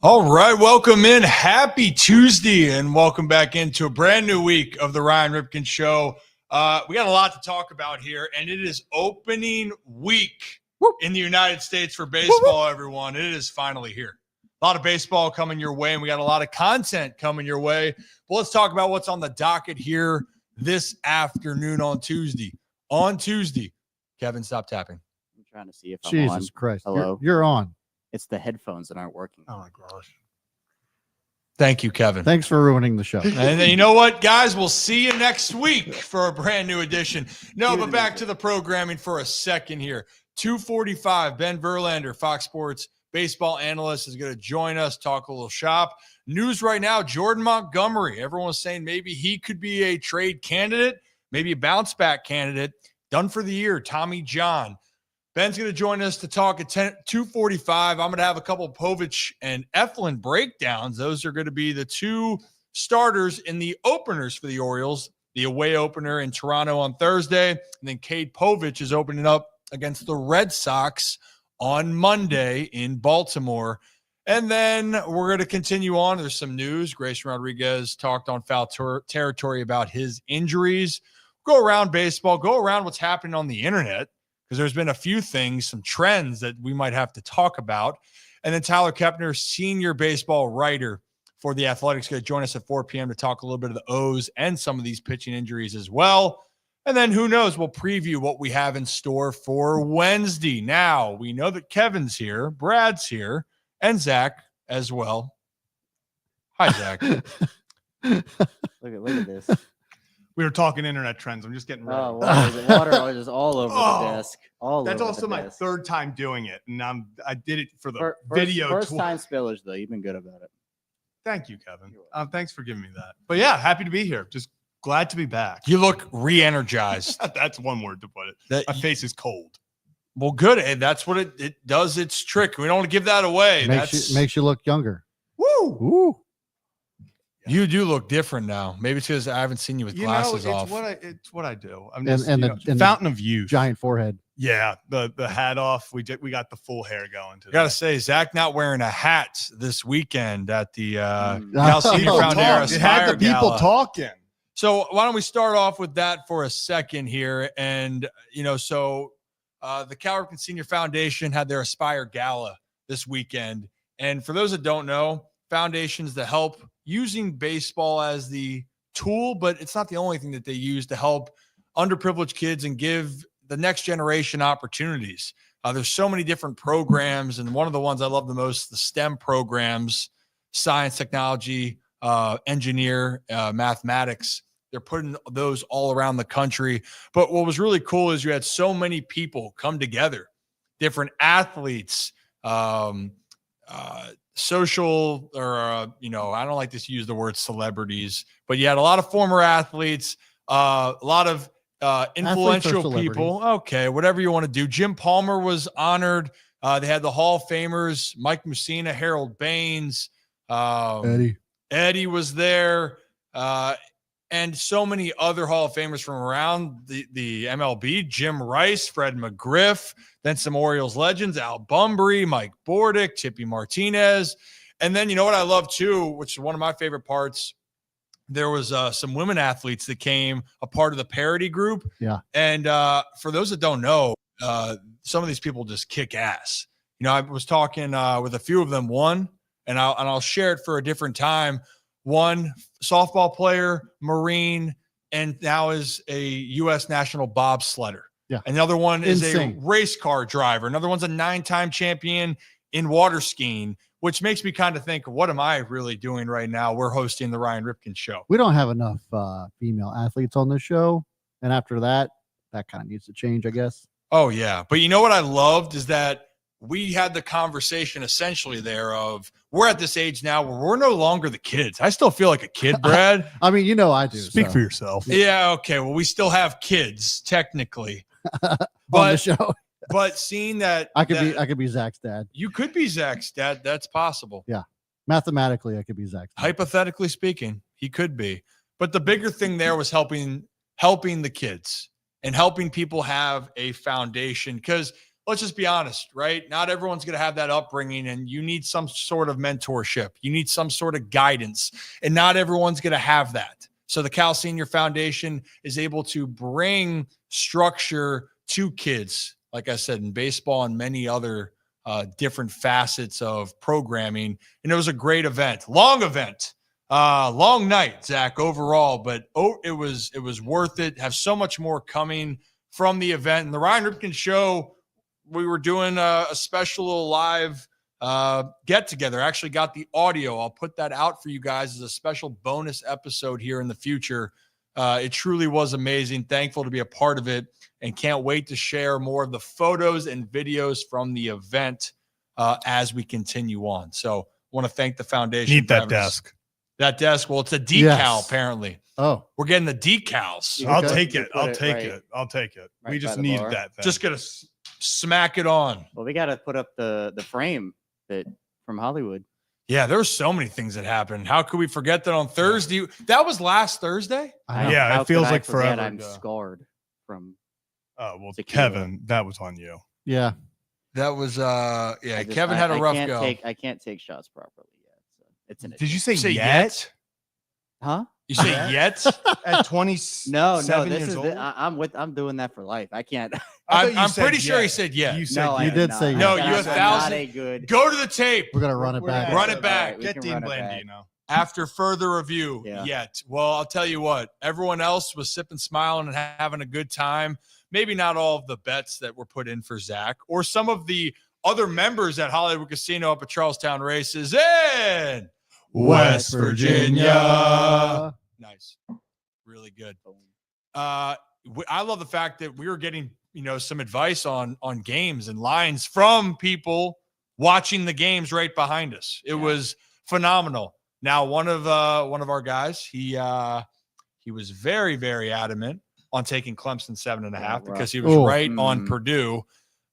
All right, welcome in. Happy Tuesday, and welcome back into a brand new week of the Ryan Ripken Show. We got a lot to talk about here, and it is opening week in the United States for baseball, everyone. It is finally here. A lot of baseball coming your way, and we got a lot of content coming your way. But let's talk about what's on the docket here this afternoon on Tuesday. On Tuesday, Kevin, stop tapping. I'm trying to see if I'm on. Jesus Christ. Hello? You're on. It's the headphones that aren't working. Oh, my gosh. Thank you, Kevin. Thanks for ruining the show. And then, you know what, guys? We'll see you next week for a brand new edition. No, but back to the programming for a second here. 2:45, Ben Verlander, Fox Sports baseball analyst, is going to join us, talk a little shop. News right now, Jordan Montgomery. Everyone's saying maybe he could be a trade candidate, maybe a bounce-back candidate. Done for the year, Tommy John. Ben's going to join us to talk at 2:45. I'm going to have a couple of Povich and Eflin breakdowns. Those are going to be the two starters in the openers for the Orioles, the away opener in Toronto on Thursday, and then Cade Povich is opening up against the Red Sox on Monday in Baltimore. And then we're going to continue on. There's some news. Grayson Rodriguez talked on foul territory about his injuries. Go around baseball, go around what's happening on the internet, because there's been a few things, some trends that we might have to talk about. And then Tyler Kepner, senior baseball writer for The Athletic, is going to join us at 4 p.m. to talk a little bit of the O's and some of these pitching injuries as well. And then who knows, we'll preview what we have in store for Wednesday. Now, we know that Kevin's here, Brad's here, and Zach as well. Hi, Zach. Look at this. We were talking internet trends. I'm just getting ready. Oh, water is all over the desk. That's also my third time doing it, and I did it for the video. First time spillage, though. You've been good about it. Thank you, Kevin. Thanks for giving me that. But yeah, happy to be here. Just glad to be back. You look re-energized. That's one word to put it. My face is cold. Well, good. And that's what it does its trick. We don't want to give that away. Makes you look younger. Woo! Woo! You do look different now. Maybe it's because I haven't seen you with glasses off. It's what I do. I'm And- just and the the fountain of youth. Giant forehead. Yeah, the hat off. We got the full hair going today. I gotta say, Zach not wearing a hat this weekend at the Mm. Cal Senior People Foundera talk. It had Aspire the people Gala. talking. So why don't we start off with that for a second here? And the Cal Ripken Senior Foundation had their Aspire Gala this weekend. And for those that don't know, foundations that help using baseball as the tool, but it's not the only thing that they use to help underprivileged kids and give the next generation opportunities. There's so many different programs, and one of the ones I love the most, the STEM programs, science, technology, engineer, mathematics. They're putting those all around the country. But what was really cool is you had so many people come together, different athletes, social, or I don't like to use the word celebrities, but you had a lot of former athletes, a lot of influential people. Okay, whatever you want to do. Jim Palmer was honored. They had the Hall of Famers, Mike Mussina, Harold Baines, Eddie was there, and so many other Hall of Famers from around the MLB, Jim Rice, Fred McGriff, then some Orioles legends, Al Bunbury, Mike Bordick, Tippy Martinez. And then, you know what I love too, which is one of my favorite parts, there was some women athletes that came a part of the parody group. Yeah. And for those that don't know, some of these people just kick ass. I was talking with a few of them, and I'll share it for a different time. One softball player, Marine, and now is a U.S. national bobsledder. Yeah. Another one is Insane. a race car driver. Another one's a 9-time champion in water skiing, which makes me kind of think, what am I really doing right now? We're hosting the Ryan Ripken Show. We don't have enough female athletes on this show. And after that kind of needs to change, I guess. Oh, yeah. But you know what I loved is that we had the conversation essentially there of we're at this age now where we're no longer the kids. I still feel like a kid, Brad. I mean, I do. Speak for yourself. Yeah. Okay. Well, we still have kids technically, on the show. but seeing that I could be Zach's dad. You could be Zach's dad. That's possible. Yeah. Mathematically, I could be Zach's dad. Hypothetically speaking, he could be. But the bigger thing there was helping the kids and helping people have a foundation, because let's just be honest, right? Not everyone's going to have that upbringing, and you need some sort of mentorship. You need some sort of guidance, and not everyone's going to have that. So the Cal Senior Foundation is able to bring structure to kids, like I said, in baseball and many other different facets of programming. And it was a great event, long night, Zach, overall, but it was worth it. Have so much more coming from the event. And the Ryan Ripken Show, we were doing a special live get together. I actually got the audio. I'll put that out for you guys as a special bonus episode here in the future. It truly was amazing. Thankful to be a part of it, and can't wait to share more of the photos and videos from the event as we continue on. So want to thank the foundation. Need that desk. That desk. Well, it's a decal, Yes. apparently. Oh, We're getting the decals. You I'll could- take you it. put I'll it take right- it. I'll take it. right We by just the need bar. that thing. Just gonna smack it on. Well, we got to put up the frame that from Hollywood. Yeah, there's so many things that happened. How could we forget that on Thursday? That was last Thursday. I know. Yeah, How it feels could I like forget forever I'm ago. scarred from. Oh, well, Tequila. Kevin, that was on you. Yeah. That was I just- Kevin had a rough can't go. I can't take shots properly yet. So it's an Did you say You say yet? huh? You say Yeah. yet? At 20? No, this years is old? I'm doing that for life. I can't. I thought you I'm said pretty sure he yet. said yeah. You said No, I You am did not. say I'm yes. No, not- you I'm 1,000 not a good. Go to the tape. We're gonna run it We're back. gonna Run have it to back. We Get can Dean run it Blandy back. now. After further review, Yeah. yet. Well, I'll tell you what, everyone else was sipping, smiling, and having a good time. Maybe not all of the bets that were put in for Zach or some of the other members at Hollywood Casino up at Charlestown Races in West Virginia. Nice. Really good. I love the fact that we were getting, some advice on games and lines from people watching the games right behind us. It was phenomenal. Now, one of our guys, he was very, very adamant on taking Clemson 7.5 Yeah, because he rough. was Oh. right on Mm. Purdue.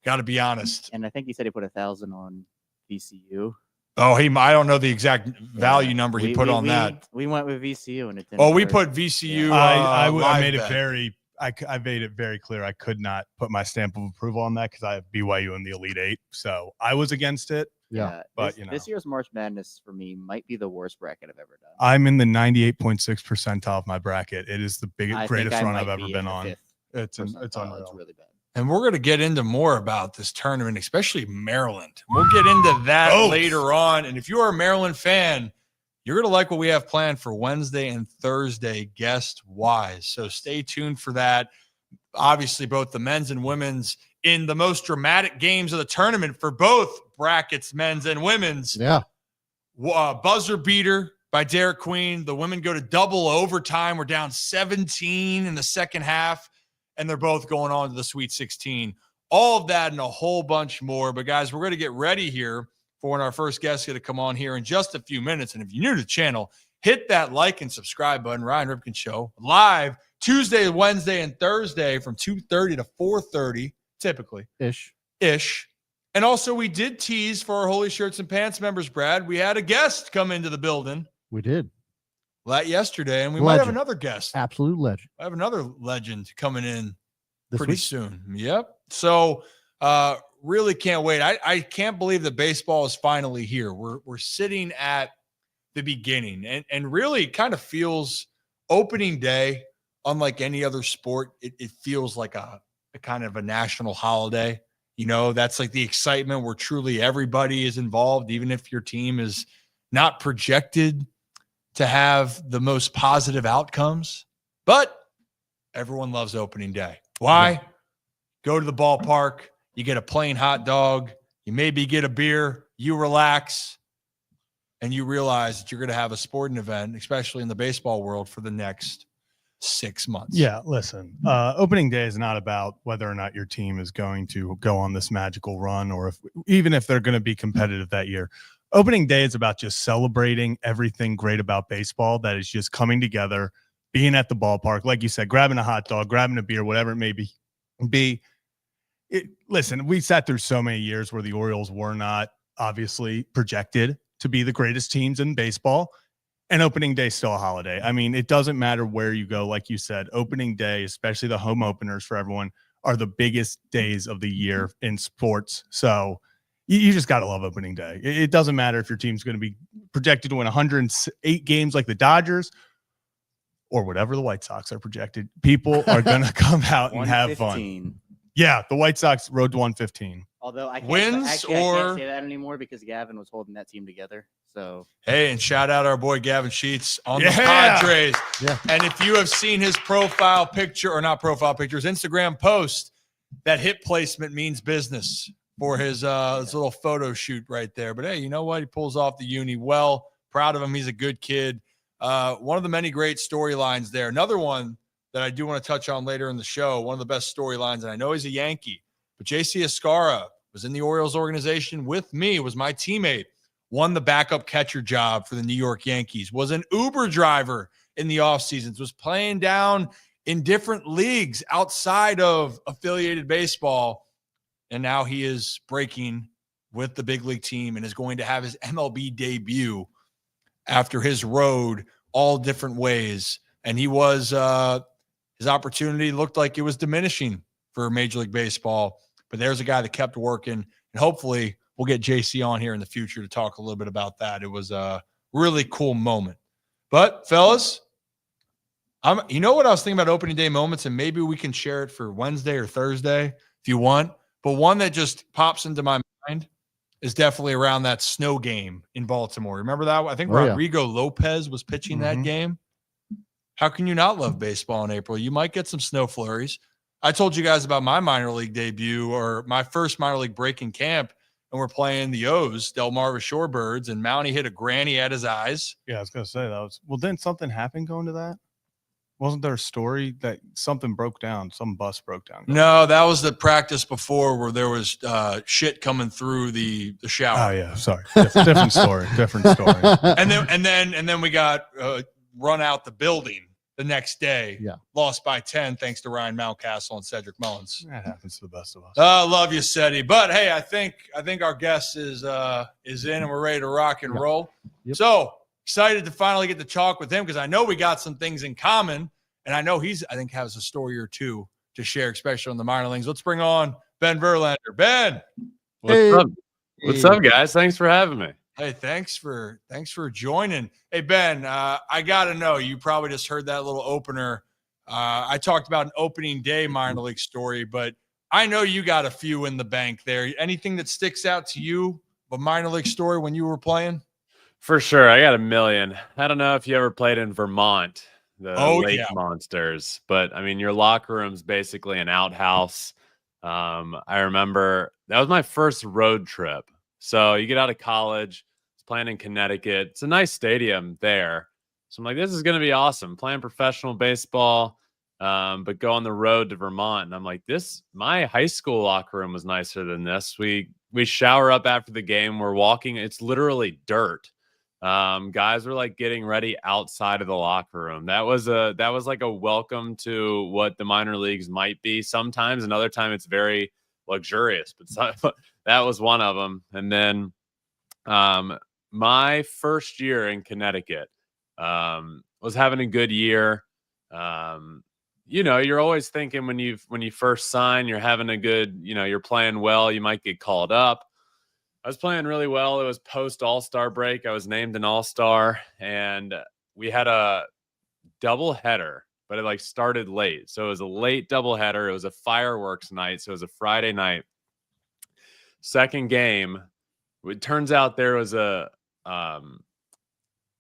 Got to be honest. And I think he said he put 1,000 on VCU. Oh, I don't know the exact value Yeah. number he We- put we- on we- that. We went with VCU and it didn't. Oh, we work. put VCU. Yeah. I live made it bet. very. I made it very clear I could not put my stamp of approval on that because I have BYU in the Elite Eight, so I was against it. Yeah. but, this year's March Madness for me might be the worst bracket I've ever done. I'm in the 98.6 percentile of my bracket. It is the biggest, I think greatest I run might I've ever be been in the on. 5th It's percentile. unreal. It's really bad. And we're going to get into more about this tournament, especially Maryland. We'll get into that Oh. later on. And if you are a Maryland fan, you're going to like what we have planned for Wednesday and Thursday guest-wise. So stay tuned for that. Obviously, both the men's and women's in the most dramatic games of the tournament for both brackets, men's and women's. Yeah. Buzzer beater by Derek Queen. The women go to double overtime. We're down 17 in the second half, and they're both going on to the Sweet 16. All of that and a whole bunch more. But, guys, we're going to get ready here for when our first guest is going to come on here in just a few minutes. And if you're new to the channel, hit that like and subscribe button. Ryan Ripken Show live Tuesday, Wednesday, and Thursday from 2:30 to 4:30, typically. Ish. And also, we did tease for our Holy Shirts and Pants members, Brad. We had a guest come into the building We did. yesterday, and we might have Legend. another guest. Absolute legend. I have another legend coming in This pretty week. soon. Yep. So, really can't wait. I can't believe that baseball is finally here. We're sitting at the beginning, and really kind of feels opening day, unlike any other sport. It feels like a kind of a national holiday. That's like the excitement where truly everybody is involved, even if your team is not projected to have the most positive outcomes. But everyone loves opening day. Why? Yeah. Go to the ballpark. You get a plain hot dog. You maybe get a beer. You relax. And you realize that you're going to have a sporting event, especially in the baseball world, for the next 6 months. Yeah, listen, opening day is not about whether or not your team is going to go on this magical run or even if they're going to be competitive that year. Opening day is about just celebrating everything great about baseball that is just coming together, being at the ballpark, like you said, grabbing a hot dog, grabbing a beer, whatever it may be. Listen, we sat through so many years where the Orioles were not obviously projected to be the greatest teams in baseball. And opening day is still a holiday. I mean, it doesn't matter where you go. Like you said, opening day, especially the home openers for everyone, are the biggest days of the year in sports. So you just got to love opening day. It doesn't matter if your team's going to be projected to win 108 games like the Dodgers or whatever the White Sox are projected. People are going to come out and have fun. 115. Yeah, the White Sox rode to 115. Although I can't, Wins actually, I or- can't say that anymore because Gavin was holding that team together. So Hey, and shout out our boy Gavin Sheets on the Yeah. Padres. Yeah. And if you have seen his profile picture, or not profile picture, his Instagram post, that hit placement means business for his little photo shoot right there. But hey, you know what? He pulls off the uni well. Proud of him. He's a good kid. One of the many great storylines there. Another one that I do want to touch on later in the show, one of the best storylines, and I know he's a Yankee, but JC Escara was in the Orioles organization with me, was my teammate, won the backup catcher job for the New York Yankees, was an Uber driver in the off seasons, was playing down in different leagues outside of affiliated baseball. And now he is breaking with the big league team and is going to have his MLB debut after his road all different ways. And he was, his opportunity looked like it was diminishing for Major League Baseball. But there's a guy that kept working. And hopefully we'll get JC on here in the future to talk a little bit about that. It was a really cool moment. But fellas, you know what I was thinking about opening day moments, and maybe we can share it for Wednesday or Thursday if you want. But one that just pops into my mind is definitely around that snow game in Baltimore. Remember that? I think Rodrigo Lopez was pitching that game. How can you not love baseball in April? You might get some snow flurries. I told you guys about my minor league debut, or my first minor league break in camp, and we're playing the O's, Delmarva Shorebirds, and Mountie hit a granny at his eyes. Yeah, I was going to say that was, well, didn't something happen going to that? Wasn't there a story that something broke down? Some bus broke down. No, that was the practice before where there was shit coming through the shower. Oh yeah, sorry. Different story. Different story. And then we got run out the building the next day. Yeah. Lost by 10 thanks to Ryan Mountcastle and Cedric Mullins. That happens to the best of us. Love you, Seti. But hey, I think our guest is in and we're ready to rock and roll. Yep. So excited to finally get to talk with him because I know we got some things in common, and I know I think has a story or two to share, especially on the minor leagues. Let's bring on Ben Verlander. Ben. What's up? What's up, guys? Thanks for having me. Hey, thanks for joining. Hey, Ben, I got to know, you probably just heard that little opener. I talked about an opening day minor league story, but I know you got a few in the bank there. Anything that sticks out to you, a minor league story when you were playing? For sure. I got a million. I don't know if you ever played in Vermont, the Lake Monsters, but I mean, your locker room's basically an outhouse. I remember that was my first road trip. So you get out of college, it's playing in Connecticut. It's a nice stadium there. So I'm like, this is going to be awesome, playing professional baseball, but go on the road to Vermont. And I'm like, my high school locker room was nicer than this. We shower up after the game. We're walking. It's literally dirt. Guys were like getting ready outside of the locker room. That was like a welcome to what the minor leagues might be sometimes. Another time it's very luxurious, but that was one of them. And then my first year in Connecticut was having a good year. You're always thinking when you first sign, you're having a good, you're playing well, you might get called up. I was playing really well. It was post All-Star break. I was named an All-Star, and we had a double header, but it started late. So it was a late double header. It was a fireworks night. So it was a Friday night. Second game, it turns out there was it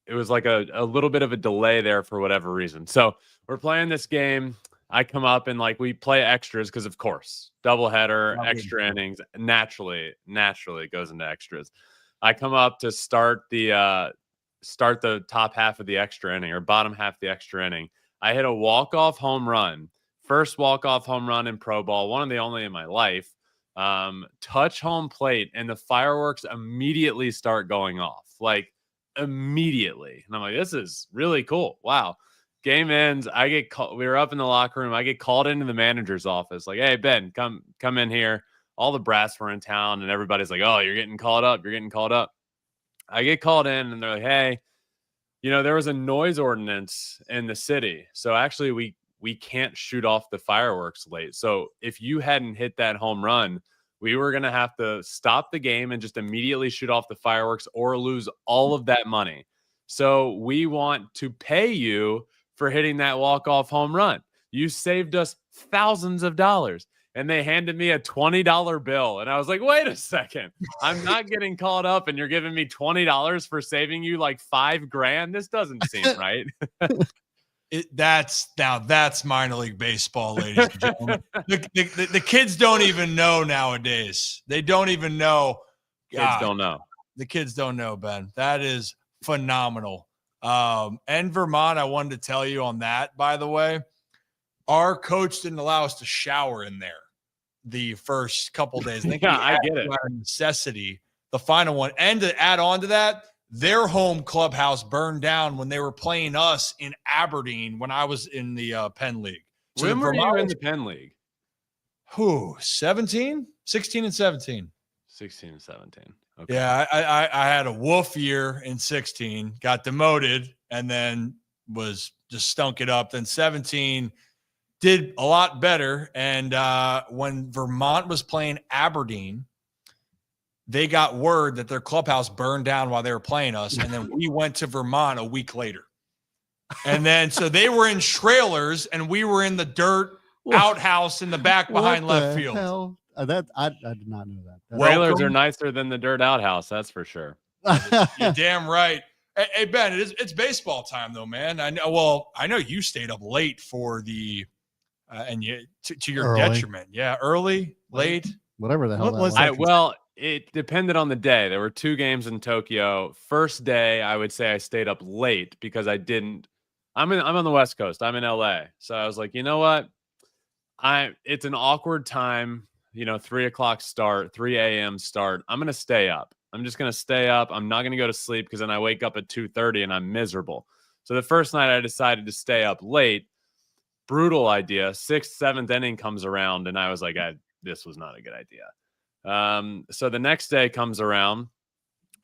was like a little bit of a delay there for whatever reason. So we're playing this game. I come up and we play extras because, of course, doubleheader, extra innings, naturally it goes into extras. I come up to start the top half of the extra inning, or bottom half of the extra inning. I hit a walk-off home run, first walk-off home run in pro ball, one of the only in my life. Touch home plate, and the fireworks immediately start going off, immediately. And I'm like, this is really cool. Wow. Game ends. We were up in the locker room. I get called into the manager's office. Hey, Ben, come in here. All the brass were in town, and everybody's like, oh, you're getting called up. You're getting called up. I get called in, and they're like, hey, there was a noise ordinance in the city. So actually we can't shoot off the fireworks late. So if you hadn't hit that home run, we were going to have to stop the game and just immediately shoot off the fireworks or lose all of that money. So we want to pay you for hitting that walk-off home run. You saved us thousands of dollars. And they handed me a $20 bill. And I was like, wait a second. I'm not getting called up and you're giving me $20 for saving you like $5,000. This doesn't seem right. That's minor league baseball, ladies and gentlemen. The kids don't even know nowadays. They don't even know. Kids don't know. The kids don't know, Ben. That is phenomenal. And Vermont, I wanted to tell you on that, by the way. Our coach didn't allow us to shower in there the first couple days. I get it. Necessity, the final one. And to add on to that, their home clubhouse burned down when they were playing us in Aberdeen when I was in the Penn League. So when were you in the Penn League? 17? 16 and 17. 16 and 17. Okay. Yeah, I had a wolf year in 16, got demoted, and then was just stunk it up. Then 17 did a lot better. And when Vermont was playing Aberdeen, they got word that their clubhouse burned down while they were playing us. And then we went to Vermont a week later. And then so they were in trailers and we were in the dirt outhouse in the back behind left field. Hell? That I did not know that. Trailers are nicer than the dirt outhouse, that's for sure. You're damn right. Hey Ben, it's baseball time though, man. I know you stayed up late for the and you to your detriment. Yeah, early, late, whatever the hell. Well, it depended on the day. There were 2 games in Tokyo. First day, I would say I stayed up late because I didn't. I'm on the West Coast. I'm in LA, so I was like, you know what? It's an awkward time. 3 o'clock start, 3 a.m. start. I'm gonna stay up. I'm just gonna stay up. I'm not gonna go to sleep because then I wake up at 2:30 and I'm miserable. So the first night I decided to stay up late. Brutal idea. 6th, 7th inning comes around, and I was like, this was not a good idea. So the next day comes around.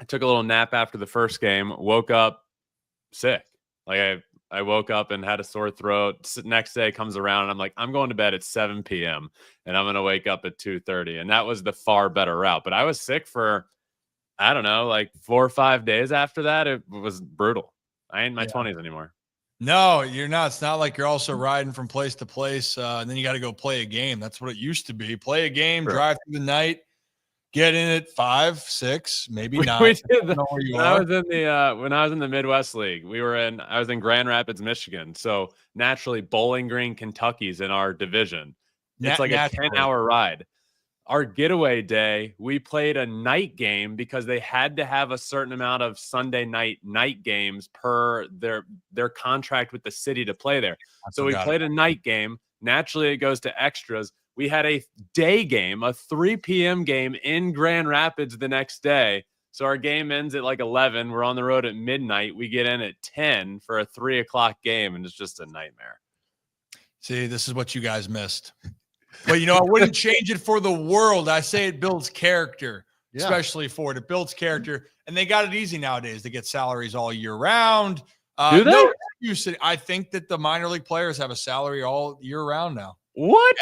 I took a little nap after the first game, woke up sick. Like I woke up and had a sore throat. Next day comes around, and I'm like, I'm going to bed at 7 p.m., and I'm going to wake up at 2:30. And that was the far better route. But I was sick for, I don't know, like 4 or 5 days after that. It was brutal. I ain't in my 20s anymore. No, you're not. It's not like you're also riding from place to place, and then you got to go play a game. That's what it used to be. Play a game, drive through the night, get in at 5, 6, maybe 9. We did that. When I was in the Midwest League, I was in Grand Rapids, Michigan. So naturally, Bowling Green, Kentucky's in our division. It's like a 10-hour ride. Our getaway day, we played a night game because they had to have a certain amount of Sunday night games per their contract with the city to play there. So we played a night game. Naturally, it goes to extras. We had a day game, a 3 p.m. game in Grand Rapids the next day. So our game ends at like 11. We're on the road at midnight. We get in at 10 for a 3 o'clock game, and it's just a nightmare. See, this is what you guys missed. But, I wouldn't change it for the world. I say it builds character, especially for it. It builds character. And they got it easy nowadays. They get salaries all year round. Do they? No, I think that the minor league players have a salary all year round now. What?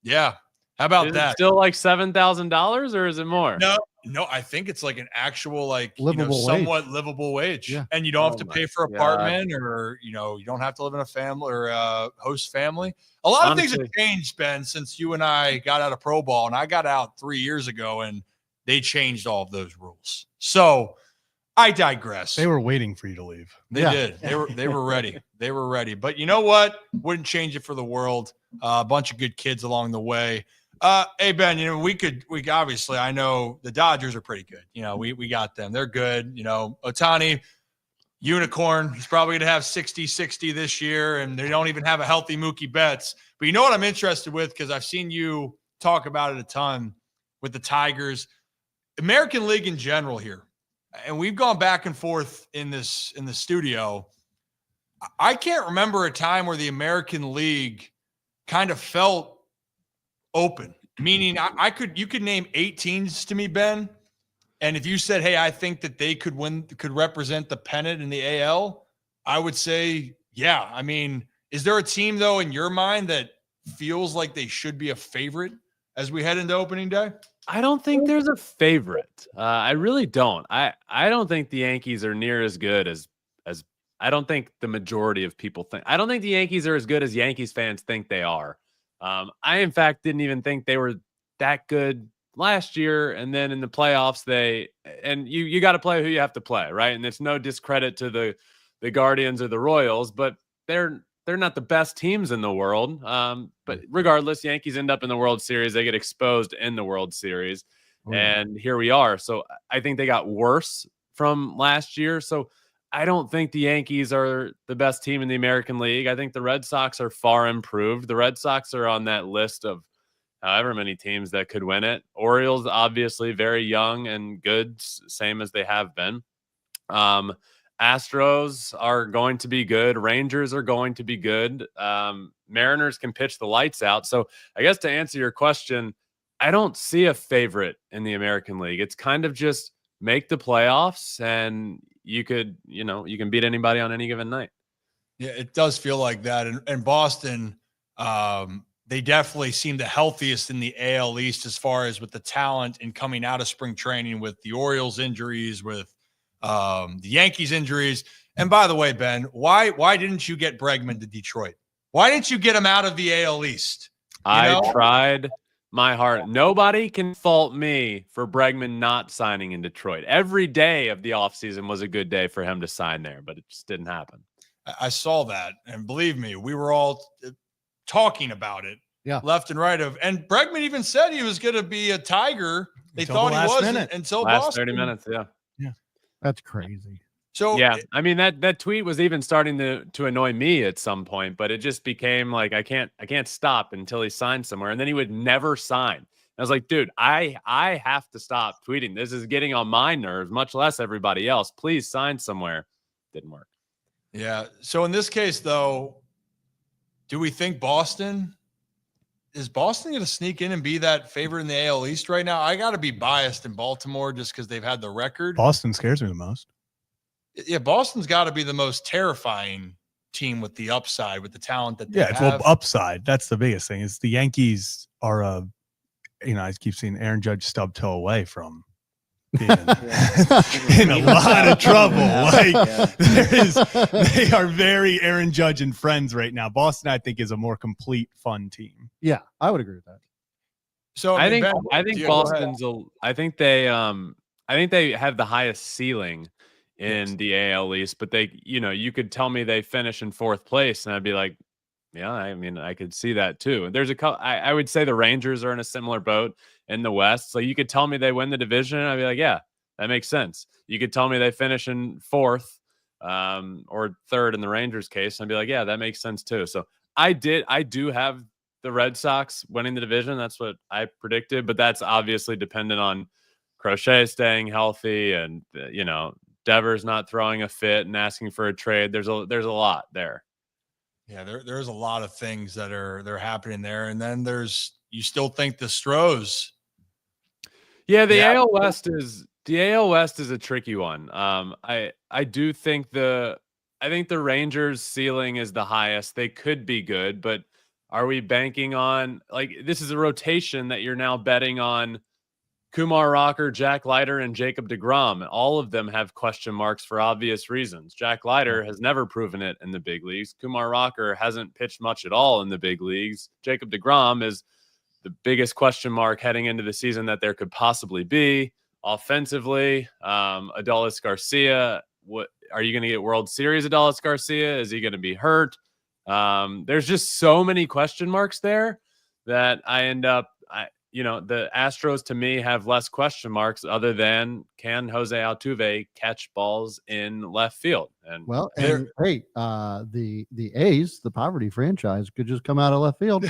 Yeah. How about is that? It still like $7,000 or is it more? No, I think it's like an actual, somewhat livable wage. Yeah. And you don't have to pay for apartment or, you don't have to live in a family or a host family. A lot of things have changed, Ben, since you and I got out of pro ball, and I got out 3 years ago, and they changed all of those rules. So I digress. They were waiting for you to leave. They did. They were ready. They were ready. But you know what? Wouldn't change it for the world. A bunch of good kids along the way. Hey Ben, we obviously, I know the Dodgers are pretty good. We got them. They're good. Ohtani, unicorn. He's probably going to have 60 this year, and they don't even have a healthy Mookie Betts. But you know what I'm interested with, because I've seen you talk about it a ton with the Tigers, American League in general here, and we've gone back and forth in the studio. I can't remember a time where the American League kind of felt open, meaning you could name 8 teams to me, Ben. And if you said, hey, I think that they could represent the pennant in the AL, I would say, yeah. I mean, Is there a team, though, in your mind that feels like they should be a favorite as we head into opening day? I don't think there's a favorite. I really don't. I don't think the Yankees are near as good as I don't think the majority of people think. I don't think the Yankees are as good as Yankees fans think they are. I, in fact, didn't even think they were that good last year. And then in the playoffs, you got to play who you have to play, right? And it's no discredit to the Guardians or the Royals, but they're not the best teams in the world. But regardless, Yankees end up in the World Series. They get exposed in the World Series. And here we are. So I think they got worse from last year. So I don't think the Yankees are the best team in the American League. I think the Red Sox are far improved. The Red Sox are on that list of however many teams that could win it. Orioles, obviously, very young and good, same as they have been. Astros are going to be good. Rangers are going to be good. Mariners can pitch the lights out. So I guess to answer your question, I don't see a favorite in the American League. It's kind of just make the playoffs and you can beat anybody on any given night. Yeah, it does feel like that. And Boston, they definitely seem the healthiest in the AL East as far as with the talent and coming out of spring training with the Orioles injuries, with the Yankees injuries. And by the way, Ben, why didn't you get Bregman to Detroit? Why didn't you get him out of the AL East? I tried my heart. Nobody can fault me for Bregman not signing in Detroit. Every day of the offseason was a good day for him to sign there, but it just didn't happen. I saw that. And believe me, we were all talking about it left and right. And Bregman even said he was going to be a Tiger. They thought he was until last Boston. 30 minutes. Yeah. That's crazy. So yeah, I mean that tweet was even starting to annoy me at some point, but it just became like I can't stop until he signs somewhere, and then he would never sign. I was like, dude, I have to stop tweeting. This is getting on my nerves, much less everybody else. Please sign somewhere. Didn't work. Yeah. So in this case, though, do we think Boston is going to sneak in and be that favorite in the AL East right now? I got to be biased in Baltimore just because they've had the record. Boston scares me the most. Yeah, Boston's got to be the most terrifying team with the upside, with the talent that they have. Well, upside. That's the biggest thing. Is the Yankees are I keep seeing Aaron Judge stub toe away from being in a lot of trouble. They are very Aaron Judge and friends right now. Boston, I think, is a more complete, fun team. Yeah, I would agree with that. So I think Boston's. I think they have the highest ceiling in the AL East, but you could tell me they finish in 4th place, and I'd be like, yeah, I mean, I could see that too. There's I would say the Rangers are in a similar boat in the West. So you could tell me they win the division, and I'd be like, yeah, that makes sense. You could tell me they finish in 4th or 3rd in the Rangers case, and I'd be like, yeah, that makes sense too. So I do have the Red Sox winning the division. That's what I predicted, but that's obviously dependent on Crochet staying healthy and Devers not throwing a fit and asking for a trade. There's a lot there. Yeah, there's a lot of things that are happening there. And then you still think the Stros. Yeah, the AL West is a tricky one. I do think the Rangers ceiling is the highest. They could be good, but are we banking on, this is a rotation that you're now betting on Kumar Rocker, Jack Leiter, and Jacob deGrom. All of them have question marks for obvious reasons. Jack Leiter has never proven it in the big leagues. Kumar Rocker hasn't pitched much at all in the big leagues. Jacob deGrom is the biggest question mark heading into the season that there could possibly be. Offensively, Adolis Garcia, what are you going to get World Series Adolis Garcia? Is he going to be hurt? There's just so many question marks there that I end up the Astros to me have less question marks other than can Jose Altuve catch balls in left field? And the A's, the poverty franchise, could just come out of left field.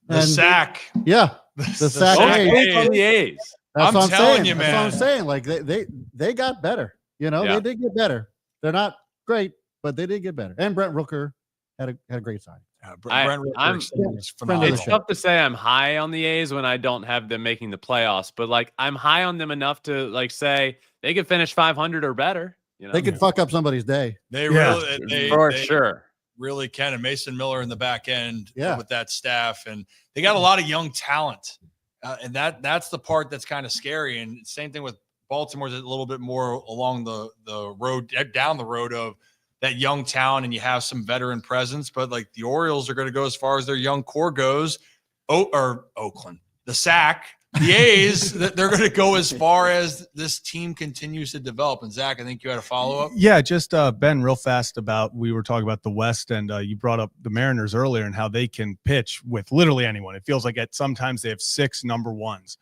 The sack. Yeah. The sack A's. On the A's. That's I'm telling you, man. That's what I'm saying. Like they got better. They did get better. They're not great, but they did get better. And Brent Rooker had a great sign. It's tough to say I'm high on the A's when I don't have them making the playoffs, but I'm high on them enough to say they could finish 500 or better. They could fuck up somebody's day. Sure. really can. And Mason Miller in the back end with that staff. And they got a lot of young talent. And that's the part that's kind of scary. And same thing with Baltimore's a little bit more along the road, down the road of that young talent, and you have some veteran presence. But like the Orioles are going to go as far as their young core goes. Or Oakland, the SAC, the A's, they're going to go as far as this team continues to develop. And Zach, I think you had a follow-up. Yeah, just Ben, real fast we were talking about the West, and you brought up the Mariners earlier and how they can pitch with literally anyone. It feels like sometimes they have 6 number ones.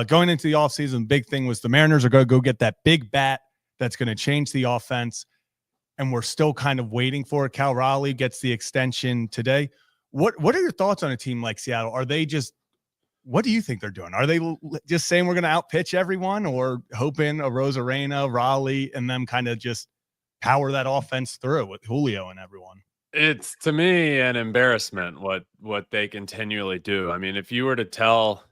Going into the offseason, big thing was the Mariners are going to go get that big bat that's going to change the offense, and we're still kind of waiting for it. Cal Raleigh gets the extension today. What are your thoughts on a team like Seattle? Are they just – what do you think they're doing? Are they just saying we're going to outpitch everyone, or hoping a Rosarena, Raleigh, and them kind of just power that offense through with Julio and everyone? It's, to me, an embarrassment what they continually do. I mean, if you were to tell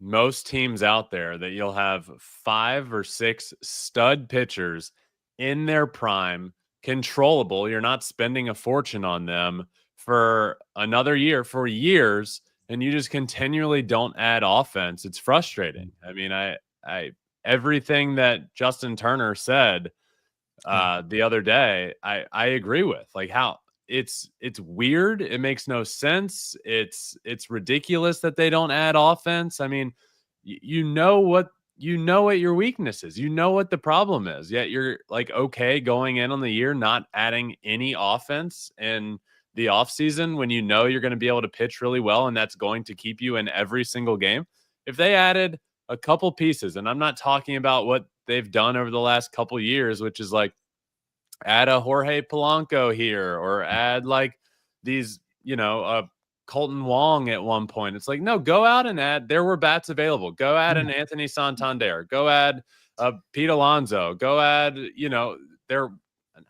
most teams out there that you'll have 5 or 6 stud pitchers in their prime, controllable, you're not spending a fortune on them for another year, for years, and you just continually don't add offense, it's frustrating. I mean, I everything that Justin Turner said the other day, I agree with. Like, how it's weird. It makes no sense. It's ridiculous that they don't add offense. I mean, you know what your weakness is. You know what the problem is. Yet you're like, okay, going in on the year, not adding any offense in the offseason when you know you're going to be able to pitch really well, and that's going to keep you in every single game. If they added a couple pieces, and I'm not talking about what they've done over the last couple years, which is like add a Jorge Polanco here, or add like these, Colton Wong at one point. It's like, no, go out and add. There were bats available. Go add an Anthony Santander. Go add Pete Alonso. Go add,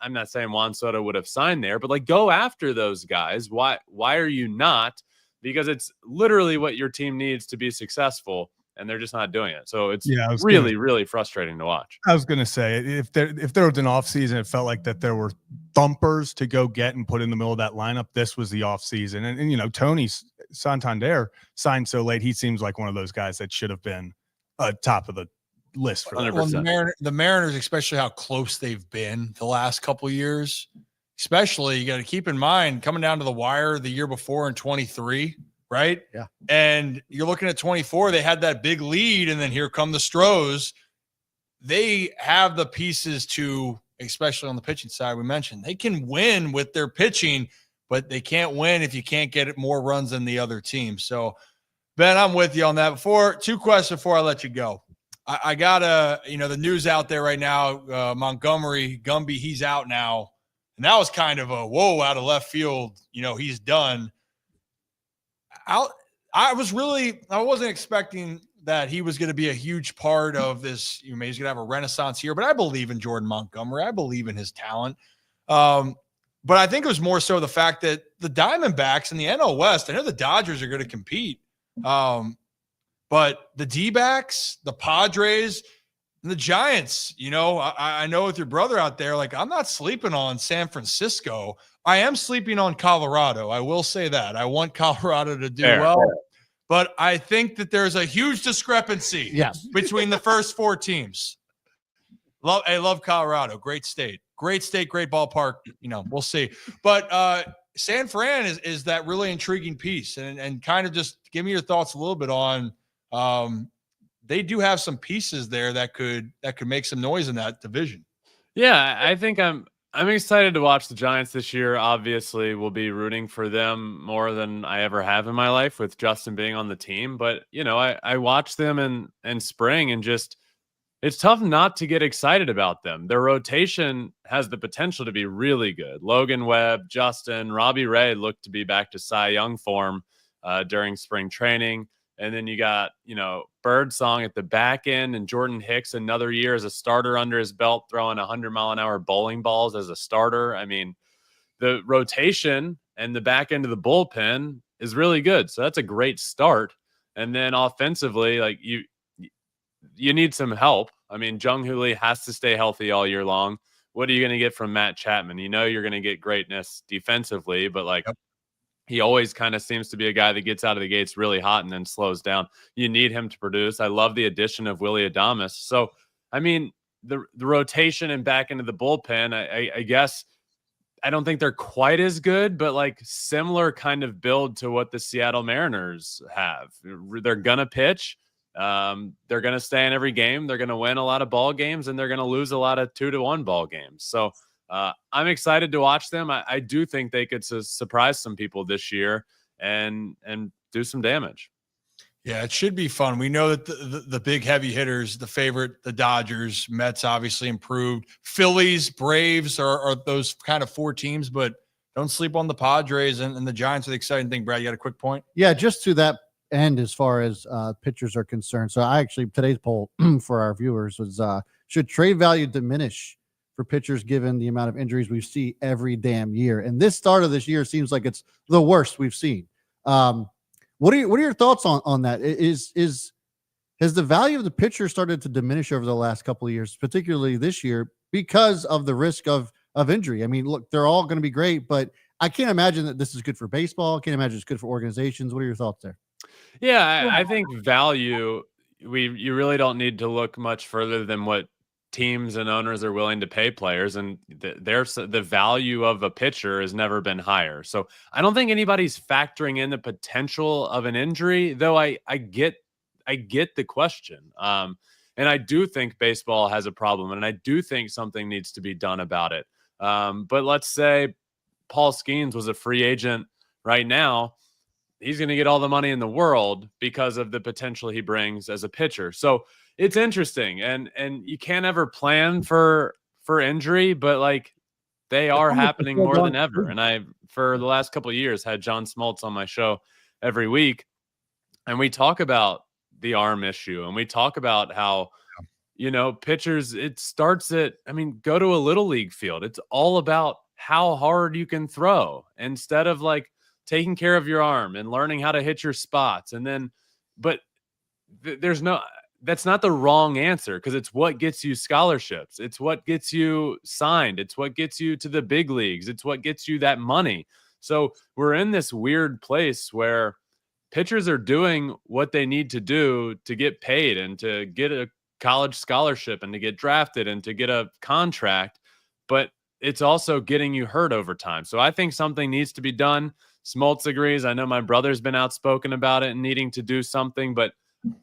I'm not saying Juan Soto would have signed there, but like, go after those guys. Why are you not? Because it's literally what your team needs to be successful, and they're just not doing it. So it's really frustrating to watch. I was going to say, if there was an offseason, it felt like that there were thumpers to go get and put in the middle of that lineup. This was the offseason. And Tony Santander signed so late, he seems like one of those guys that should have been top of the list for that. Well, the Mariners, especially how close they've been the last couple of years, especially, you got to keep in mind coming down to the wire the year before in 23, right? Yeah. And you're looking at 24, they had that big lead, and then here come the Stros. They have the pieces to, especially on the pitching side, we mentioned, they can win with their pitching, but they can't win if you can't get more runs than the other team. So, Ben, I'm with you on that. 2 questions before I let you go. I got the news out there right now, Montgomery, Gumby, he's out now. And that was kind of a whoa out of left field. He's done. I wasn't expecting that he was going to be a huge part of this. He's going to have a renaissance here, but I believe in Jordan Montgomery. I believe in his talent. But I think it was more so the fact that the Diamondbacks in the NL West, I know the Dodgers are going to compete. But the D-backs, the Padres, and the Giants, I know with your brother out there, like, I'm not sleeping on San Francisco. I am sleeping on Colorado. I will say that. I want Colorado to do well. But I think that there's a huge discrepancy between the first 4 teams. I love Colorado. Great state, great ballpark. We'll see. But San Fran is that really intriguing piece. And kind of just give me your thoughts a little bit on they do have some pieces there that could make some noise in that division. Yeah, I think I'm excited to watch the Giants this year. Obviously, we'll be rooting for them more than I ever have in my life with Justin being on the team. But, I watched them in spring, and just it's tough not to get excited about them. Their rotation has the potential to be really good. Logan Webb, Justin, Robbie Ray looked to be back to Cy Young form during spring training. And then you got, Birdsong at the back end, and Jordan Hicks another year as a starter under his belt, throwing 100-mile-an-hour bowling balls as a starter. I mean, the rotation and the back end of the bullpen is really good. So that's a great start. And then offensively, like you need some help. I mean, Jung Hoo Lee has to stay healthy all year long. what are you going to get from Matt Chapman? You know you're going to get greatness defensively, but like Yep. he always kind of seems to be a guy that gets out of the gates really hot and then slows down. You need him to produce. I love the addition of Willie Adames. So, I mean, the rotation and back into the bullpen, I guess I don't think they're quite as good, but like similar kind of build to what the Seattle Mariners have. They're going to pitch. They're going to stay in every game. They're going to win a lot of ball games, and they're going to lose a lot of 2-1 ball games. So I'm excited to watch them. I do think they could surprise some people this year and do some damage. Yeah, it should be fun. We know that the big heavy hitters, the favorite, the Dodgers, Mets obviously improved. Phillies, Braves are those kind of 4 teams, but don't sleep on the Padres and the Giants are the exciting thing. Brad, you got a quick point? Yeah, just to that end as far as pitchers are concerned. So today's poll for our viewers was should trade value diminish for pitchers given the amount of injuries we see every damn year? And this start of this year seems like it's the worst we've seen. What are your thoughts on that? Has the value of the pitcher started to diminish over the last couple of years, particularly this year, because of the risk of injury? I mean, look, they're all going to be great, but I can't imagine that this is good for baseball. I can't imagine it's good for organizations. What are your thoughts there? Yeah, I think value, you really don't need to look much further than what teams and owners are willing to pay players, and the value of a pitcher has never been higher. So I don't think anybody's factoring in the potential of an injury, though I get the question. And I do think baseball has a problem, and I do think something needs to be done about it. But let's say Paul Skeens was a free agent right now. He's going to get all the money in the world because of the potential he brings as a pitcher. So it's interesting, and you can't ever plan for injury, but like they are happening more than ever. And I, for the last couple of years, had John Smoltz on my show every week, and we talk about the arm issue, and we talk about how pitchers. It starts at, go to a little league field. It's all about how hard you can throw instead of like taking care of your arm and learning how to hit your spots, and then, but that's not the wrong answer, because it's what gets you scholarships. It's what gets you signed. It's what gets you to the big leagues. It's what gets you that money. So we're in this weird place where pitchers are doing what they need to do to get paid and to get a college scholarship and to get drafted and to get a contract, but it's also getting you hurt over time. So I think something needs to be done. Smoltz agrees. I know my brother's been outspoken about it and needing to do something, but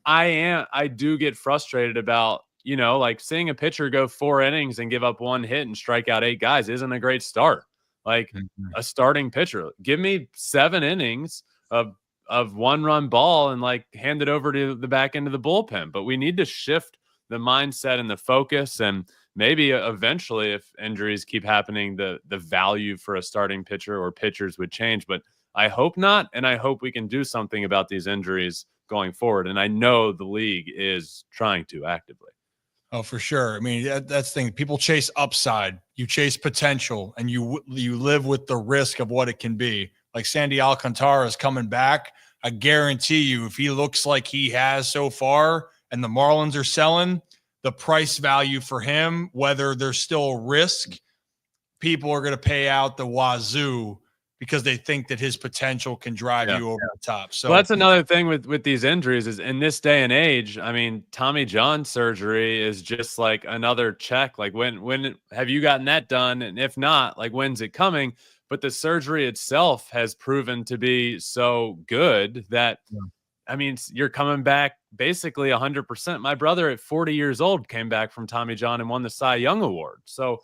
I do get frustrated about, like seeing a pitcher go 4 innings and give up 1 hit and strike out 8 guys isn't a great start. Like a starting pitcher, give me 7 innings of 1-run ball and like hand it over to the back end of the bullpen. But we need to shift the mindset and the focus, and maybe eventually, if injuries keep happening, the value for a starting pitcher or pitchers would change. But I hope not, and I hope we can do something about these injuries going forward. And I know the league is trying to actively. Oh, for sure. I mean, that's the thing. People chase upside, you chase potential, and you live with the risk of what it can be. Like Sandy Alcantara is coming back. I guarantee you, if he looks like he has so far and the Marlins are selling, the price value for him, whether there's still a risk, people are going to pay out the wazoo because they think that his potential can drive you over the top. So that's another thing with these injuries is, in this day and age, Tommy John surgery is just like another check. Like when have you gotten that done? And if not, like, when's it coming? But the surgery itself has proven to be so good that, you're coming back basically 100%. My brother at 40 years old came back from Tommy John and won the Cy Young Award. So,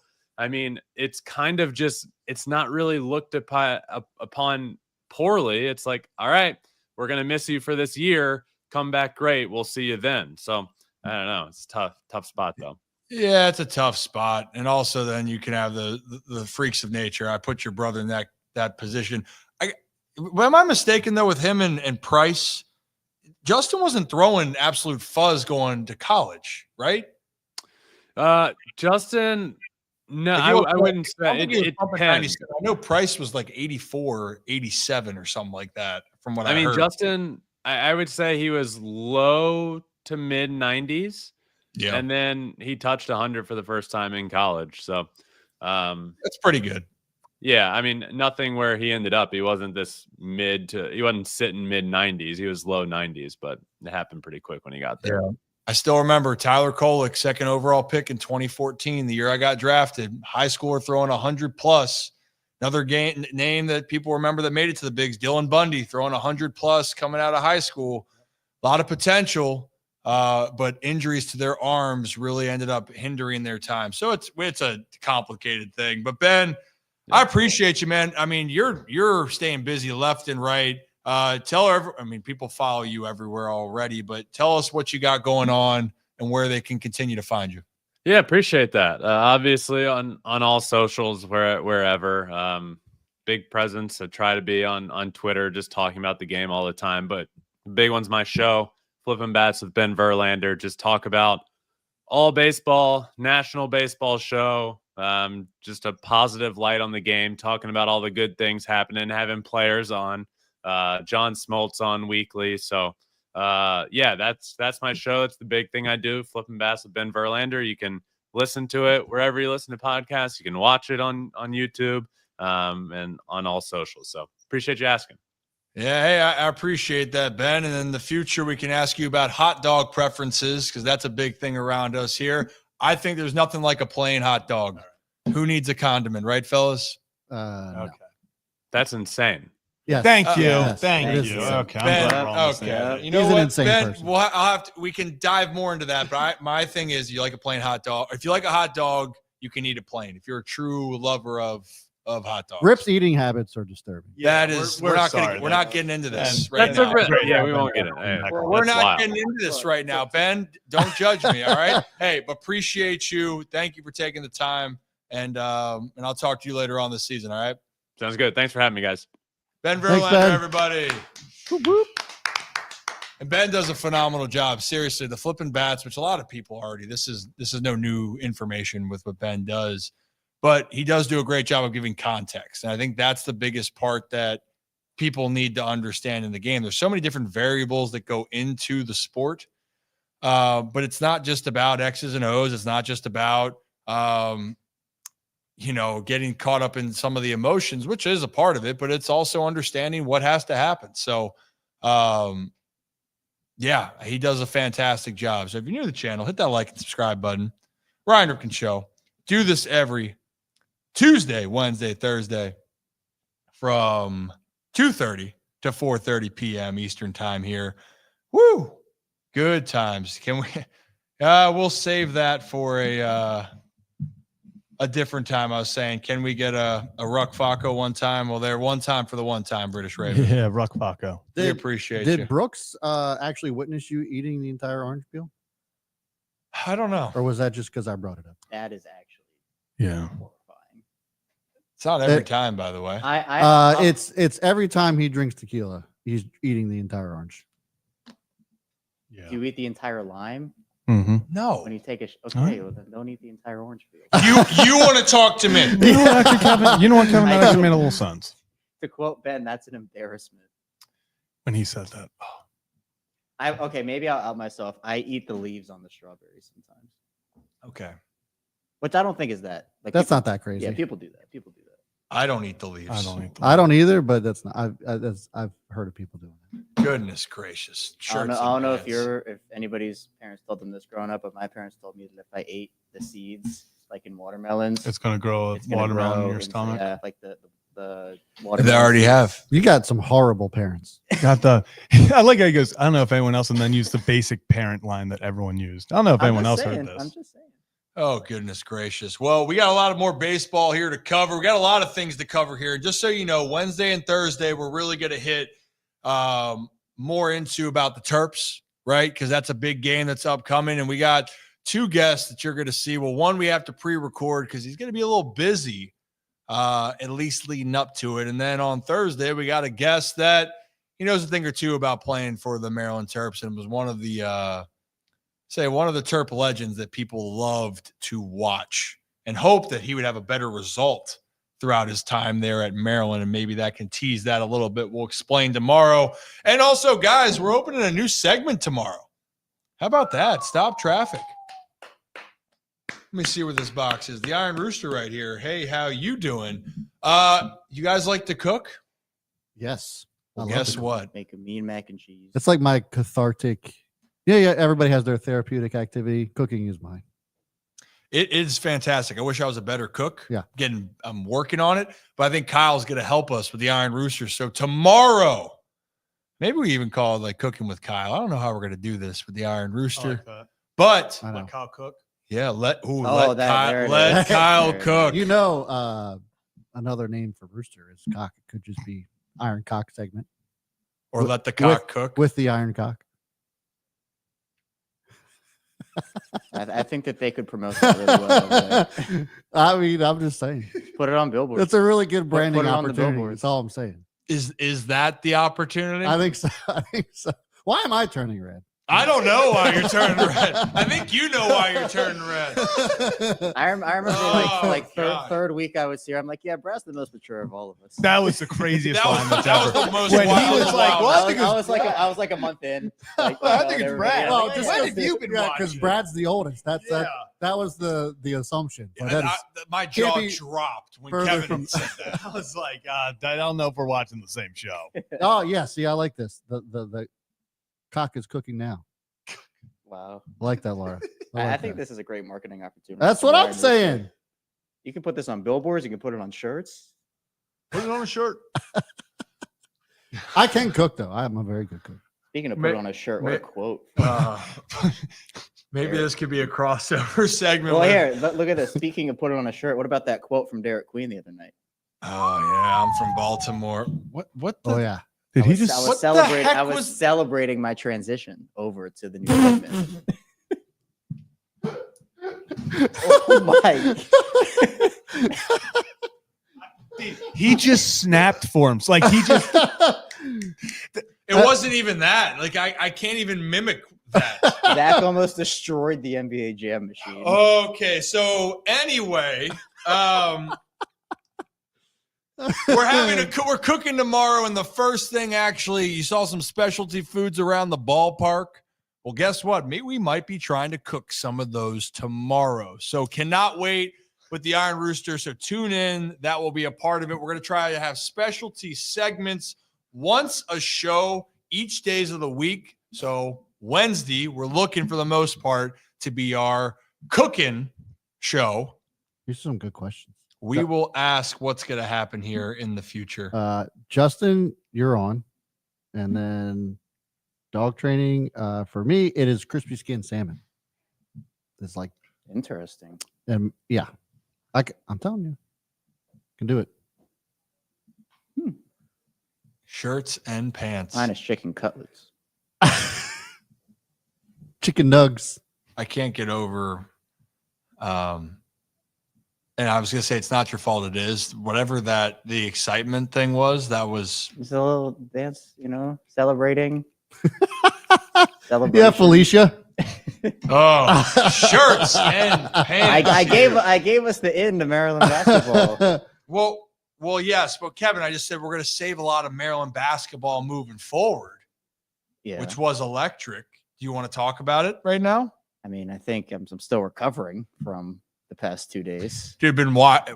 it's kind of just, it's not really looked upon poorly. It's like, all right, we're going to miss you for this year. Come back great. We'll see you then. So I don't know. It's tough spot though. Yeah, it's a tough spot. And also then you can have the freaks of nature. I put your brother in that position. Am I mistaken though with him and Price? Justin wasn't throwing absolute fuzz going to college, right? Justin, no, I wouldn't say it depends. I know Price was like 84, 87 or something like that from what I heard. Justin, I would say he was low to mid 90s. Yeah. And then he touched 100 for the first time in college. So That's pretty good. Yeah, I mean, nothing where he ended up. He wasn't he wasn't sitting mid 90s. He was low 90s, but it happened pretty quick when he got there. Yeah. I still remember Tyler Kepner, second overall pick in 2014, the year I got drafted. High schooler throwing 100 plus. Another name that people remember that made it to the bigs, Dylan Bundy, throwing 100 plus coming out of high school. A lot of potential, but injuries to their arms really ended up hindering their time. So it's a complicated thing. But Ben, I appreciate you, man. I mean, you're staying busy left and right. People follow you everywhere already, but tell us what you got going on and where they can continue to find you. Yeah, appreciate that. Obviously on all socials, wherever. Big presence. I try to be on Twitter, just talking about the game all the time. But the big one's my show, Flipping Bats with Ben Verlander. Just talk about all baseball, national baseball show. Just a positive light on the game, talking about all the good things happening, having players on. John Smoltz on weekly. So yeah, that's my show. It's the big thing I do, Flipping Bats with Ben Verlander. You can listen to it wherever you listen to podcasts. You can watch it on YouTube and on all socials. So appreciate you asking. Yeah, hey, I appreciate that, Ben. And in the future, we can ask you about hot dog preferences because that's a big thing around us here. I think there's nothing like a plain hot dog. Who needs a condiment, right, fellas? No. Okay. That's insane. Yes. Thank you. Yes. Thank It you. is. Okay. Ben, I'm glad we're on the same okay. page. You know He's an what, insane Ben? person. We can dive more into that. But my thing is, you like a plain hot dog. If you like a hot dog, you can eat it plain. If you're a true lover of hot dogs, Rip's eating habits are disturbing. that is, we're not sorry. getting into this Ben, right now. Yeah, we won't get it. Hey, We're that's not wild. getting into this right now, Ben. Don't judge me, all right? Hey, appreciate you. Thank you for taking the time, and I'll talk to you later on this season. All right, Sounds good. Thanks for having me, guys. Ben Thanks, Verlander, Ben. everybody. Whoop, whoop. And Ben does a phenomenal job. Seriously, the flipping bats, which a lot of people already. This is no new information with what Ben does, but he does do a great job of giving context, and I think that's the biggest part that people need to understand in the game. There's so many different variables that go into the sport. But it's not just about X's and O's. It's not just about, getting caught up in some of the emotions, which is a part of it, but it's also understanding what has to happen. So, yeah, he does a fantastic job. So if you're new to the channel, hit that like and subscribe button. Ryan Ripken Show. Do this every Tuesday, Wednesday, Thursday from 2:30 to 4:30 p.m. Eastern time here. Woo! Good times. Can we? We'll save that for a different time. I was saying, can we get a Ruck Faco one time? Well, one time for the one time, British Raven. Yeah, Ruck Paco. We appreciate Did you. Brooks actually witness you eating the entire orange peel? I don't know. Or was that just because I brought it up? That is actually Yeah. horrifying. It's not every time, by the way. It's every time he drinks tequila, he's eating the entire orange. Yeah. Do you eat the entire lime Mm-hmm. No. when you take a? Huh? Well, then don't eat the entire orange peel. You want to talk to me? You know what, actually, Kevin? You know what, Kevin? That I actually know. made a little sense To quote Ben, that's an embarrassment. when he said that. Okay, maybe I'll out myself. I eat the leaves on the strawberries sometimes, Okay. which I don't think is that. Like That's people- not that crazy. Yeah, people do that. People do that. I don't eat the leaves. I don't eat the I don't either, but that's not. I've heard of people doing it. Goodness gracious. I don't know, Shirts I don't and know if pants. if anybody's parents told them this growing up, but my parents told me that if I ate the seeds, like in watermelons, It's going to grow a it's gonna watermelon in grow your into- stomach. Yeah, like the They watermelon. already have. You got some horrible parents. Got the. I like how he goes, I don't know if anyone else, and then used the basic parent line that everyone used. I don't know if I'm anyone just else saying, heard I'm this. just saying. Oh, goodness gracious. Well, we got a lot of more baseball here to cover. We got a lot of things to cover here. Just so you know, Wednesday and Thursday, we're really going to hit more into about the Terps, right? Because that's a big game that's upcoming. And we got two guests that you're going to see. Well, one we have to pre-record because he's going to be a little busy, at least leading up to it. And then on Thursday, we got a guest that he knows a thing or two about playing for the Maryland Terps and was one of the Terp legends that people loved to watch and hope that he would have a better result throughout his time there at Maryland. And maybe that can tease that a little bit. We'll explain tomorrow. And also, guys, we're opening a new segment tomorrow. How about that? Stop traffic. Let me see where this box is. The Iron Rooster right here. Hey, how you doing? You guys like to cook? Yes. I Well, love guess to cook. what? Make a mean mac and cheese. It's like my cathartic. Yeah. Everybody has their therapeutic activity. Cooking is mine. It is fantastic. I wish I was a better cook. Yeah. I'm working on it, but I think Kyle's going to help us with the Iron Rooster. So tomorrow, maybe we even call it like cooking with Kyle. I don't know how we're going to do this with the Iron Rooster, but I know. Like Kyle Cook. yeah, let there it is. Kyle There it cook. You know, another name for rooster is cock. It could just be Iron Cock segment Or let the cock cook. with the Iron Cock. I think that they could promote that really well. over there. I mean, I'm just saying. Put it on billboards. It's a really good branding put it on the opportunity. billboards. That's all I'm saying. Is that the opportunity? I think so. I think so. Why am I turning red? I don't know why you're turning red. I think you know why you're turning red. I remember Oh, like God. third week I was here. I'm like, yeah, Brad's the most mature of all of us. That was the craziest line that's that was ever. the most When he wild. was like, wild. what? I was like a month in. Like, I think it's everybody- Brad. Well, like, just when because have you been because watching? Brad's the oldest. That was the assumption. But that is, My jaw be dropped when further Kevin from- said that. I was like, I don't know if we're watching the same show. oh yeah, see, I like this. The cock is cooking now. Wow. I like that, Laura. I like think that. this is a great marketing opportunity. That's for what the I'm Iron Rooster. saying. You can put this on billboards. You can put it on shirts. Put it on a shirt. I can cook though. I'm a very good cook. Speaking of May- put it on a shirt, what may- a quote. Maybe this could be a crossover segment. Well, with- here, look at this. Speaking of put it on a shirt, what about that quote from Derek Queen the other night? Oh yeah, I'm from Baltimore. What? The, Oh yeah. Did he I just? was What the celebrating. heck I was was- celebrating my transition over to the new segment. Oh my! He just snapped for him. Like he just. It wasn't even that. Like I can't even mimic that. Zach almost destroyed the NBA Jam machine. Okay, so anyway, we're cooking tomorrow, and the first thing actually, you saw some specialty foods around the ballpark. Well, guess what? Maybe we might be trying to cook some of those tomorrow. So cannot wait with the Iron Rooster. So tune in. That will be a part of it. We're going to try to have specialty segments once a show each days of the week. So Wednesday, we're looking for the most part to be our cooking show. Here's some good questions. We will ask what's going to happen here in the future. Justin, you're on. And then dog training. For me, it is crispy skin salmon. It's like, Interesting. and yeah, I'm telling you, can do it. Shirts and pants. Mine is chicken cutlets. Chicken nugs. I can't get over. And I was going to say, it's not your fault. It is. Whatever the excitement thing was, that was. It's a little dance, celebrating. Yeah, Felicia. Oh, shirts and pants. I gave us the in to Maryland basketball. Well, yes. But Kevin, I just said we're going to save a lot of Maryland basketball moving forward, Yeah. which was electric. Do you want to talk about it right now? I mean, I think I'm still recovering from the past 2 days. Dude, been wild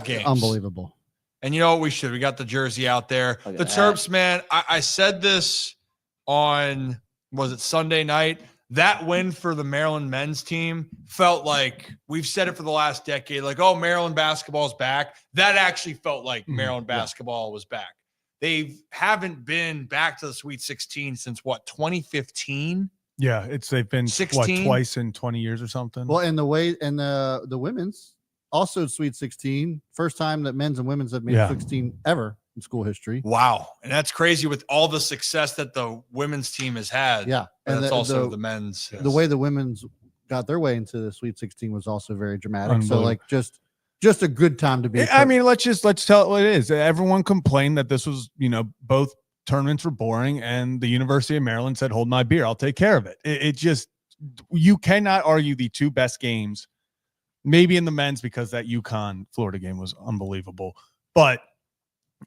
games. Unbelievable. And you know what we should? We got the jersey out there. Look at The that. Terps, man, I said this on, was it Sunday night? That win for the Maryland men's team felt like, we've said it for the last decade, like, oh, Maryland basketball's back. That actually felt like Maryland basketball was back. They haven't been back to the Sweet 16 since what, 2015? Yeah, they've been 16? twice in 20 years or something. Well, and the women's also Sweet 16. First time that men's and women's have made 16 ever in school history. Wow. And that's crazy with all the success that the women's team has had. Yeah. And that's also the the men's. the way the women's got their way into the Sweet 16 was also very dramatic. So Unbelievable. like just a good time to be. I mean, let's tell it what it is. Everyone complained that this was, both tournaments were boring, and the University of Maryland said, "Hold my beer, I'll take care of it." It just, you cannot argue the two best games, maybe in the men's, because that UConn Florida game was unbelievable. But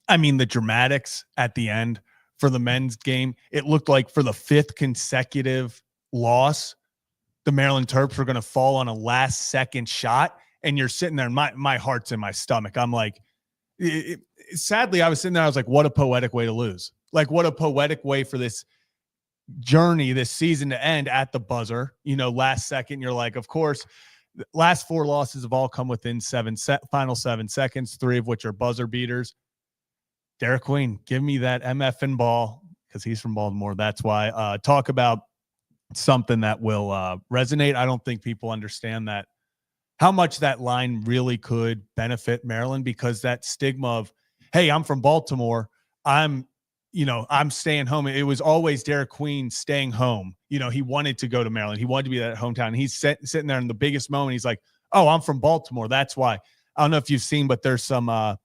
I mean, the dramatics at the end for the men's game, it looked like for the fifth consecutive loss, the Maryland Terps were going to fall on a last-second shot, and you're sitting there, and my heart's in my stomach. I'm like, sadly, I was sitting there, I was like, what a poetic way to lose. Like, what a poetic way for this journey, this season to end at the buzzer. Last second, you're like, of course, the last 4 losses have all come within final 7 seconds, 3 of which are buzzer beaters. Derek Queen, give me that MFN ball, because he's from Baltimore. That's why. Talk about something that will resonate. I don't think people understand that, how much that line really could benefit Maryland, because that stigma of, hey, I'm from Baltimore, I'm staying home. It was always Derek Queen staying home. He wanted to go to Maryland. He wanted to be that hometown. He's sitting there in the biggest moment. He's like, oh, I'm from Baltimore. That's why. I don't know if you've seen, but there's some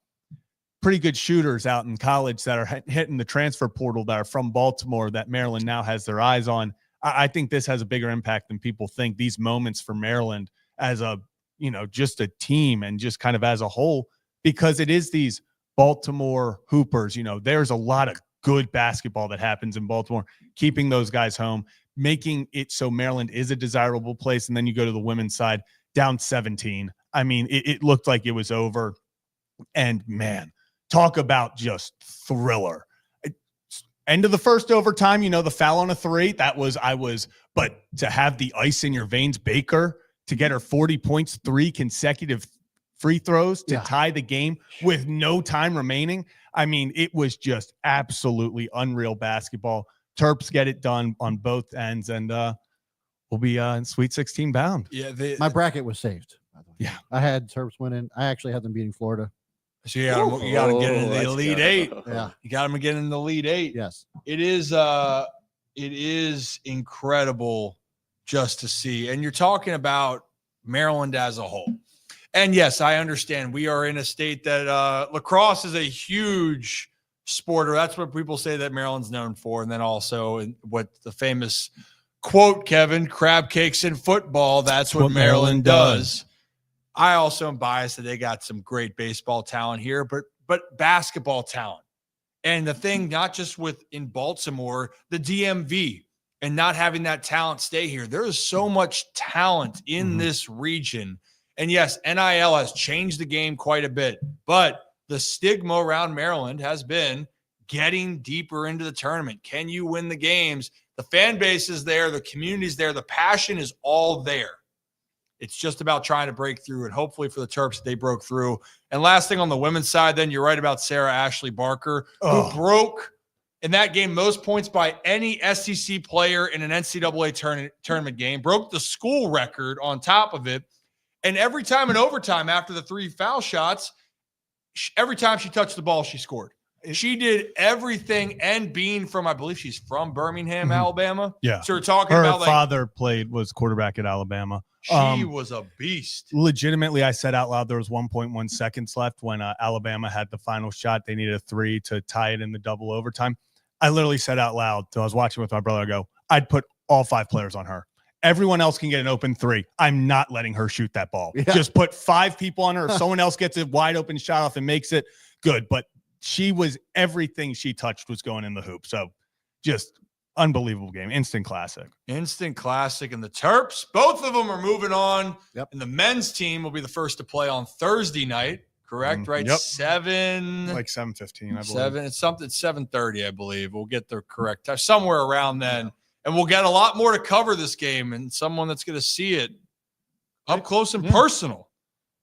pretty good shooters out in college that are hitting the transfer portal that are from Baltimore that Maryland now has their eyes on. I think this has a bigger impact than people think. These moments for Maryland as just a team and just kind of as a whole, because it is these Baltimore Hoopers. There's a lot of good basketball that happens in Baltimore, keeping those guys home, making it so Maryland is a desirable place. And then you go to the women's side, down 17. I mean, it looked like it was over. And man, talk about just thriller. End of the first overtime, the foul on a 3, but to have the ice in your veins, Baker, to get her 40 points, 3 consecutive free throws to tie the game with no time remaining. I mean, it was just absolutely unreal basketball. Terps get it done on both ends, and we'll be in Sweet 16 bound. Yeah, my bracket was saved, by the way. Yeah. I had Terps winning. I actually had them beating Florida. So you got to get into the Elite 8. Yeah. You got them to get in the Elite 8. Yes. It is incredible just to see. And you're talking about Maryland as a whole. And yes, I understand we are in a state that lacrosse is a huge sport, or that's what people say that Maryland's known for. And then also what the famous quote, Kevin, crab cakes in football. That's what Maryland does. I also am biased that they got some great baseball talent here, but basketball talent. And the thing, not just in Baltimore, the DMV, and not having that talent stay here. There is so much talent in this region. And yes, NIL has changed the game quite a bit, but the stigma around Maryland has been getting deeper into the tournament. Can you win the games? The fan base is there. The community is there. The passion is all there. It's just about trying to break through, and hopefully for the Terps, they broke through. And last thing on the women's side, then you're right about Sarah Ashley Barker, who broke in that game most points by any SEC player in an NCAA tournament game, broke the school record on top of it. And every time in overtime after the 3 foul shots, every time she touched the ball, she scored. She did everything, and being from, I believe she's from Birmingham, Alabama. Yeah. So we're talking her about father was quarterback at Alabama. She was a beast. Legitimately, I said out loud there was 1.1 seconds left when Alabama had the final shot. They needed a 3 to tie it in the double overtime. I literally said out loud, so I was watching with my brother, I go, I'd put all 5 players on her. Everyone else can get an open 3. I'm not letting her shoot that ball. Yeah. Just put 5 people on her. If someone else gets a wide open shot off and makes it, good. But she was, everything she touched was going in the hoop. So just unbelievable game. Instant classic. Instant classic. And the Terps, both of them are moving on. Yep. And the men's team will be the first to play on Thursday night. Correct, right? Yep. 7. Like 7:15, I believe. 7. It's something 7:30, I believe. We'll get the correct time somewhere around then. Yeah. And we'll get a lot more to cover this game, and someone that's going to see it up close and personal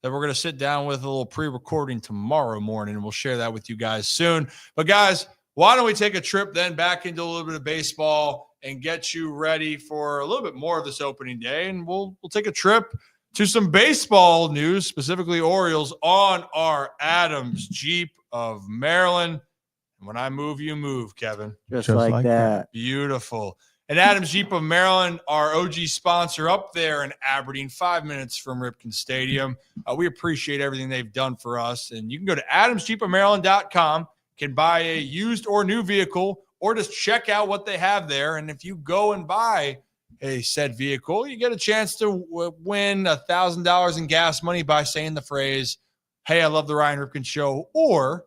that we're going to sit down with a little pre-recording tomorrow morning, and we'll share that with you guys soon. But guys, why don't we take a trip then back into a little bit of baseball and get you ready for a little bit more of this opening day, and we'll take a trip to some baseball news, specifically Orioles, on our Adams Jeep of Maryland. And when I move, you move, Kevin. Just like that. Beautiful. And Adams Jeep of Maryland, our OG sponsor up there in Aberdeen, 5 minutes from Ripken Stadium. We appreciate everything they've done for us. And you can go to adamsjeepofmaryland.com, can buy a used or new vehicle, or just check out what they have there. And if you go and buy a said vehicle, you get a chance to win $1,000 in gas money by saying the phrase, "Hey, I love the Ryan Ripken Show," or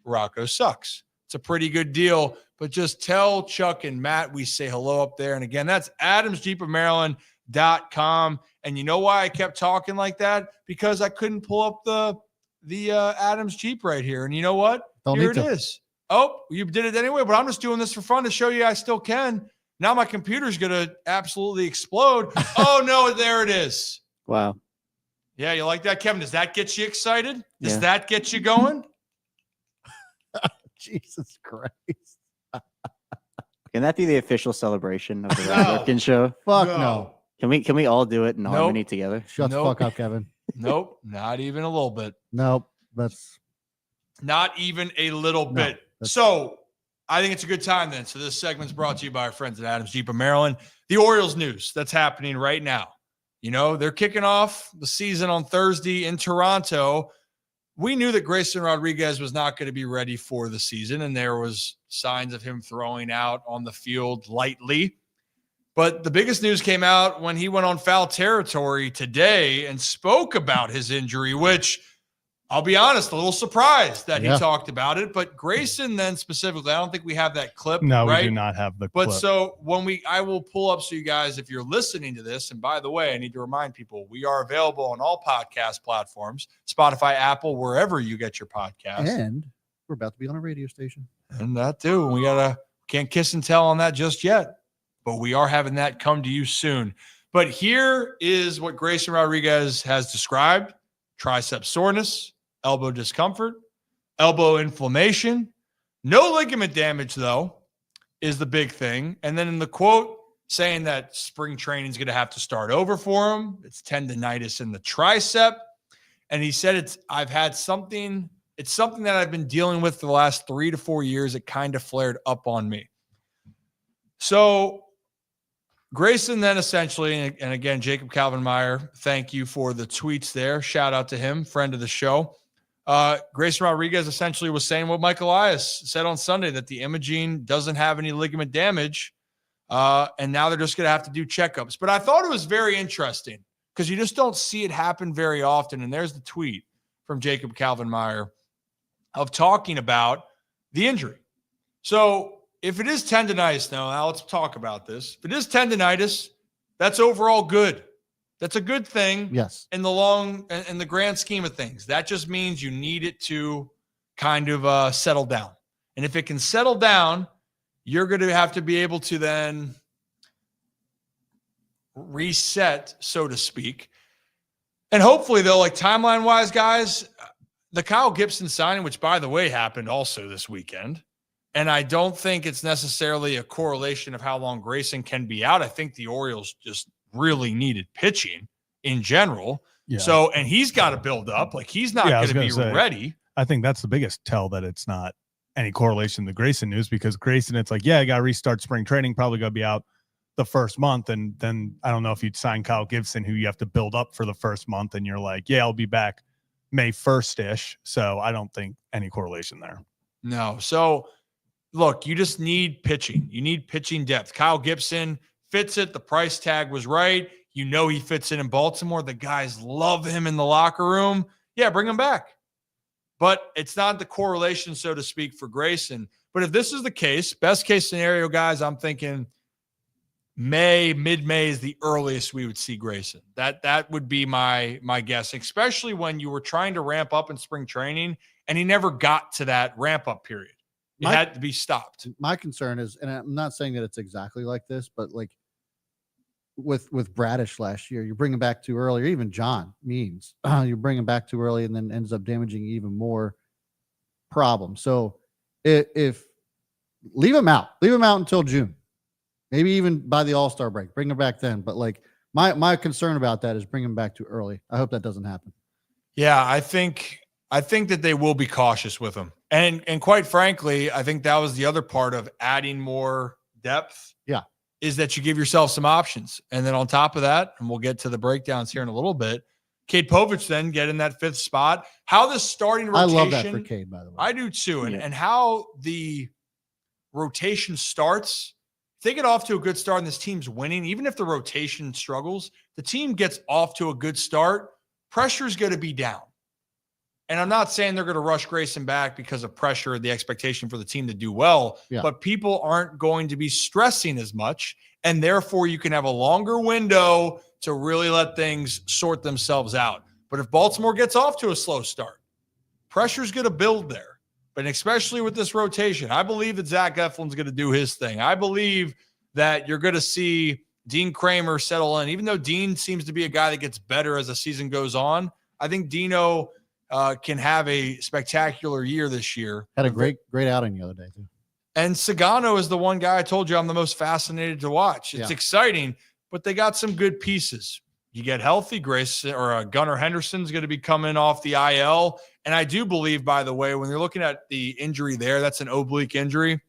"Rocco sucks." It's a pretty good deal, but just tell Chuck and Matt we say hello up there. And again, that's Adams Jeep of Maryland. AdamsJeep.com. And you know why I kept talking like that? Because I couldn't pull up the Adams Jeep right here. And you know what? Here it is. Oh, you did it anyway, but I'm just doing this for fun to show you I still can. Now my computer's going to absolutely explode. Oh, no, there it is. Wow. Yeah, you like that, Kevin? Does that get you excited? Does Yeah. that get you going? Jesus Christ. Can that be the official celebration of the No. Ripken show? Fuck no. Can we all do it in harmony together? Shut Nope. the fuck up, Kevin. Nope, not even a little bit. Nope. That's Not even a little No, bit. So I think it's a good time then. So this segment's brought to you by our friends at Adams Jeep of Maryland. The Orioles news that's happening right now. You know, they're kicking off the season on Thursday in Toronto. We knew that Grayson Rodriguez was not going to be ready for the season, and there was signs of him throwing out on the field lightly. But the biggest news came out when he went on Foul Territory today and spoke about his injury, which I'll be honest, a little surprised that he talked about it. But Grayson then specifically, I don't think we have that clip. No, right? we do not have the But clip. so I will pull up so you guys, if you're listening to this, and by the way, I need to remind people, we are available on all podcast platforms, Spotify, Apple, wherever you get your podcasts. and we're about to be on a radio station. And that too. We can't kiss and tell on that just yet, but we are having that come to you soon. But here is what Grayson Rodriguez has described: tricep soreness, elbow discomfort, elbow inflammation, no ligament damage though is the big thing. And then in the quote saying that spring training is going to have to start over for him. It's tendonitis in the tricep. And he said, it's something that I've been dealing with for the last 3 to 4 years. It kind of flared up on me. So Grayson then essentially, and again, Jacob Calvin-Meyer, thank you for the tweets there. Shout out to him, friend of the show. Grayson Rodriguez essentially was saying what Mike Elias said on Sunday, that the imaging doesn't have any ligament damage. And now they're just going to have to do checkups. But I thought it was very interesting because you just don't see it happen very often. And there's the tweet from Jacob Calvin-Meyer of talking about the injury. So if it is tendonitis now let's talk about this. If it is tendonitis, that's overall good. That's a good thing. Yes. In the grand scheme of things. That just means you need it to kind of settle down. And if it can settle down, you're going to have to be able to then reset, so to speak. And hopefully, though, like timeline-wise, guys, the Kyle Gibson signing, which, by the way, happened also this weekend. And I don't think it's necessarily a correlation of how long Grayson can be out. I think the Orioles just really needed pitching in general. Yeah. So, and he's got to build up. Like, he's not going to be ready. I think that's the biggest tell that it's not any correlation to Grayson news, because Grayson, it's like, I got to restart spring training, probably going to be out the first month. And then I don't know if you'd sign Kyle Gibson, who you have to build up for the first month. And you're like, I'll be back May 1st-ish. So I don't think any correlation there. No. So look, you just need pitching. You need pitching depth. Kyle Gibson fits it. The price tag was right. You know he fits in Baltimore. The guys love him in the locker room. Yeah, bring him back. But it's not the correlation, so to speak, for Grayson. But if this is the case, best case scenario, guys, I'm thinking mid-May is the earliest we would see Grayson. That would be my guess, especially when you were trying to ramp up in spring training and he never got to that ramp-up period. It had to be stopped. My concern is, and I'm not saying that it's exactly like this, but like with Bradish last year, you bring him back too early, or even John Means, you bring him back too early and then ends up damaging even more problems. So if leave him out until June, maybe even by the All-Star break, bring him back then. But like my concern about that is bring him back too early. I hope that doesn't happen. Yeah, I think that they will be cautious with him. And quite frankly, I think that was the other part of adding more depth. Yeah. Is that you give yourself some options. And then on top of that, and we'll get to the breakdowns here in a little bit, Cade Povich then get in that 5th spot. How the starting rotation. I love that for Cade, by the way. I do too. And how the rotation starts. If they get off to a good start and this team's winning, even if the rotation struggles, the team gets off to a good start, pressure is going to be down. And I'm not saying they're going to rush Grayson back because of pressure or the expectation for the team to do well, but people aren't going to be stressing as much. And therefore, you can have a longer window to really let things sort themselves out. But if Baltimore gets off to a slow start, pressure's going to build there. But especially with this rotation, I believe that Zach Eflin's going to do his thing. I believe that you're going to see Dean Kramer settle in. Even though Dean seems to be a guy that gets better as the season goes on, I think Dino can have a spectacular year this year. Had a great outing the other day, too. And Sagano is the one guy I told you I'm the most fascinated to watch. It's exciting, but they got some good pieces. You get healthy, Gunnar Henderson's going to be coming off the IL. And I do believe, by the way, when you're looking at the injury there, that's an oblique injury.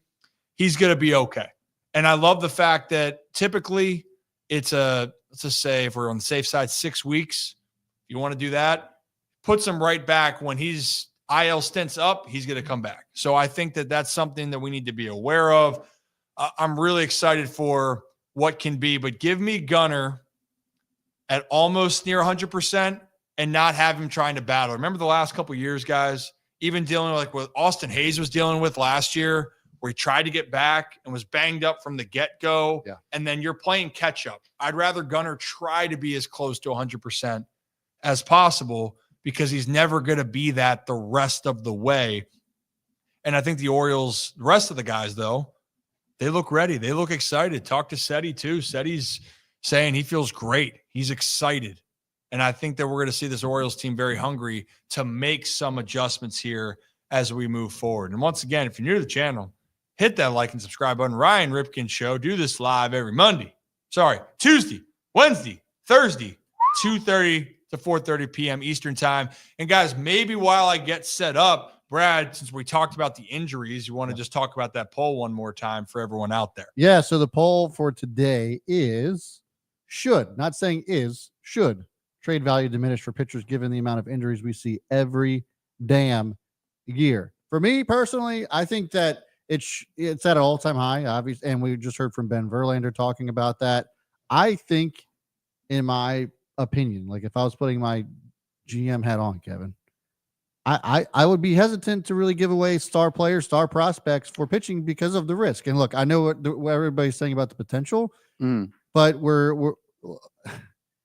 He's going to be okay. And I love the fact that typically it's let's just say if we're on the safe side, 6 weeks. If you want to do that, puts him right back when he's IL stints up, he's going to come back. So I think that that's something that we need to be aware of. I'm really excited for what can be, but give me Gunnar at almost near 100% and not have him trying to battle. Remember the last couple of years, guys, even dealing with like what Austin Hayes was dealing with last year, where he tried to get back and was banged up from the get-go, and then you're playing catch-up. I'd rather Gunnar try to be as close to 100% as possible because he's never going to be that the rest of the way. And I think the Orioles, the rest of the guys, though, they look ready. They look excited. Talk to Seti, too. Seti's saying he feels great. He's excited. And I think that we're going to see this Orioles team very hungry to make some adjustments here as we move forward. And once again, if you're new to the channel, hit that like and subscribe button. Ryan Ripken Show. Do this live every Tuesday, Wednesday, Thursday, 2:30 to 4:30 p.m. Eastern time. And guys, maybe while I get set up, Brad, since we talked about the injuries, you want to just talk about that poll one more time for everyone out there. Yeah, so the poll for today is should trade value diminish for pitchers given the amount of injuries we see every damn year? For me personally, I think that it's at an all-time high, obviously, and we just heard from Ben Verlander talking about that. I think, in my opinion, like if I was putting my GM hat on, Kevin, I would be hesitant to really give away star players, star prospects for pitching because of the risk. And look, I know what everybody's saying about the potential, but we're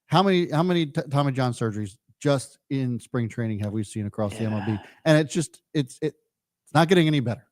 how many Tommy John surgeries just in spring training have we seen across the MLB? And it's not getting any better.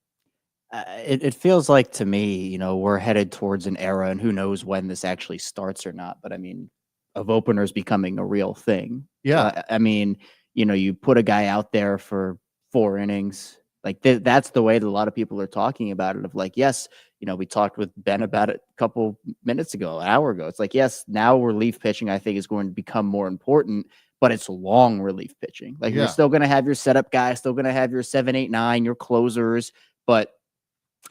It feels like to me, we're headed towards an era, and who knows when this actually starts or not. But I mean, of openers becoming a real thing. Yeah. I mean, you put a guy out there for 4 innings. Like that's the way that a lot of people are talking about it. Of like, yes, we talked with Ben about it a couple minutes ago, an hour ago. It's like, yes, now relief pitching, I think, is going to become more important, but it's long relief pitching. Like you're still going to have your setup guys, still going to have your 7, 8, 9, your closers, but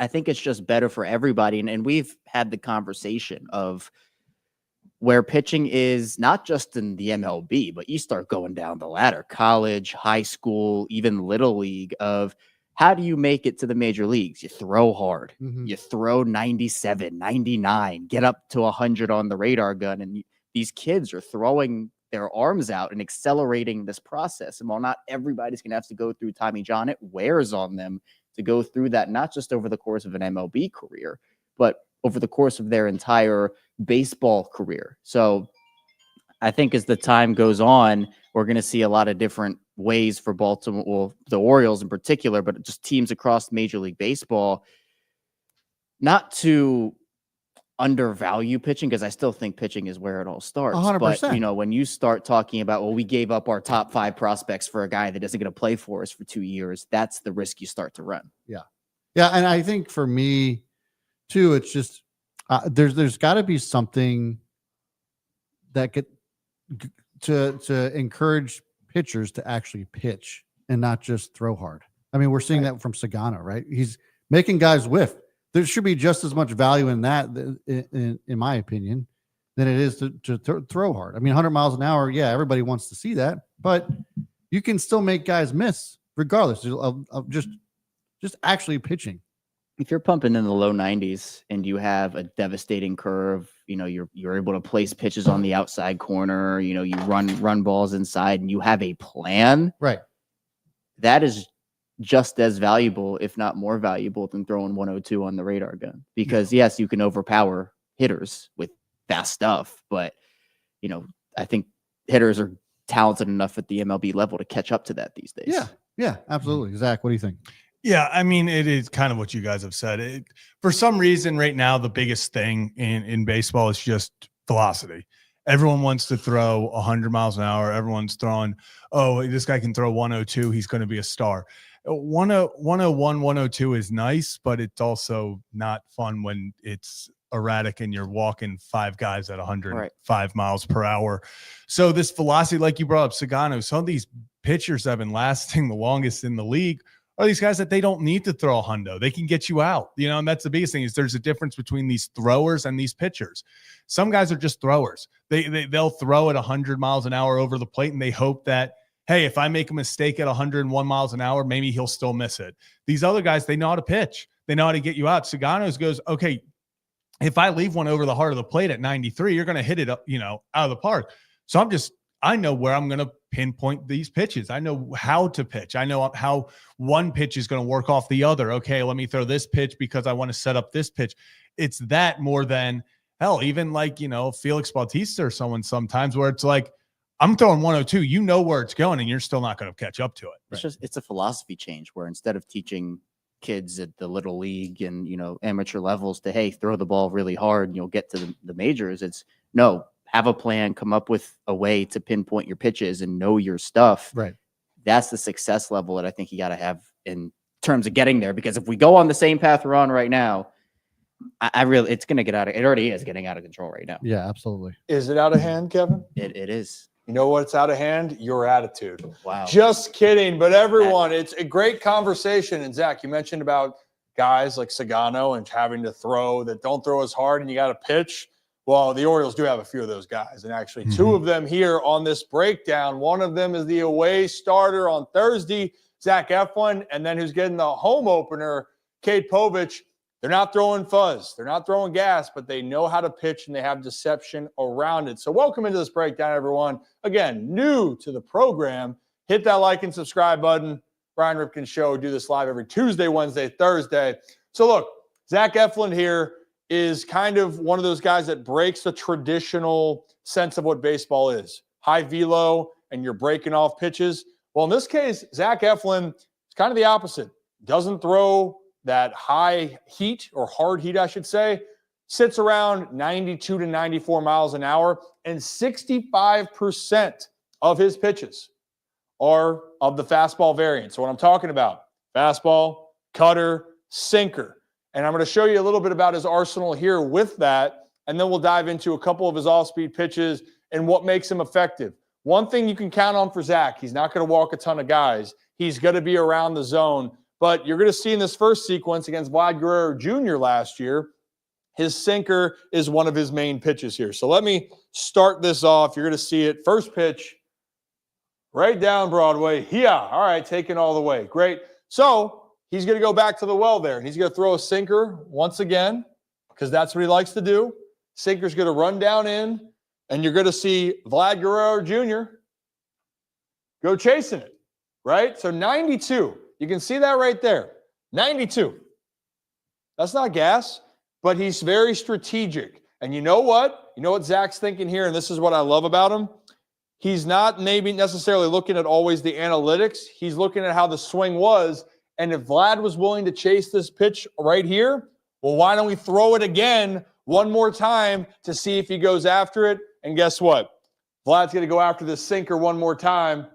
I think it's just better for everybody. And we've had the conversation of where pitching is not just in the MLB, but you start going down the ladder, college, high school, even little league, of how do you make it to the major leagues? You throw hard, you throw 97, 99, get up to 100 on the radar gun. And these kids are throwing their arms out and accelerating this process. And while not everybody's going to have to go through Tommy John, it wears on them to go through that, not just over the course of an MLB career, but over the course of their entire baseball career. So I think as the time goes on, we're going to see a lot of different ways for Baltimore, well, the Orioles in particular, but just teams across Major League Baseball, not to undervalue pitching, because I still think pitching is where it all starts. 100%. But, when you start talking about, well, we gave up our top 5 prospects for a guy that isn't going to play for us for 2 years, that's the risk you start to run. Yeah. And I think for me too, it's just there's got to be something that could to encourage pitchers to actually pitch and not just throw hard. I mean, we're seeing that from Sagano, right? He's making guys whiff. There should be just as much value in that, in my opinion, than it is to throw hard. I mean, 100 miles an hour, yeah, everybody wants to see that, but you can still make guys miss regardless of just actually pitching. If you're pumping in the low 90s and you have a devastating curve, you're able to place pitches on the outside corner, you run balls inside, and you have a plan, right? that is just as valuable, if not more valuable, than throwing 102 on the radar gun. Because yes, you can overpower hitters with fast stuff, but I think hitters are talented enough at the MLB level to catch up to that these days. Yeah, absolutely. Zach, what do you think? Yeah, I mean, it is kind of what you guys have said. For some reason, right now, the biggest thing in baseball is just velocity. Everyone wants to throw 100 miles an hour. Everyone's throwing, oh, this guy can throw 102. He's going to be a star. 101, 102 is nice, but it's also not fun when it's erratic and you're walking 5 guys at 105 miles per hour. So this velocity, like you brought up, Sagano, some of these pitchers that have been lasting the longest in the league are these guys that they don't need to throw a hundo. They can get you out, and that's the biggest thing is there's a difference between these throwers and these pitchers. Some guys are just throwers. They'll throw at 100 miles an hour over the plate and they hope that, hey, if I make a mistake at 101 miles an hour, maybe he'll still miss it. These other guys, they know how to pitch. They know how to get you out. Sagano's goes, okay, if I leave one over the heart of the plate at 93, you're going to hit it up, out of the park. So I know where I'm going to pinpoint these pitches. I know how to pitch. I know how one pitch is going to work off the other. Okay, let me throw this pitch because I want to set up this pitch. It's that more than, hell, even like, Felix Bautista or someone sometimes where it's like, I'm throwing 102. You know where it's going and you're still not going to catch up to it. It's a philosophy change where instead of teaching kids at the little league and, amateur levels to, hey, throw the ball really hard and you'll get to the majors, it's no, have a plan, come up with a way to pinpoint your pitches and know your stuff. Right. That's the success level that I think you got to have in terms of getting there. Because if we go on the same path we're on right now, it's going to get it already is getting out of control right now. Yeah, absolutely. Is it out of hand, Kevin? It is. You know what's out of hand? Your attitude. Wow. Just kidding. But everyone, it's a great conversation. And Zach, you mentioned about guys like Sagano and having to throw that don't throw as hard and you got to pitch. Well, the Orioles do have a few of those guys, and actually 2 of them here on this breakdown. One of them is the away starter on Thursday, Zach Eflin, and then who's getting the home opener, Kate Povich. They're not throwing fuzz. They're not throwing gas, but they know how to pitch, and they have deception around it. So welcome into this breakdown, everyone. Again, new to the program, hit that like and subscribe button. Brian Ripken Show, do this live every Tuesday, Wednesday, Thursday. So look, Zach Eflin here is kind of one of those guys that breaks the traditional sense of what baseball is. High velo, and you're breaking off pitches. Well, in this case, Zach Eflin is kind of the opposite. Doesn't throw that high heat or hard heat, I should say. Sits around 92 to 94 miles an hour, and 65% of his pitches are of the fastball variant. So what I'm talking about, fastball, cutter, sinker. And I'm going to show you a little bit about his arsenal here with that, and then we'll dive into a couple of his off-speed pitches and what makes him effective. One thing you can count on for Zach, he's not going to walk a ton of guys. He's going to be around the zone. But you're going to see in this first sequence against Vlad Guerrero Jr. last year, his sinker is one of his main pitches here. So let me start this off. You're going to see it. First pitch, right down Broadway. Yeah, all right, taken all the way. Great. So he's going to go back to the well there, and he's going to throw a sinker once again because that's what he likes to do. Sinker's going to run down in, and you're going to see Vlad Guerrero Jr. go chasing it, right? So 92. You can see that right there. 92. That's not gas, but he's very strategic. And you know what? You know what Zach's thinking here, and this is what I love about him? He's not maybe necessarily looking at always the analytics. He's looking at how the swing was. And if Vlad was willing to chase this pitch right here, well, why don't we throw it again one more time to see if he goes after it? And guess what? Vlad's going to go after this sinker one more time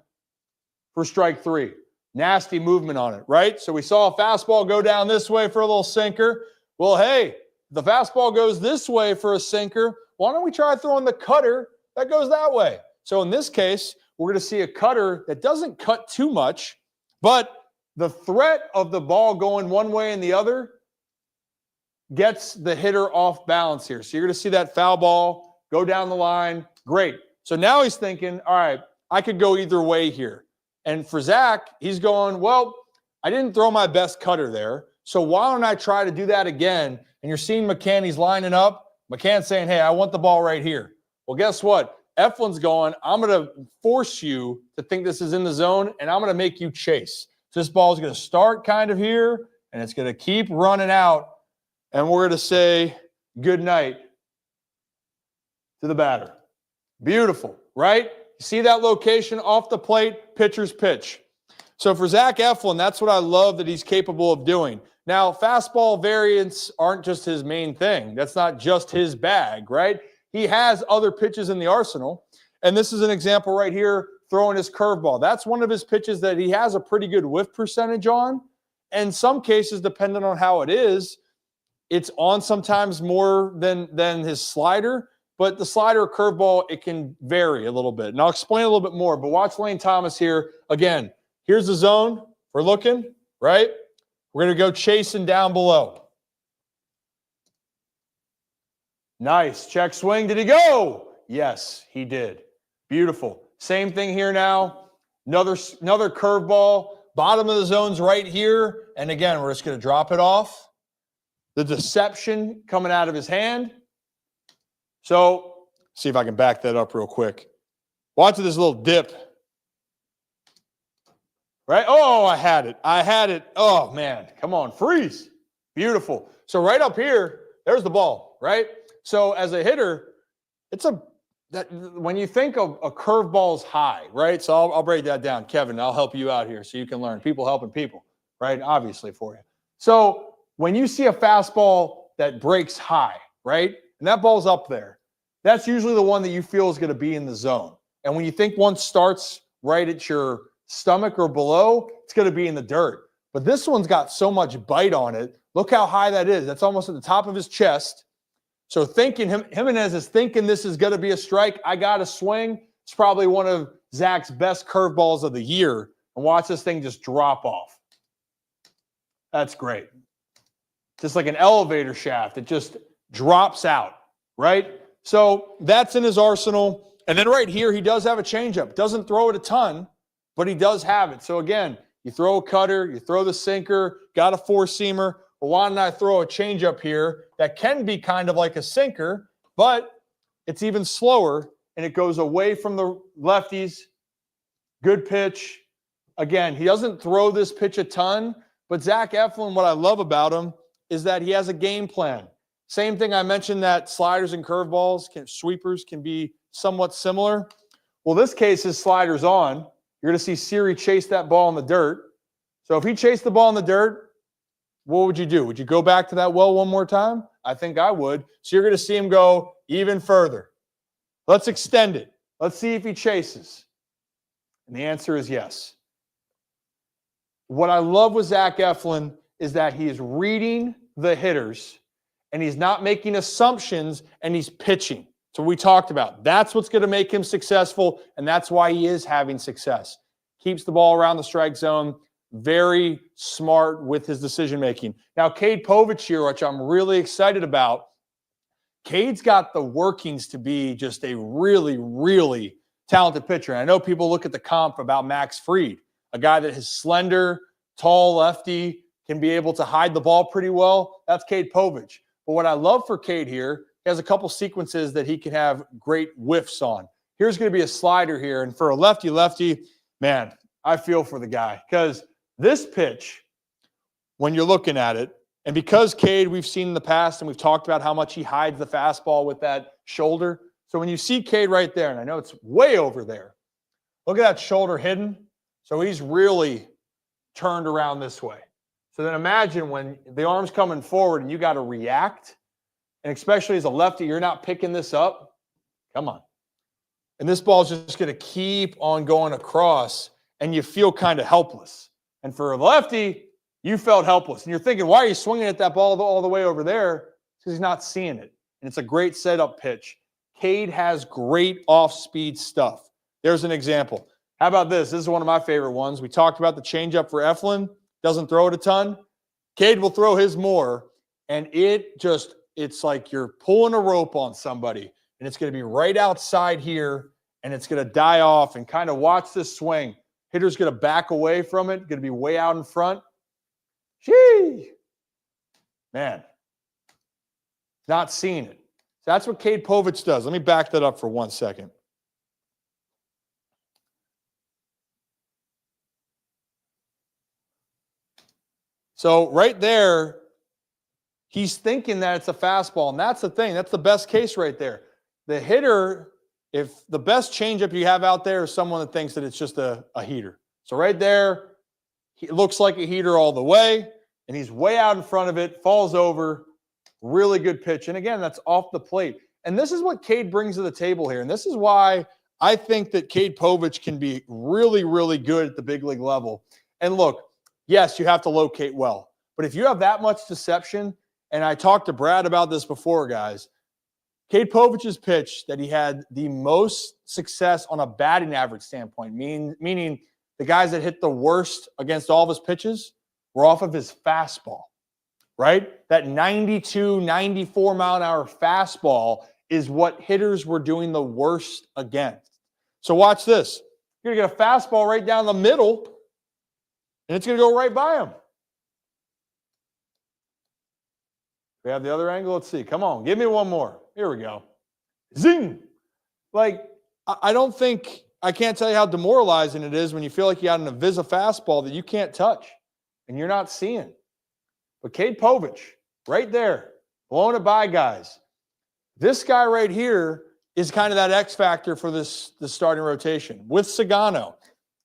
for strike 3. Nasty movement on it, right? So we saw a fastball go down this way for a little sinker. Well, hey, the fastball goes this way for a sinker. Why don't we try throwing the cutter that goes that way? So in this case, we're going to see a cutter that doesn't cut too much, but the threat of the ball going one way and the other gets the hitter off balance here. So you're going to see that foul ball go down the line. Great. So now he's thinking, all right, I could go either way here. And for Zach, he's going, well, I didn't throw my best cutter there, so why don't I try to do that again? And you're seeing McCann, he's lining up. McCann's saying, hey, I want the ball right here. Well, guess what? Eflin's going, I'm going to force you to think this is in the zone, and I'm going to make you chase. So this ball is going to start kind of here, and it's going to keep running out, and we're going to say good night to the batter. Beautiful, right? You see that location off the plate, pitcher's pitch. So for Zach Eflin, that's what I love that he's capable of doing. Now, fastball variants aren't just his main thing. That's not just his bag, right? He has other pitches in the arsenal. And this is an example right here, throwing his curveball. That's one of his pitches that he has a pretty good whiff percentage on. And some cases, depending on how it is, it's on sometimes more than his slider. But the slider or curveball, it can vary a little bit. And I'll explain a little bit more. But watch Lane Thomas here. Again, here's the zone. We're looking, right? We're going to go chasing down below. Nice. Check swing. Did he go? Yes, he did. Beautiful. Same thing here now. Another curveball. Bottom of the zone's right here. And again, we're just going to drop it off. The deception coming out of his hand. So, see if I can back that up real quick. Watch this little dip. Right? Oh, I had it. Oh, man. Come on. Freeze. Beautiful. So right up here, there's the ball, right? So as a hitter, when you think of a curveball's high, right? So I'll break that down. Kevin, I'll help you out here so you can learn. People helping people, right? Obviously for you. So when you see a fastball that breaks high, right? And that ball's up there, that's usually the one that you feel is going to be in the zone. And when you think one starts right at your stomach or below, it's going to be in the dirt. But this one's got so much bite on it. Look how high that is. That's almost at the top of his chest. So Jimenez is thinking this is going to be a strike. I got to swing. It's probably one of Zach's best curveballs of the year. And watch this thing just drop off. That's great. Just like an elevator shaft. It just drops out, right? So that's in his arsenal. And then right here, he does have a changeup. Doesn't throw it a ton, but he does have it. So again, you throw a cutter, you throw the sinker, got a four-seamer. Well, why don't I throw a changeup here that can be kind of like a sinker, but it's even slower, and it goes away from the lefties. Good pitch. Again, he doesn't throw this pitch a ton, but Zach Eflin, what I love about him is that he has a game plan. Same thing I mentioned that sliders and curveballs, sweepers can be somewhat similar. Well, this case, his slider's on. You're going to see Siri chase that ball in the dirt. So if he chased the ball in the dirt, what would you do? Would you go back to that well one more time? I think I would. So you're going to see him go even further. Let's extend it. Let's see if he chases. And the answer is yes. What I love with Zach Eflin is that he is reading the hitters, and he's not making assumptions, and he's pitching. So we talked about. That's what's going to make him successful, and that's why he is having success. Keeps the ball around the strike zone. Very smart with his decision-making. Now, Cade Povich here, which I'm really excited about. Cade's got the workings to be just a really, really talented pitcher. And I know people look at the comp about Max Fried, a guy that is slender, tall lefty, can be able to hide the ball pretty well. That's Cade Povich. But what I love for Cade here, he has a couple sequences that he can have great whiffs on. Here's going to be a slider here. And for a lefty, man, I feel for the guy. Because this pitch, when you're looking at it, and because Cade, we've seen in the past, and we've talked about how much he hides the fastball with that shoulder. So when you see Cade right there, and I know it's way over there, look at that shoulder hidden. So he's really turned around this way. So then imagine when the arm's coming forward and you got to react, and especially as a lefty, you're not picking this up. Come on. And this ball's just going to keep on going across, and you feel kind of helpless. And for a lefty, you felt helpless. And you're thinking, why are you swinging at that ball all the way over there? Because he's not seeing it. And it's a great setup pitch. Cade has great off-speed stuff. There's an example. How about this? This is one of my favorite ones. We talked about the changeup for Eflin. Doesn't throw it a ton. Cade will throw his more, and it's like you're pulling a rope on somebody, and it's going to be right outside here, and it's going to die off, and kind of watch this swing. Hitter's going to back away from it, going to be way out in front. Gee, man, not seeing it. So that's what Cade Povich does. Let me back that up for 1 second. So right there, he's thinking that it's a fastball, and that's the thing. That's the best case right there. The hitter, if the best changeup you have out there is someone that thinks that it's just a heater. So right there, it looks like a heater all the way, and he's way out in front of it, falls over. Really good pitch. And again, that's off the plate. And this is what Cade brings to the table here. And this is why I think that Cade Povich can be really, really good at the big league level. And look, yes, you have to locate well. But if you have that much deception, and I talked to Brad about this before, guys, Cade Povich's pitch that he had the most success on a batting average standpoint, meaning the guys that hit the worst against all of his pitches were off of his fastball, right? That 92, 94 mile an hour fastball is what hitters were doing the worst against. So watch this. You're going to get a fastball right down the middle, and it's going to go right by him. We have the other angle. Let's see. Come on. Give me one more. Here we go. Zing. Like, I don't think, I can't tell you how demoralizing it is when you feel like you got an Avisa fastball that you can't touch and you're not seeing. But Cade Povich, right there, blowing it by guys. This guy right here is kind of that X factor for this starting rotation with Sagano.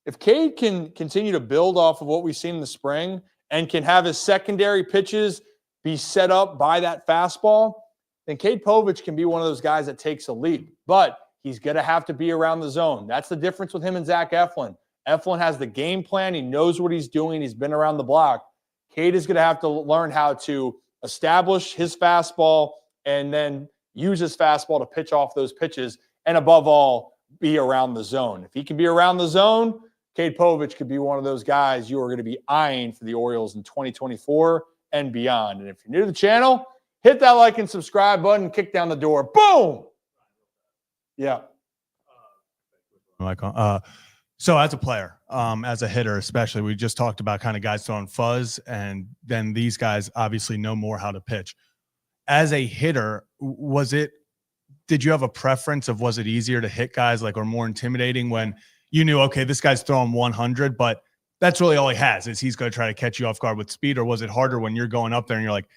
If Cade can continue to build off of what we've seen in the spring and can have his secondary pitches be set up by that fastball, then Cade Povich can be one of those guys that takes a leap. But he's going to have to be around the zone. That's the difference with him and Zach Eflin. Eflin has the game plan. He knows what he's doing. He's been around the block. Cade is going to have to learn how to establish his fastball and then use his fastball to pitch off those pitches, and above all, be around the zone. If he can be around the zone, Cade Povich could be one of those guys you are going to be eyeing for the Orioles in 2024 and beyond. And if you're new to the channel, hit that like and subscribe button, kick down the door. Boom! Yeah. So as a player, as a hitter especially, we just talked about kind of guys throwing fuzz, and then these guys obviously know more how to pitch. As a hitter, did you have a preference of, was it easier to hit guys like, or more intimidating when you knew, okay, this guy's throwing 100, but that's really all he has is he's going to try to catch you off guard with speed? Or was it harder when you're going up there and you're like,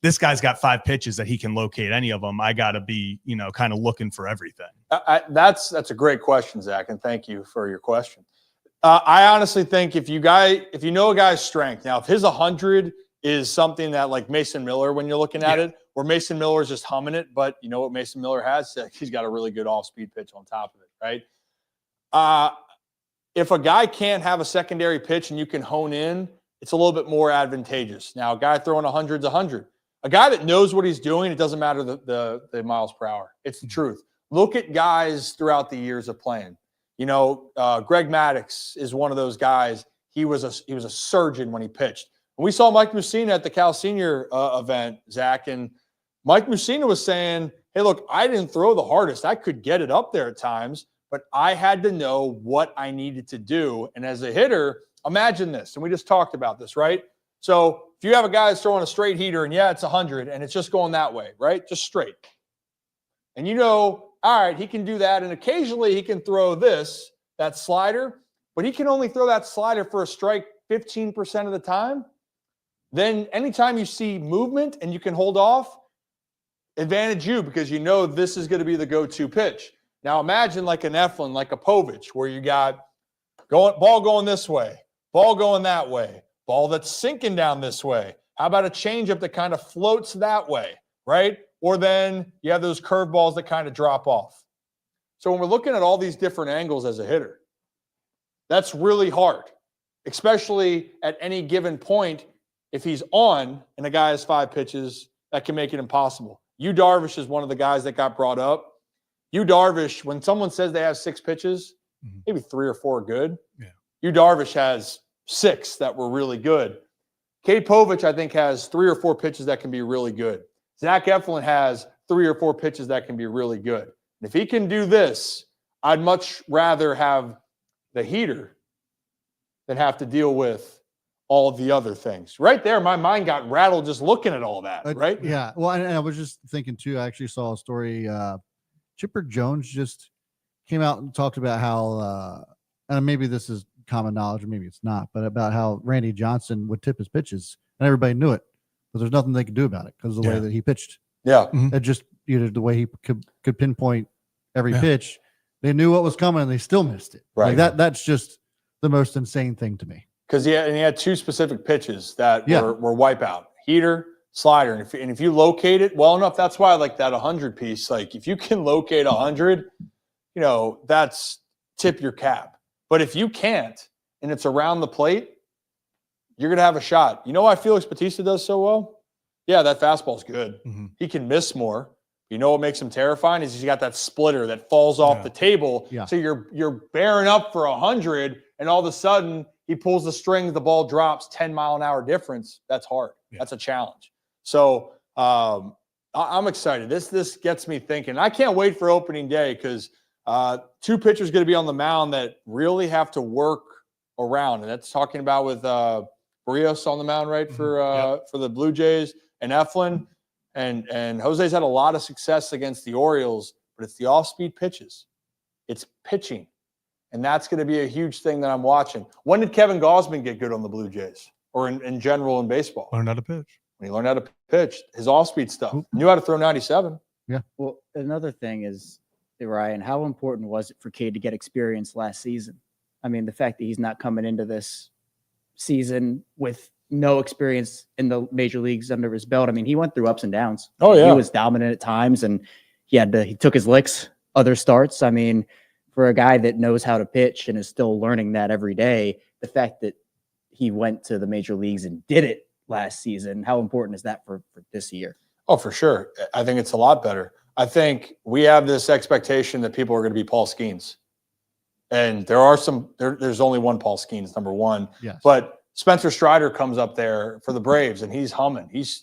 this guy's got 5 pitches that he can locate any of them. I got to be, kind of looking for everything. That's a great question, Zach, and thank you for your question. I honestly think if you know a guy's strength, now if his 100 is something that like Mason Miller, when you're looking at it, where Mason Miller is just humming it, but you know what Mason Miller has? He's got a really good off-speed pitch on top of it, right? If a guy can't have a secondary pitch and you can hone in, it's a little bit more advantageous. Now, a guy throwing 100's 100. A guy that knows what he's doing, it doesn't matter the miles per hour. It's the truth. Look at guys throughout the years of playing. Greg Maddux is one of those guys. He was a surgeon when he pitched. And we saw Mike Mussina at the Cal Senior event, Zach, and Mike Mussina was saying, hey, look, I didn't throw the hardest. I could get it up there at times, but I had to know what I needed to do. And as a hitter, imagine this, and we just talked about this, right? So if you have a guy that's throwing a straight heater and it's 100 and it's just going that way, right? Just straight. And all right, he can do that. And occasionally he can throw that slider, but he can only throw that slider for a strike 15% of the time. Then anytime you see movement and you can hold off, advantage you, because this is going to be the go-to pitch. Now imagine like an Eflin, like a Povich, where you got ball going this way, ball going that way, ball that's sinking down this way. How about a changeup that kind of floats that way, right? Or then you have those curveballs that kind of drop off. So when we're looking at all these different angles as a hitter, that's really hard, especially at any given point. If he's on and a guy has 5 pitches, that can make it impossible. Yu Darvish is one of the guys that got brought up. Yu Darvish, when someone says they have 6 pitches, maybe 3 or 4 are good. Yeah. Yu Darvish has 6 that were really good. Cade Povich, I think, has 3 or 4 pitches that can be really good. Zach Eflin has 3 or 4 pitches that can be really good. And if he can do this, I'd much rather have the heater than have to deal with all of the other things. Right there, my mind got rattled just looking at all that, right? Yeah. Well, and I was just thinking too, I actually saw a story. Chipper Jones just came out and talked about how, and maybe this is common knowledge, or maybe it's not, but about how Randy Johnson would tip his pitches, and everybody knew it, but there's nothing they could do about it because of the way that he pitched. Yeah. It just the way he could pinpoint every Yeah. pitch. They knew what was coming and they still missed it. Right. Like that's just the most insane thing to me. Because he had two specific pitches that Yeah. were wipeout: heater, slider. And if you locate it well enough, that's why I like that 100 piece. Like if you can locate 100, that's tip your cap. But if you can't and it's around the plate, you're gonna have a shot. You know why Felix Bautista does so well? Yeah, that fastball's good. Mhm. He can miss more. You know what makes him terrifying is he's got that splitter that falls off the table. Yeah. So you're bearing up for 100, and all of a sudden he pulls the strings, the ball drops 10-mile-an-hour difference. That's hard. Yeah. That's a challenge. So I'm excited. This gets me thinking. I can't wait for opening day because two pitchers going to be on the mound that really have to work around, and that's talking about with Barrios on the mound, right, for the Blue Jays, and Eflin. And Jose's had a lot of success against the Orioles, but it's the off-speed pitches. It's pitching. And that's going to be a huge thing that I'm watching. When did Kevin Gausman get good on the Blue Jays or in general in baseball? Learn how to pitch. When he learned how to pitch, his off-speed stuff. Knew how to throw 97. Well, another thing is, Ryan, how important was it for Cade to get experience last season? I mean, the fact that he's not coming into this season with no experience in the major leagues under his belt. I mean, he went through ups and downs. Oh, yeah. He was dominant at times, and he took his licks other starts. I mean, for a guy that knows how to pitch and is still learning that every day, the fact that he went to the major leagues and did it last season, how important is that for this year? Oh, for sure. I think it's a lot better. I think we have this expectation that people are going to be Paul Skeens. And there's only one Paul Skeens, number one. Yes. But Spencer Strider comes up there for the Braves, and he's humming. He's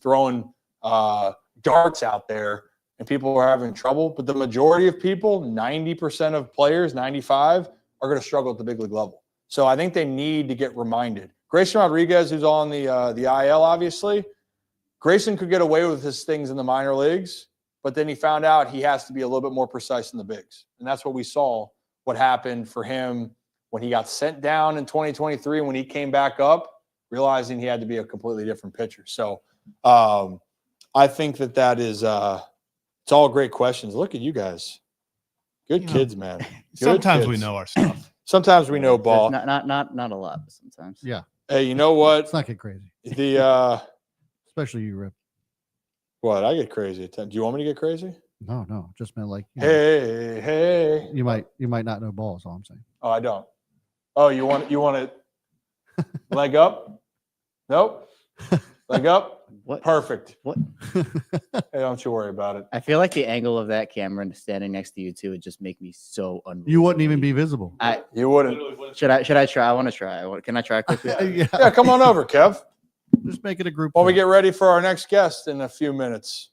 throwing darts out there, and people are having trouble. But the majority of people, 90% of players, 95, are going to struggle at the big league level. So I think they need to get reminded. Grayson Rodriguez, who's on the IL, obviously, Grayson could get away with his things in the minor leagues, but then he found out he has to be a little bit more precise in the bigs. And that's what we saw, what happened for him when he got sent down in 2023, when he came back up, realizing he had to be a completely different pitcher. So I think that is it's all great questions. Look at you guys. Good kids, man. Good Sometimes kids. we know our stuff. Sometimes we know ball. Not a lot, but sometimes. Yeah. Hey, you know what? Let's not get crazy. Especially you, Rip. What? I get crazy at times. Do you want me to get crazy? No. Just meant like Hey. you might not know ball, is all I'm saying. Oh, I don't. Oh, you want it leg up? Nope. Leg up? What? Perfect. What? Hey, don't you worry about it. I feel like the angle of that camera standing next to you too would just make me so unreal. You wouldn't even be visible. You wouldn't. Should I try? I want to try. Can I try quickly? Yeah, come on over, Kev. Just make it a group. While we chat. get ready for our next guest in a few minutes.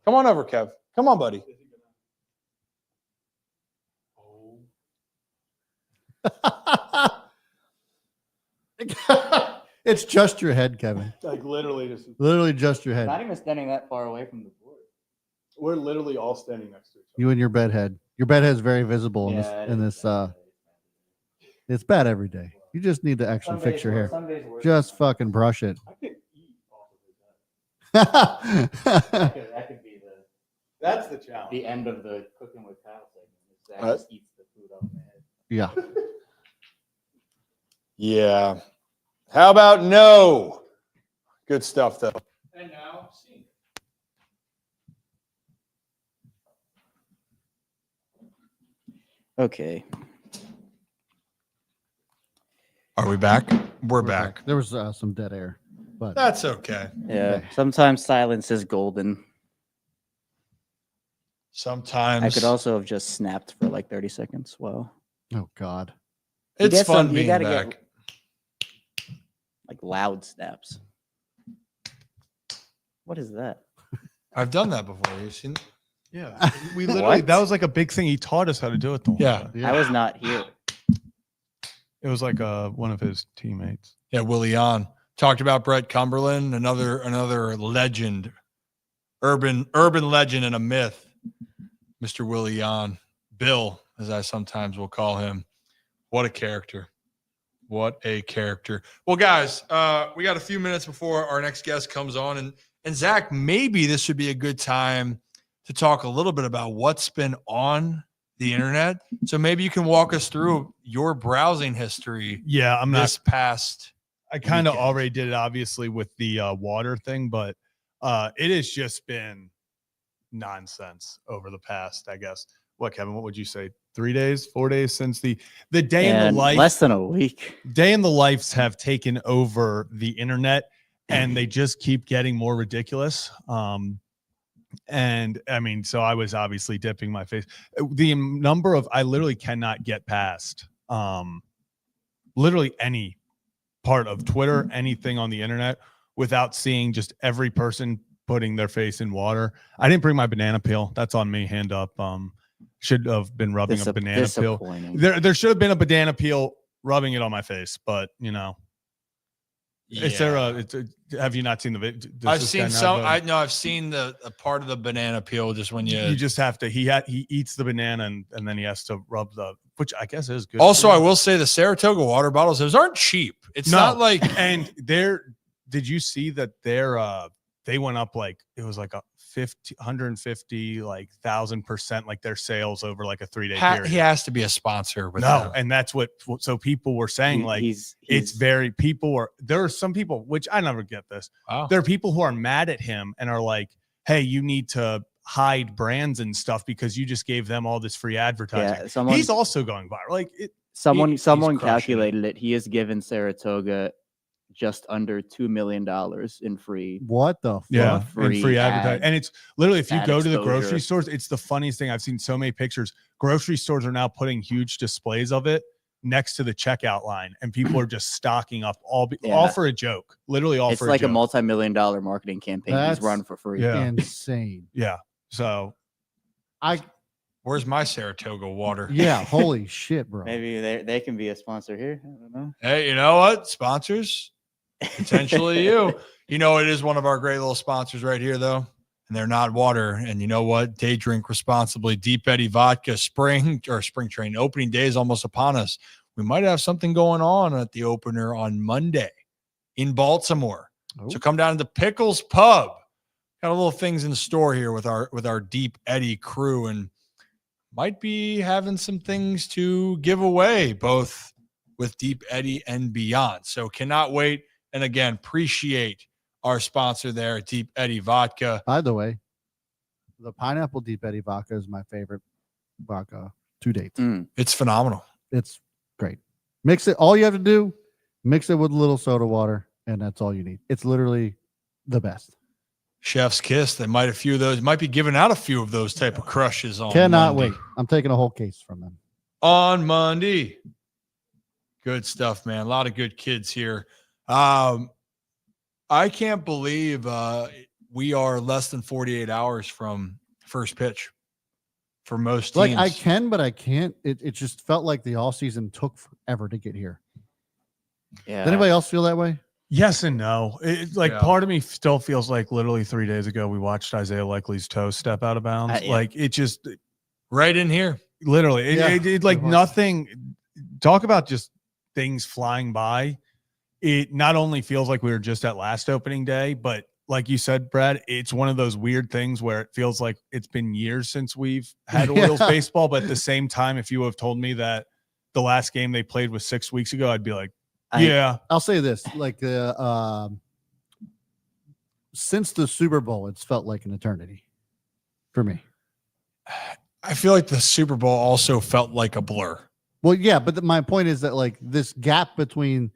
Come on over, Kev. Come on, buddy. It's just your head, Kevin. Like literally just your head. Not even standing that far away from the board. we're literally all standing next to each other. You and your bed head. Your bed head's very visible in this. It's bad every day. You just need to actually fix your hair. Just fucking brush it. I could eat off of his head. That could be That's the challenge. the end of the cooking with Kyle segment. Zach What? just eats the food off my head. Yeah. Yeah. How about no? Good stuff, though. And now, see. Okay. Are we back? We're back. There was some dead air, but That's okay. Yeah. Sometimes silence is golden. Sometimes I could also have just snapped for like 30 seconds. Wow. oh god. it's get fun some- you being gotta back. get- Like loud snaps. What is that? I've done that before. You seen? Yeah. We literally, What? that was like a big thing. He taught us how to do it. The whole Yeah. time. Yeah. I was not here. It was like one of his teammates. Yeah, Willie on talked about Brett Cumberland, another legend, urban legend and a myth. Mr. Willie on, Bill, as I sometimes will call him. What a character. What a character. Well, guys, we got a few minutes before our next guest comes on. And Zach, maybe this would be a good time to talk a little bit about what's been on the internet. So maybe you can walk us through your browsing history. Yeah, I'm this not past. I kind of weekend. already did it, obviously, with the water thing, but it has just been nonsense over the past, I guess. What, Kevin? What would you say? 3 days, 4 days since the day in the And life? less than a week. Day in the lives have taken over the internet, and they just keep getting more ridiculous. And I mean, so I was obviously dipping my face. The number of I literally cannot get past literally any part of Twitter, anything on the internet without seeing just every person putting their face in water. I didn't bring my banana peel. That's on me. Hand up. Should have been rubbing a banana peel. There should have been a banana peel rubbing it on my face, but you know. Yeah. Is there have you not seen the video? I've seen some. I know I've seen the part of the banana peel. Just when you just have to. He eats the banana and then he has to rub the, which I guess is good. Also, I will say the Saratoga water bottles, those aren't cheap. It's not like. And did you see that they went up like it was like a 150 like 1,000% like their sales over like a 3-day period. He has to be a sponsor with no, them. and that's what. So people were saying there are some people, which I never get this. Wow. There are people who are mad at him and are like, "Hey, you need to hide brands and stuff because you just gave them all this free advertising." Yeah, he's also going viral. Like someone he's calculated it. He has given Saratoga just under $2 million in free. What the fuck? Yeah, free advertising. And it's literally, if you ad go to the exposure. grocery stores, it's the funniest thing. I've seen so many pictures. Grocery stores are now putting huge displays of it next to the checkout line, and people are just stocking up all for a joke. Literally all it's for like a a joke. multi-million-dollar marketing campaign That's he's run for free. Yeah. Insane. Yeah. So Where's my Saratoga water? Yeah, holy shit, bro. Maybe they can be a sponsor here. I don't know. Hey, you know what? Sponsors, potentially you. You know, it is one of our great little sponsors right here, though. And they're not water. And you know what? Day drink responsibly. Deep Eddy Vodka spring train. Opening day is almost upon us. We might have something going on at the opener on Monday in Baltimore. Oh. So come down to the Pickles Pub. Got a little things in store here with our Deep Eddy crew, and might be having some things to give away, both with Deep Eddy and beyond. So cannot wait. And again, appreciate our sponsor there, Deep Eddy Vodka. By the way, the pineapple Deep Eddy vodka is my favorite vodka to date. It's phenomenal. It's great. Mix it. All you have to do, mix it with a little soda water, and that's all you need. It's literally the best. Chef's kiss. They might be giving out a few of those type of crushes on Cannot Monday. wait. I'm taking a whole case from them. On Monday. Good stuff, man. A lot of good kids here. I can't believe we are less than 48 hours from first pitch for most teams. Like I can, but I can't. It just felt like the all season took forever to get here. Yeah. Does anybody else feel that way? yes and no. It's like part of me still feels like literally 3 days ago we watched Isaiah Likely's toe step out of bounds. Yeah. Like it just right in here. literally it like it was. nothing. Talk about just things flying by. It not only feels like we were just at last opening day, but like you said, Brad, it's one of those weird things where it feels like it's been years since we've had Orioles baseball. But at the same time, if you have told me that the last game they played was 6 weeks ago, I'd be like, yeah. I'll say this: like since the Super Bowl, it's felt like an eternity for me. I feel like the Super Bowl also felt like a blur. Well, yeah, but my point is that like this gap between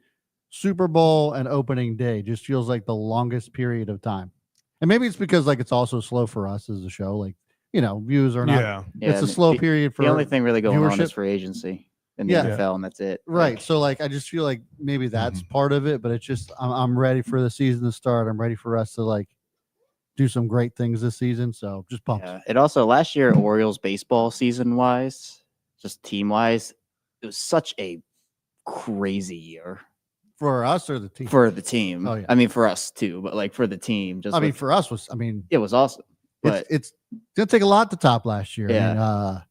Super Bowl and opening day just feels like the longest period of time. And maybe it's because like it's also slow for us as a show. Like, you know, views are not. Yeah. It's a slow period for the only thing really going on viewership. is free agency in the Yeah. NFL, and that's it. Right. Like, So like I just feel like maybe that's part of it, but it's just I'm ready for the season to start. I'm ready for us to like do some great things this season. So just pumped. yeah. It also last year Orioles baseball season wise, just team wise, it was such a crazy year For us or the team? for the team. Oh, yeah. I mean for us too, but like for the team, just I mean, with- for us it was it was awesome. But it's gonna take a lot to top last year. Yeah.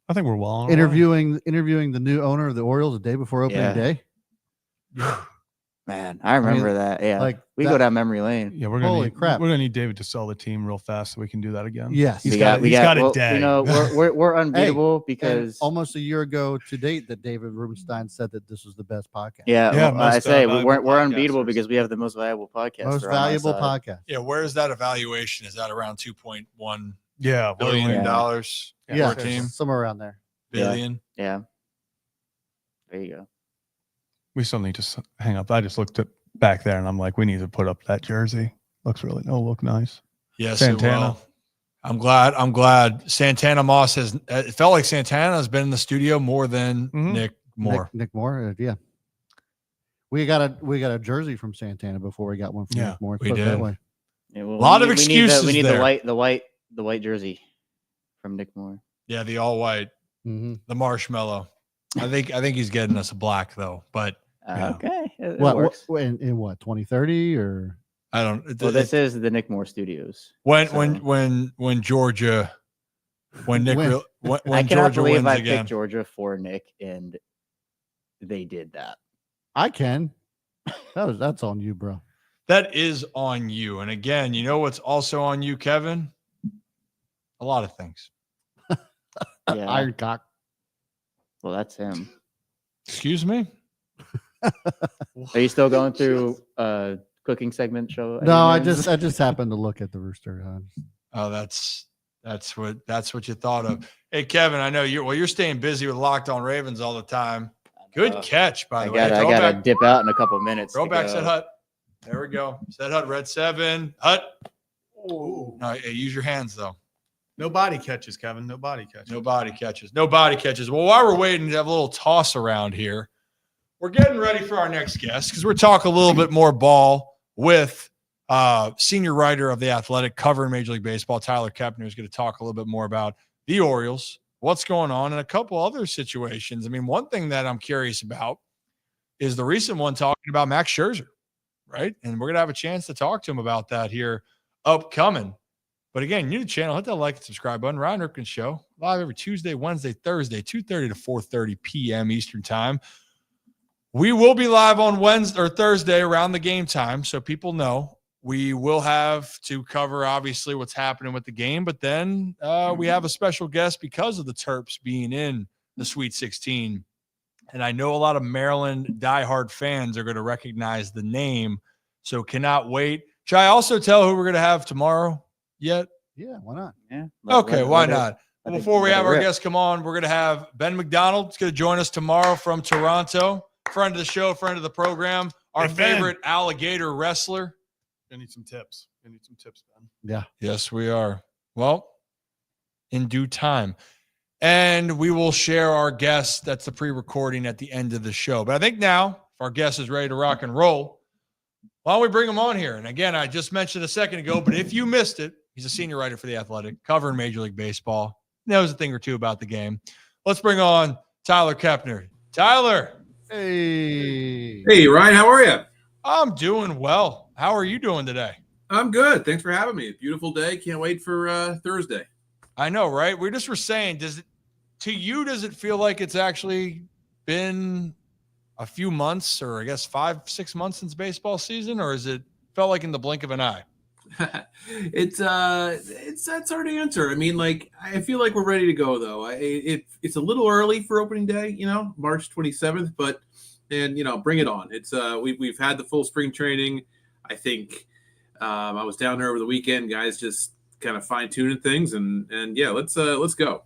I mean, I think we're well on our way. interviewing the new owner of the Orioles the day before opening day. Man, I remember that. Yeah, like we that- go down memory lane. Yeah, we're gonna Holy need, crap. We're gonna need David to sell the team real fast so we can do that again. Yes. He's got a day. You know, we're unbeatable And because almost a year ago to date that David Rubenstein said that this was the best podcast. yeah, Yeah, well, I most say valuable we're unbeatable podcasters. because we have the most valuable podcast. Most valuable podcast. Yeah, where is that evaluation? Is that around $2.1 Yeah, billion Yeah. dollars Yeah, per team? somewhere around there. Billion. Yeah, there you go. we still need to hang up. I just looked at back there and I'm like, we need to put up that jersey. Look nice. Yes, Santana. it will. I'm glad. Santana Moss has. It felt like Santana has been in the studio more than Nick Moore. Nick Moore. Yeah. We got a jersey from Santana before we got one from Nick Moore. we Put it that did. way. Yeah, well, A lot of we excuses need there. the white jersey from Nick Moore. Yeah, the all white, the marshmallow. I think he's getting us a black though, but Yeah. Okay, it What works. in what 2030 or I don't. Well, this is the Nick Moore Studios. when Georgia, when Nick Win. when I cannot Georgia believe wins I again. picked Georgia for Nick, and they did that. I can. That's on you, bro. That is on you. And again, you know what's also on you, Kevin? A lot of things. Yeah. Iron cock. Well, that's him. Excuse me? Are you still going through cooking segment show? No, I anyways? just happened to look at the rooster. Oh, that's what you thought of. Hey, Kevin, I know you're staying busy with Locked On Ravens all the time. Good catch, by the way. I Throw gotta back, dip out in a couple minutes. throw to back go. said Hut. There we go. Said Hut, Red 7. Hut. No, hey, use your hands though. No body catches, Kevin. No body catches. No body catches. No body catches. Well, while we're waiting to have a little toss around here, we're getting ready for our next guest because we're talking a little bit more ball with senior writer of The Athletic covering Major League Baseball, Tyler Kepner, is going to talk a little bit more about the Orioles, what's going on, and a couple other situations. I mean, one thing that I'm curious about is the recent one talking about Max Scherzer, right? And we're going to have a chance to talk to him about that here upcoming. But again, new to the channel, hit that like and subscribe button. Ryan Ripken Show, live every Tuesday, Wednesday, Thursday, 2:30 to 4:30 p.m. Eastern Time. We will be live on Wednesday or Thursday around the game time, so people know. We will have to cover, obviously, what's happening with the game, but then we have a special guest because of the Terps being in the Sweet 16. And I know a lot of Maryland diehard fans are going to recognize the name, so cannot wait. Should I also tell who we're going to have tomorrow yet? Yeah, why not? Yeah. Okay, why not? let it- Before we let have it our rip. guests come on, we're going to have Ben McDonald. He's going to join us tomorrow from Toronto. Friend of the show, friend of the program, our Hey, Ben. favorite alligator wrestler. I need some tips. Ben. Yeah. Yes, we are. Well, in due time. And we will share our guests. That's the pre-recording at the end of the show. But I think now, if our guest is ready to rock and roll, why don't we bring him on here? And again, I just mentioned a second ago, but if you missed it, he's a senior writer for The Athletic, covering Major League Baseball, knows a thing or two about the game. Let's bring on Tyler Kepner. Tyler. Hey. Hey, Ryan, how are you? I'm doing well. How are you doing today? I'm good. Thanks for having me. Beautiful day. Can't wait for Thursday. I know, right? We just were saying, does it feel like it's actually been a few months, or I guess 5-6 months since baseball season, or is it felt like in the blink of an eye? It's that's hard to answer. I mean, like, I feel like we're ready to go though. It's a little early for opening day, March 27th, but bring it on. It's we've had the full spring training. I think I was down there over the weekend. Guys just kind of fine tuning things, and yeah, let's go.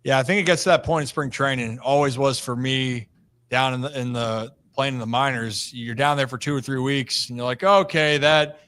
Yeah, I think it gets to that point in spring training. It always was for me down in the playing in the minors. You're down there for 2 or 3 weeks, and you're like, okay, that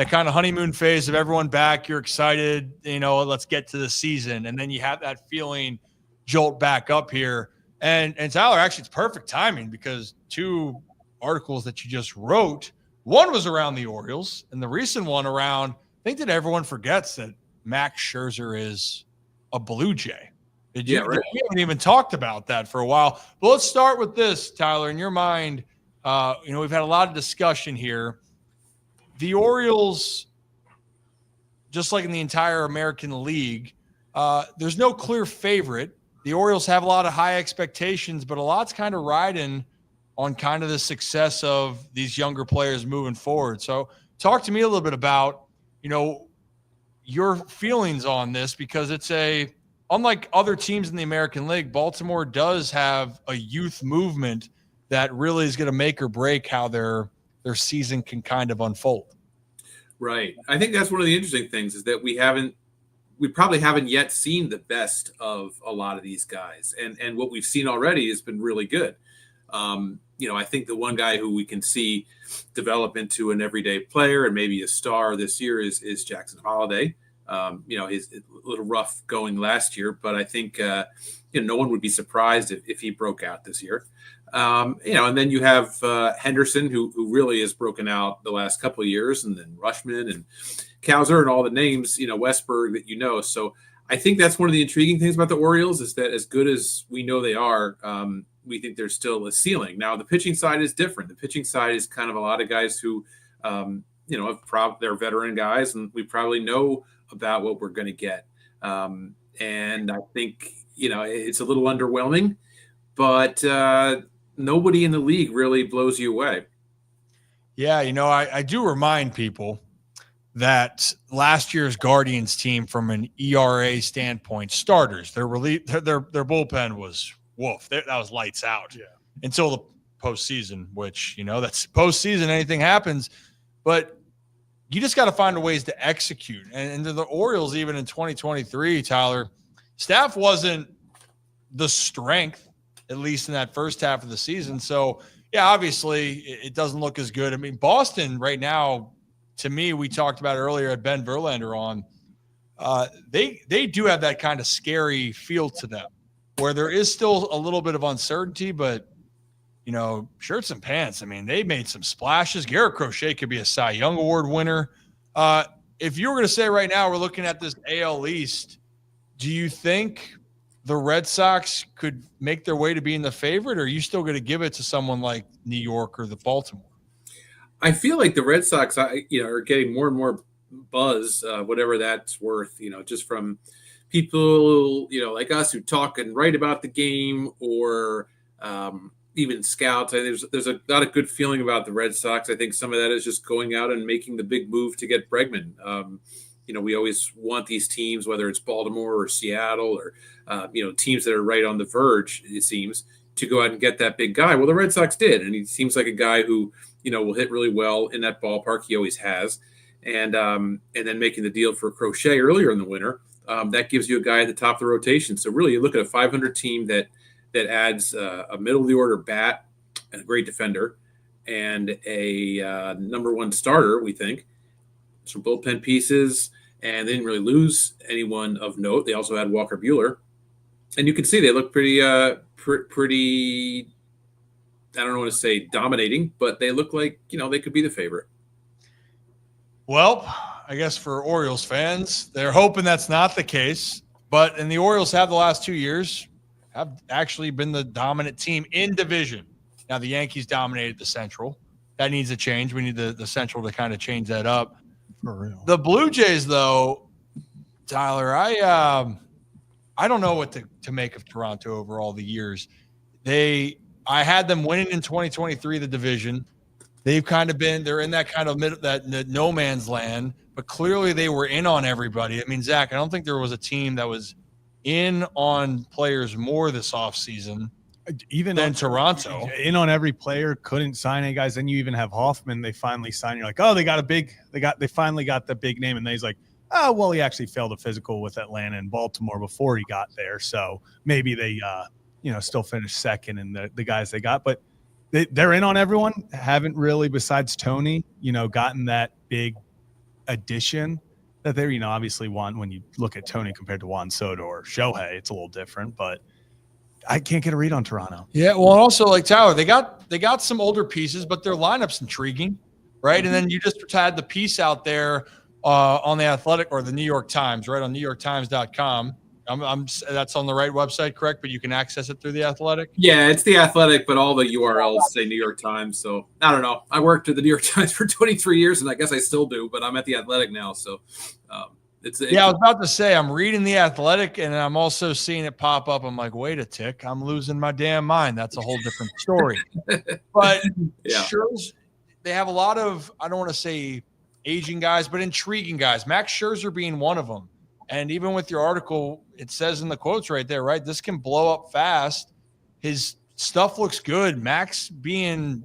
kind of honeymoon phase of everyone back. You're excited, let's get to the season, and then you have that feeling jolt back up here. And Tyler, actually, it's perfect timing because 2 articles that you just wrote. One was around the Orioles, and the recent one around. I think that everyone forgets that Max Scherzer is a Blue Jay. Yeah, right. We haven't even talked about that for a while. But let's start with this, Tyler. In your mind, we've had a lot of discussion here. The Orioles, just like in the entire American League, there's no clear favorite the Orioles have a lot of high expectations, but a lot's kind of riding on kind of the success of these younger players moving forward. So talk to me a little bit about, your feelings on this, because it's unlike other teams in the American League, Baltimore does have a youth movement that really is going to make or break how their season can kind of unfold. Right. I think that's one of the interesting things is that we probably haven't yet seen the best of a lot of these guys. And what we've seen already has been really good. I think the one guy who we can see develop into an everyday player and maybe a star this year is Jackson Holiday. He's a little rough going last year, but I think, no one would be surprised if he broke out this year. And then you have Henderson, who really has broken out the last couple of years, and then Rushman and Cowser and all the names, Westberg that. So I think that's one of the intriguing things about the Orioles is that as good as we know they are, we think there's still a ceiling. Now, the pitching side is different. The pitching side is kind of a lot of guys who, they're veteran guys, and we probably know about what we're going to get. And I think, it's a little underwhelming, but nobody in the league really blows you away. Yeah, I do remind people that last year's Guardians team, from an ERA standpoint, starters, their bullpen was woof. That was lights out until the postseason, which, that's postseason, anything happens. But you just got to find ways to execute. And the Orioles, even in 2023, Tyler, staff wasn't the strength, at least in that first half of the season. So, yeah, obviously it doesn't look as good. I mean, Boston right now, to me, we talked about earlier at Ben Verlander on, they do have that kind of scary feel to them where there is still a little bit of uncertainty, but, shirts and pants. I mean, they made some splashes. Garrett Crochet could be a Cy Young Award winner. If you were going to say right now we're looking at this AL East, do you think the Red Sox could make their way to being the favorite, or are you still going to give it to someone like New York or the Baltimore? I feel like the Red Sox, are getting more and more buzz, whatever that's worth, just from people, like us who talk and write about the game, or even scouts. There's a lot of good feeling about the Red Sox. I think some of that is just going out and making the big move to get Bregman. We always want these teams, whether it's Baltimore or Seattle or, teams that are right on the verge, it seems, to go out and get that big guy. Well, the Red Sox did, and he seems like a guy who, will hit really well in that ballpark. He always has. And then making the deal for Crochet earlier in the winter, that gives you a guy at the top of the rotation. So really, you look at a 500 team that adds a middle of the order bat and a great defender and a number one starter, we think, some bullpen pieces, and they didn't really lose anyone of note. They also had Walker Buehler, and you can see they look pretty, I don't want to say dominating, but they look like, they could be the favorite. Well, I guess for Orioles fans, they're hoping that's not the case, and the Orioles have the last 2 years have actually been the dominant team in division. Now the Yankees dominated the Central. That needs a change. We need the Central to kind of change that up. For real. The Blue Jays, though, Tyler, I don't know what to make of Toronto over all the years. I had them winning in 2023 the division. They've kind of they're in that kind of that no man's land, but clearly they were in on everybody. I mean, Zach, I don't think there was a team that was in on players more this offseason even than Toronto. In on every player, couldn't sign any guys. Then you even have Hoffman. They finally signed. You're like, oh, they finally got the big name. And then he's like, oh, well, he actually failed a physical with Atlanta and Baltimore before he got there. So maybe they, still finished second in the guys they got. But they're in on everyone. Haven't really, besides Tony, gotten that big addition that they're, obviously want. When you look at Tony compared to Juan Soto or Shohei, it's a little different. But I can't get a read on Toronto. Yeah, well, also like Tyler, they got some older pieces, but their lineup's intriguing, right? Mm-hmm. And then you just had the piece out there on the Athletic or the New York Times, right, on NewYorkTimes.com. That's on the right website, correct? But you can access it through the Athletic. Yeah, it's the Athletic, but all the URLs say New York Times. So I don't know. I worked at the New York Times for 23 years, and I guess I still do, but I'm at the Athletic now. So Yeah, I was about to say, I'm reading The Athletic, and I'm also seeing it pop up. I'm like, wait a tick, I'm losing my damn mind. That's a whole different story. But yeah. they have a lot of, I don't want to say aging guys, but intriguing guys. Max Scherzer being one of them. And even with your article, it says in the quotes right there, right? This can blow up fast. His stuff looks good. Max being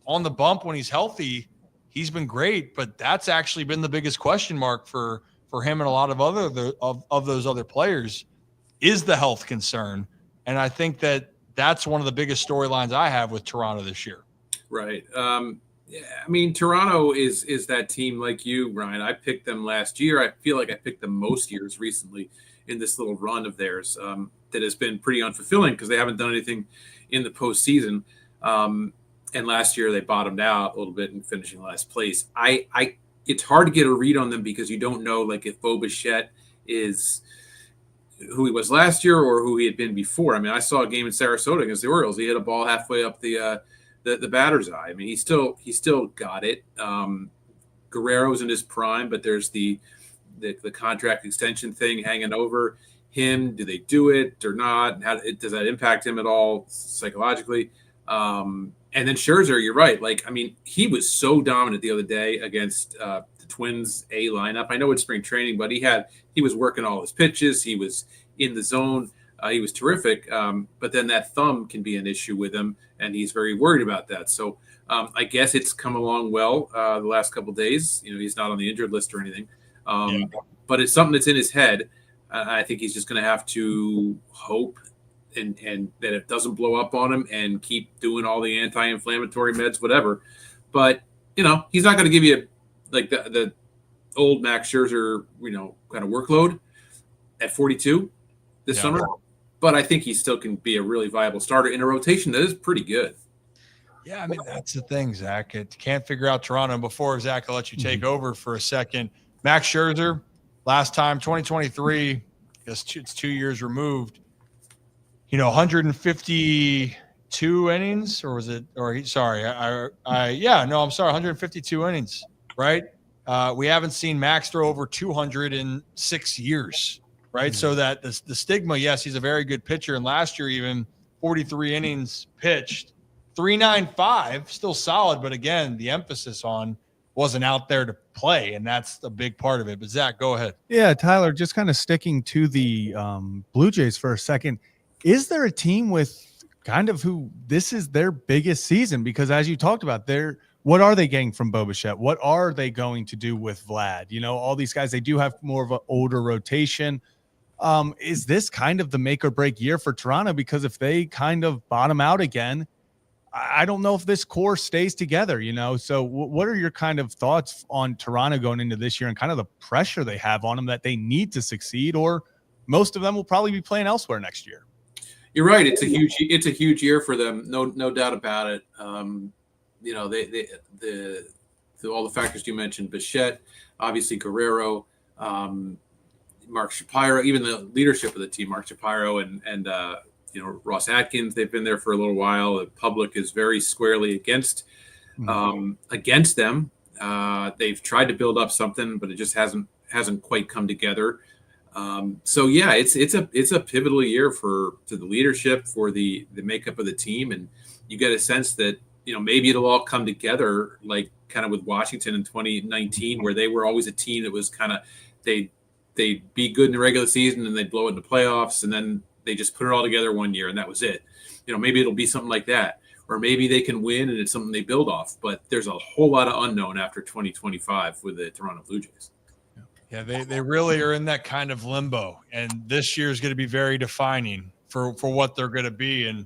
on the bump when he's healthy, he's been great, but that's actually been the biggest question mark for him and a lot of other of those other players is the health concern. And I think that's one of the biggest storylines I have with Toronto this year. Right. Yeah, I mean, Toronto is that team like you, Ryan. I picked them last year. I feel like I picked them most years recently in this little run of theirs that has been pretty unfulfilling because they haven't done anything in the postseason. And last year they bottomed out a little bit in finishing last place. It's hard to get a read on them because you don't know like if Bo Bichette is who he was last year or who he had been before. I mean, I saw a game in Sarasota against the Orioles. He hit a ball halfway up the batter's eye. I mean, he still got it. Guerrero's in his prime, but there's the contract extension thing hanging over him. Do they do it or not? Does that impact him at all psychologically? And then Scherzer, you're right. Like, I mean, he was so dominant the other day against the Twins A lineup. I know it's spring training, but he was working all his pitches. He was in the zone. He was terrific. But then that thumb can be an issue with him, and he's very worried about that. So I guess it's come along well the last couple of days. You know, he's not on the injured list or anything. But it's something that's in his head. I think he's just going to have to hope and that it doesn't blow up on him and keep doing all the anti-inflammatory meds, whatever. But, you know, he's not going to give you like the old Max Scherzer, you know, kind of workload at 42 this summer. But I think he still can be a really viable starter in a rotation that is pretty good. Yeah, I mean, that's the thing, Zach. It can't figure out Toronto. Before, Zach, I'll let you take over for a second. Max Scherzer, last time, 2023, I guess it's 2 years removed. You know, 152 innings, or was it? Or sorry, I'm sorry, 152 innings, right? We haven't seen Max throw over 200 in 6 years, right? So that the stigma, yes, he's a very good pitcher, and last year even 43 innings pitched, 3.95, still solid, but again, the emphasis on wasn't out there to play, and that's a big part of it. But Zach, go ahead. Yeah, Tyler, just kind of sticking to the Blue Jays for a second. Is there a team with kind of who this is their biggest season? Because as you talked about, what are they getting from Bo Bichette? What are they going to do with Vlad? You know, all these guys, they do have more of an older rotation. Is this kind of the make or break year for Toronto? Because if they kind of bottom out again, I don't know if this core stays together, you know? So what are your kind of thoughts on Toronto going into this year and kind of the pressure they have on them that they need to succeed, or most of them will probably be playing elsewhere next year? You're right. It's a huge year for them. No doubt about it. You know, all the factors you mentioned, Bichette, obviously Guerrero, Mark Shapiro, even the leadership of the team, Mark Shapiro and you know, Ross Atkins, they've been there for a little while. The public is very squarely against them. They've tried to build up something, but it just hasn't quite come together. So yeah, it's a pivotal year to the leadership, for the makeup of the team, and you get a sense that, you know, maybe it'll all come together like kind of with Washington in 2019, where they were always a team that was kind of they'd be good in the regular season and they'd blow it in the playoffs, and then they just put it all together one year and that was it. You know, maybe it'll be something like that, or maybe they can win and it's something they build off. But there's a whole lot of unknown after 2025 with the Toronto Blue Jays. Yeah, they really are in that kind of limbo, and this year is going to be very defining for what they're going to be. And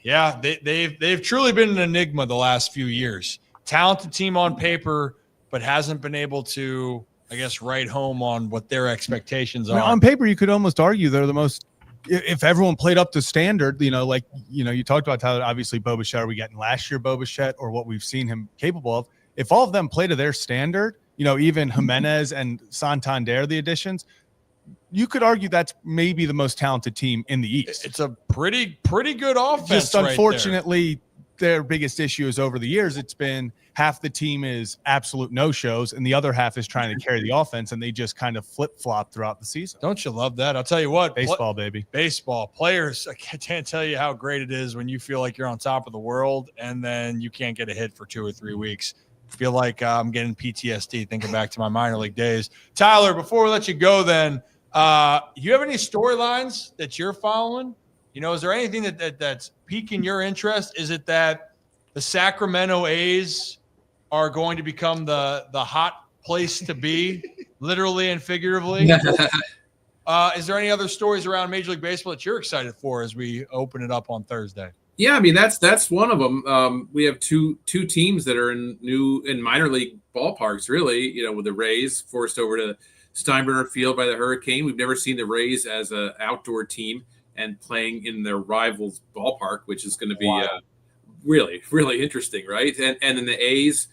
yeah, they've truly been an enigma the last few years. Talented team on paper, but hasn't been able to, I guess, write home on what their expectations are. On paper, you could almost argue they're the most. If everyone played up to standard, you know, like, you know, you talked about Tyler, obviously Bo Bichette, are we getting last year Bo Bichette or what we've seen him capable of? If all of them play to their standard, you know, even Jimenez and Santander, the additions, you could argue that's maybe the most talented team in the East. It's a pretty good offense. Just unfortunately, their biggest issue is over the years, it's been half the team is absolute no-shows and the other half is trying to carry the offense, and they just kind of flip-flop throughout the season. Don't you love that? I'll tell you what. Baseball, baby. Baseball. Players, I can't tell you how great it is when you feel like you're on top of the world and then you can't get a hit for 2 or 3 weeks. I feel like I'm getting PTSD thinking back to my minor league days. Tyler, before we let you go then, you have any storylines that you're following? You know, is there anything that's piquing your interest? Is it that the Sacramento A's are going to become the hot place to be, literally and figuratively? Is there any other stories around Major League Baseball that you're excited for as we open it up on Thursday? Yeah, I mean that's one of them. We have two teams that are in minor league ballparks, really. You know, with the Rays forced over to Steinbrenner Field by the Hurricane. We've never seen the Rays as an outdoor team and playing in their rivals' ballpark, which is going to be really, really interesting, right? And then the A's,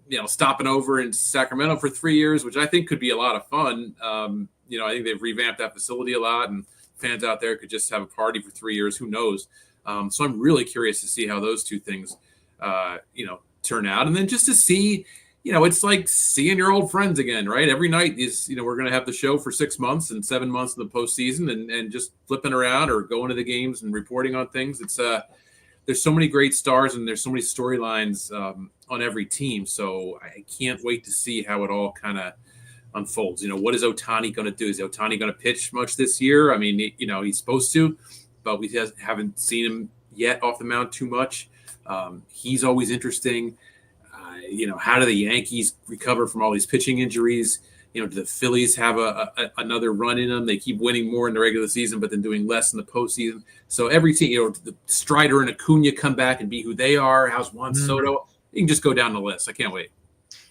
you know, stopping over in Sacramento for 3 years, which I think could be a lot of fun. You know, I think they've revamped that facility a lot, and fans out there could just have a party for 3 years. Who knows? So I'm really curious to see how those two things, you know, turn out. And then just to see, you know, it's like seeing your old friends again, right? Every night is, you know, we're going to have the show for 6 months and 7 months in the postseason and just flipping around or going to the games and reporting on things. It's there's so many great stars and there's so many storylines on every team. So I can't wait to see how it all kind of unfolds. You know, what is Ohtani going to do? Is Ohtani going to pitch much this year? I mean, you know, he's supposed to, but we haven't seen him yet off the mound too much. He's always interesting. You know, how do the Yankees recover from all these pitching injuries? You know, do the Phillies have another run in them? They keep winning more in the regular season, but then doing less in the postseason. So every team, you know, the Strider and Acuna come back and be who they are. How's Juan Soto? You can just go down the list. I can't wait.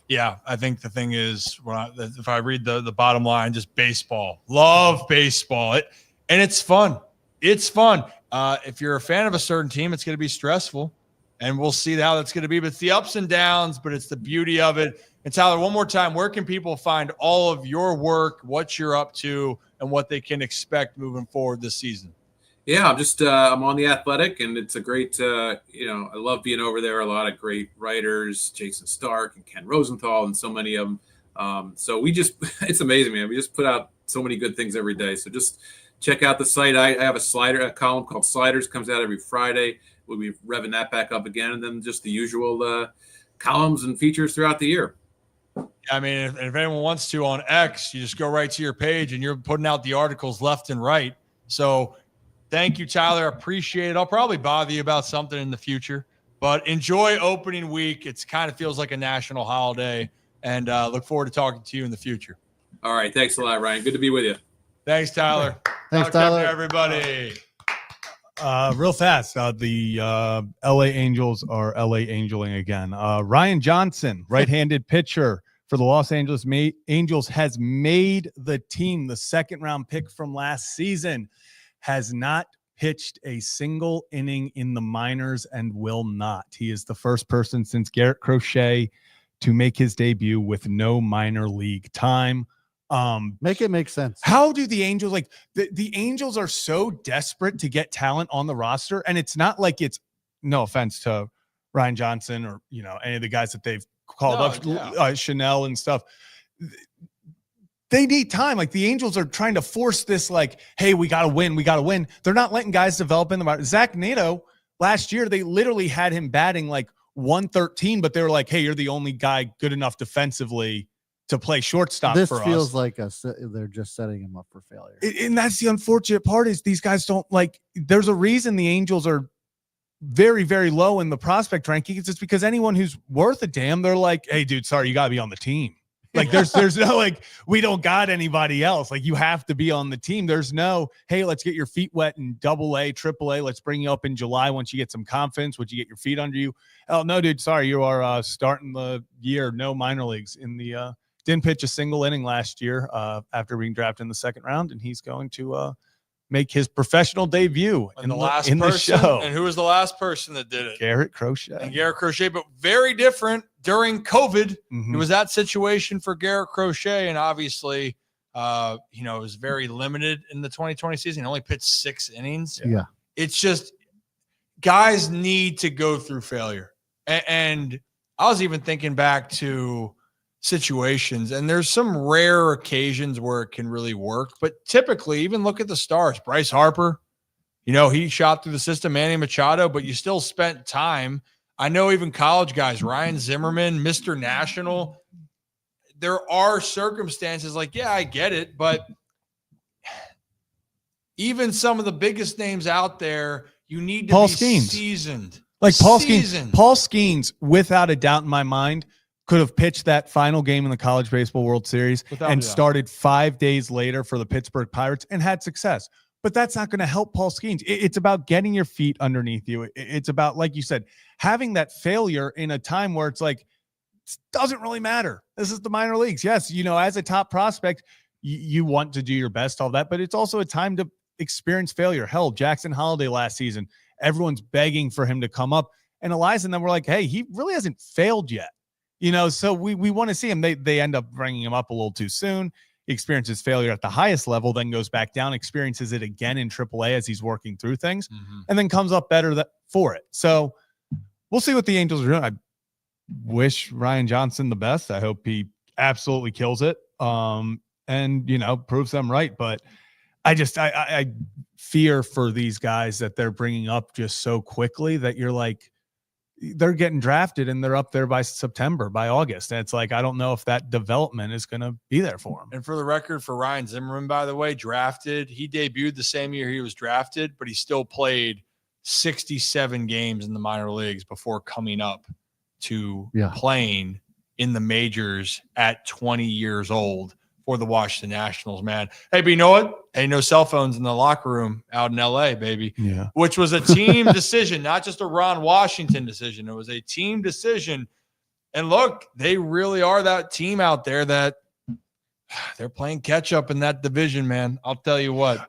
Yeah, I think the thing is, if I read the bottom line, just baseball. Love baseball. And it's fun. It's fun. If you're a fan of a certain team, it's going to be stressful. And we'll see how that's going to be. But it's the ups and downs, but it's the beauty of it. And Tyler, one more time, where can people find all of your work, what you're up to, and what they can expect moving forward this season? Yeah, I'm on The Athletic, and it's a great, you know, I love being over there. A lot of great writers, Jason Stark and Ken Rosenthal, and so many of them. So it's amazing, man. We just put out so many good things every day. So just check out the site. I have a column called Sliders, comes out every Friday. We'll be revving that back up again, and then just the usual columns and features throughout the year. I mean, if anyone wants to on X, you just go right to your page and you're putting out the articles left and right. So thank you, Tyler. Appreciate it. I'll probably bother you about something in the future, but enjoy opening week. It kind of feels like a national holiday, and look forward to talking to you in the future. All right. Thanks a lot, Ryan. Good to be with you. Thanks, Tyler. Thanks, Tyler. Kepner, everybody. Real fast, the LA Angels are LA Angeling again. Ryan Johnson, right-handed pitcher for the Los Angeles Angels, has made the team. The second-round pick from last season has not pitched a single inning in the minors and will not. He is the first person since Garrett Crochet to make his debut with no minor league time. Make it make sense. How do the Angels, like the Angels are so desperate to get talent on the roster, and it's not like it's, no offense to Ryan Johnson or, you know, any of the guys that they've called up, Chanel and stuff. They need time. Like the Angels are trying to force this, like, hey, we got to win. We got to win. They're not letting guys develop in the market. Zach Nato last year, they literally had him batting like 113, but they were like, hey, you're the only guy good enough defensively to play shortstop for us. This feels like they're just setting him up for failure. And that's the unfortunate part, is these guys don't, like, there's a reason the Angels are very, very low in the prospect ranking. It's just because anyone who's worth a damn, they're like, hey, dude, sorry, you got to be on the team. Like there's no, like, we don't got anybody else. Like, you have to be on the team. There's no, hey, let's get your feet wet in AA, AAA. Let's bring you up in July once you get some confidence, once you get your feet under you. Oh, no, dude, sorry, you are starting the year, no minor leagues in the didn't pitch a single inning last year after being drafted in the second round, and he's going to make his professional debut in the show. And who was the last person that did it? Garrett Crochet. And Garrett Crochet, but very different during COVID. It was that situation for Garrett Crochet, and obviously, you know, it was very limited in the 2020 season. He only pitched 6 innings. Yeah. It's just, guys need to go through failure. And I was even thinking back to situations, and there's some rare occasions where it can really work. But typically, even look at the stars. Bryce Harper, he shot through the system, Manny Machado, but you still spent time. I know even college guys, Ryan Zimmerman, Mr. National, there are circumstances like, yeah, I get it, but even some of the biggest names out there, you need to Paul be Skeens. seasoned. Like Paul Skeens, without a doubt in my mind, could have pitched that final game in the College Baseball World Series and started 5 days later for the Pittsburgh Pirates and had success. But that's not going to help Paul Skeens. It's about getting your feet underneath you. It's about, like you said, having that failure in a time where it's like, it doesn't really matter. This is the minor leagues. Yes, as a top prospect, you want to do your best, all that, but it's also a time to experience failure. Hell, Jackson Holiday last season, everyone's begging for him to come up. And Elias and them were like, hey, he really hasn't failed yet. So we want to see him. They end up bringing him up a little too soon. He experiences failure at the highest level, then goes back down, experiences it again in AAA as he's working through things, and then comes up better for it. So we'll see what the Angels are doing. I wish Ryan Johnson the best. I hope he absolutely kills it and, proves them right. But I fear for these guys that they're bringing up just so quickly that you're like, they're getting drafted and they're up there by September, by August. And it's like, I don't know if that development is going to be there for him. And for the record, for Ryan Zimmerman, by the way, drafted, he debuted the same year he was drafted, but he still played 67 games in the minor leagues before coming up to playing in the majors at 20 years old for the Washington Nationals, man. Hey, but you know what? Hey, no cell phones in the locker room out in LA, baby. Yeah. Which was a team decision, not just a Ron Washington decision. It was a team decision. And look, they really are that team out there that they're playing catch up in that division, man. I'll tell you what.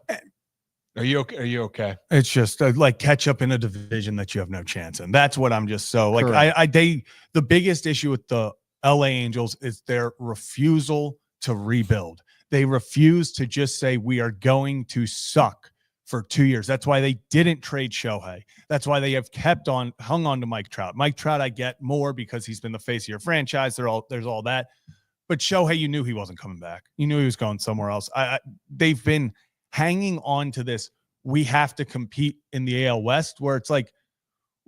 Are you okay? Are you okay? It's just like catch up in a division that you have no chance in. That's what I'm just so like. The biggest issue with the LA Angels is their refusal to rebuild. They refuse to just say we are going to suck for 2 years. That's why they didn't trade Shohei. That's why they have hung on to Mike Trout. Mike Trout, I get more because he's been the face of your franchise. There's all that. But Shohei, you knew he wasn't coming back. You knew he was going somewhere else. They've been hanging on to this. We have to compete in the AL West, where it's like,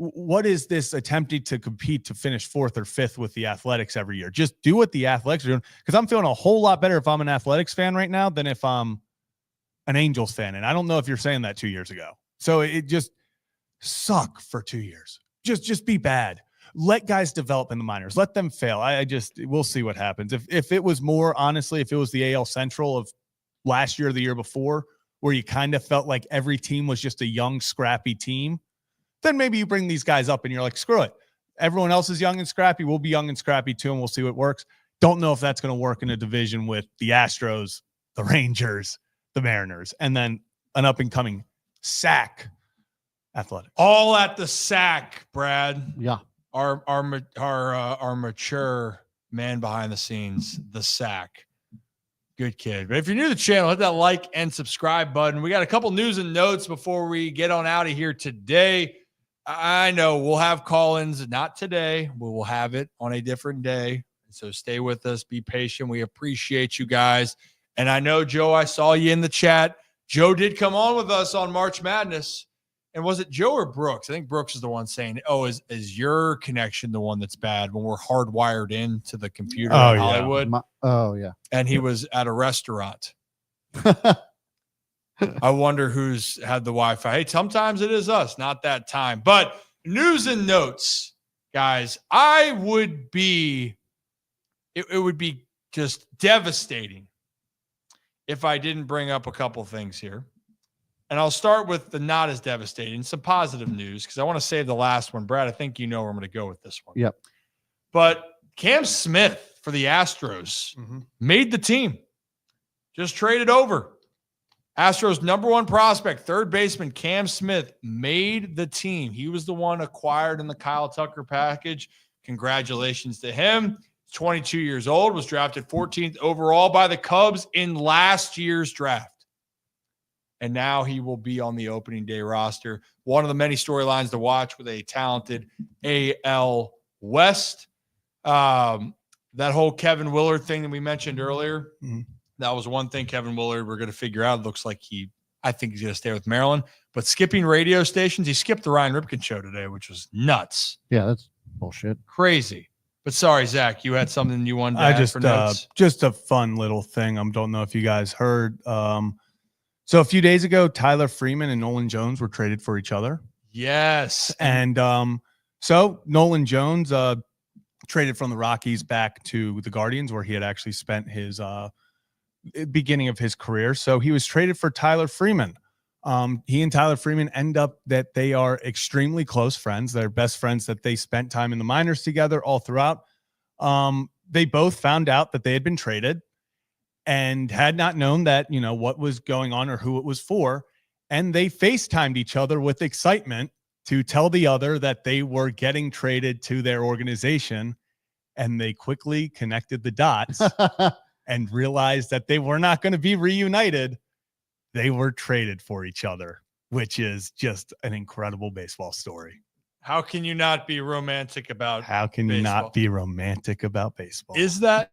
what is this attempting to compete to finish fourth or fifth with the Athletics every year? Just do what the Athletics are doing. Because I'm feeling a whole lot better if I'm an Athletics fan right now than if I'm an Angels fan. And I don't know if you're saying that 2 years ago. So it just suck for 2 years. Just be bad. Let guys develop in the minors. Let them fail. We'll see what happens. If it was more, honestly, if it was the AL Central of last year or the year before, where you kind of felt like every team was just a young, scrappy team, then maybe you bring these guys up and you're like, screw it. Everyone else is young and scrappy. We'll be young and scrappy too, and we'll see what works. Don't know if that's going to work in a division with the Astros, the Rangers, the Mariners, and then an up-and-coming SAC Athletics. All at the SAC, Brad. Yeah. Our mature man behind the scenes, the SAC. Good kid. But if you're new to the channel, hit that like and subscribe button. We got a couple news and notes before we get on out of here today. I know we'll have call-ins, not today, but we'll have it on a different day. So stay with us. Be patient. We appreciate you guys. And I know, Joe, I saw you in the chat. Joe did come on with us on March Madness. And was it Joe or Brooks? I think Brooks is the one saying, oh, is your connection the one that's bad when we're hardwired into the computer in Hollywood? Yeah. And he was at a restaurant. I wonder who's had the Wi-Fi. Hey, sometimes it is us, not that time. But news and notes, guys. It would be just devastating if I didn't bring up a couple things here. And I'll start with the not as devastating, some positive news, because I want to save the last one. Brad, I think you know where I'm going to go with this one. Yep. But Cam Smith for the Astros made the team. Just traded over. Astros number one prospect, third baseman Cam Smith made the team. He was the one acquired in the Kyle Tucker package. Congratulations to him. He's 22 years old, was drafted 14th overall by the Cubs in last year's draft. and now he will be on the opening day roster. One of the many storylines to watch with a talented AL West. That whole Kevin Willard thing that we mentioned earlier, that was one thing Kevin Willard we're going to figure out. It looks like I think he's going to stay with Maryland. But skipping radio stations, he skipped the Ryan Ripken show today, which was nuts. Yeah, that's bullshit. Crazy. But sorry, Zach, you had something you wanted to add for notes? Just a fun little thing. I don't know if you guys heard. So a few days ago, Tyler Freeman and Nolan Jones were traded for each other. Yes. And so Nolan Jones traded from the Rockies back to the Guardians, where he had actually spent his beginning of his career. So he was traded for Tyler Freeman. He and Tyler Freeman end up that they are extremely close friends. They're best friends, that they spent time in the minors together all throughout. They both found out that they had been traded and had not known that, what was going on or who it was for. And they FaceTimed each other with excitement to tell the other that they were getting traded to their organization. And they quickly connected the dots and realized that they were not going to be reunited. They were traded for each other, which is just an incredible baseball story. How can you not be romantic about How can baseball? you not be romantic about baseball? Is that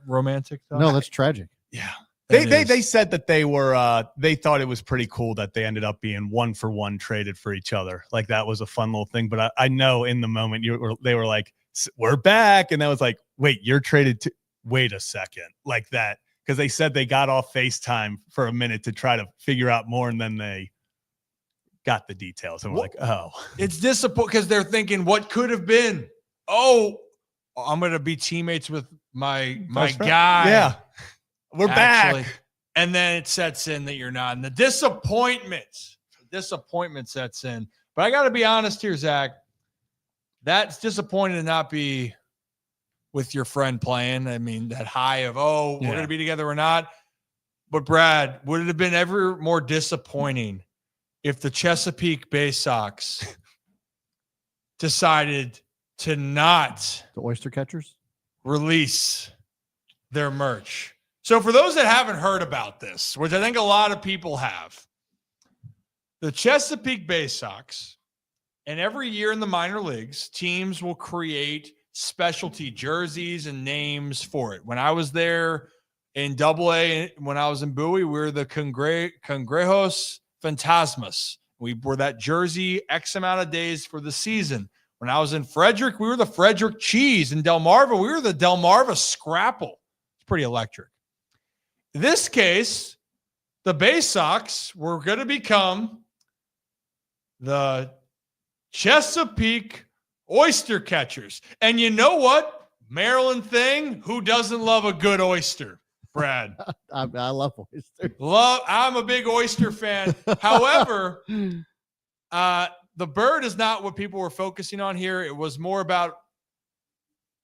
romantic though? No, that's tragic. Yeah. It They is. said that they were they thought it was pretty cool that they ended up being 1-for-1 traded for each other. Like, that was a fun little thing. But I know in the moment they were like, we're back. And that was like, wait, you're traded to, wait a second, like that. Because they said they got off FaceTime for a minute to try to figure out more. And then they got the details. And we're like, oh. It's disappointing because they're thinking what could have been. Oh, I'm going to be teammates with my guy. Yeah. We're actually. back. And then it sets in that you're not. And the disappointment sets in. But I got to be honest here, Zach. That's disappointing to not be with your friend playing. I mean, that high of, we're going to be together or not. But Brad, would it have been ever more disappointing if the Chesapeake Bay Sox decided to not The oyster catchers? release their merch? So for those that haven't heard about this, which I think a lot of people have, the Chesapeake Bay Sox, and every year in the minor leagues, teams will create specialty jerseys and names for it. When I was there in AA, when I was in Bowie, we were the Cangrejos Fantasmas. We wore that jersey X amount of days for the season. When I was in Frederick, we were the Frederick Cheese. In Delmarva, we were the Delmarva Scrapple. It's pretty electric. In this case, the Bay Sox were going to become the Chesapeake Oyster Catchers. And you know what? Maryland thing, who doesn't love a good oyster, Brad? I love oysters. I'm a big oyster fan. However, the bird is not what people were focusing on here. It was more about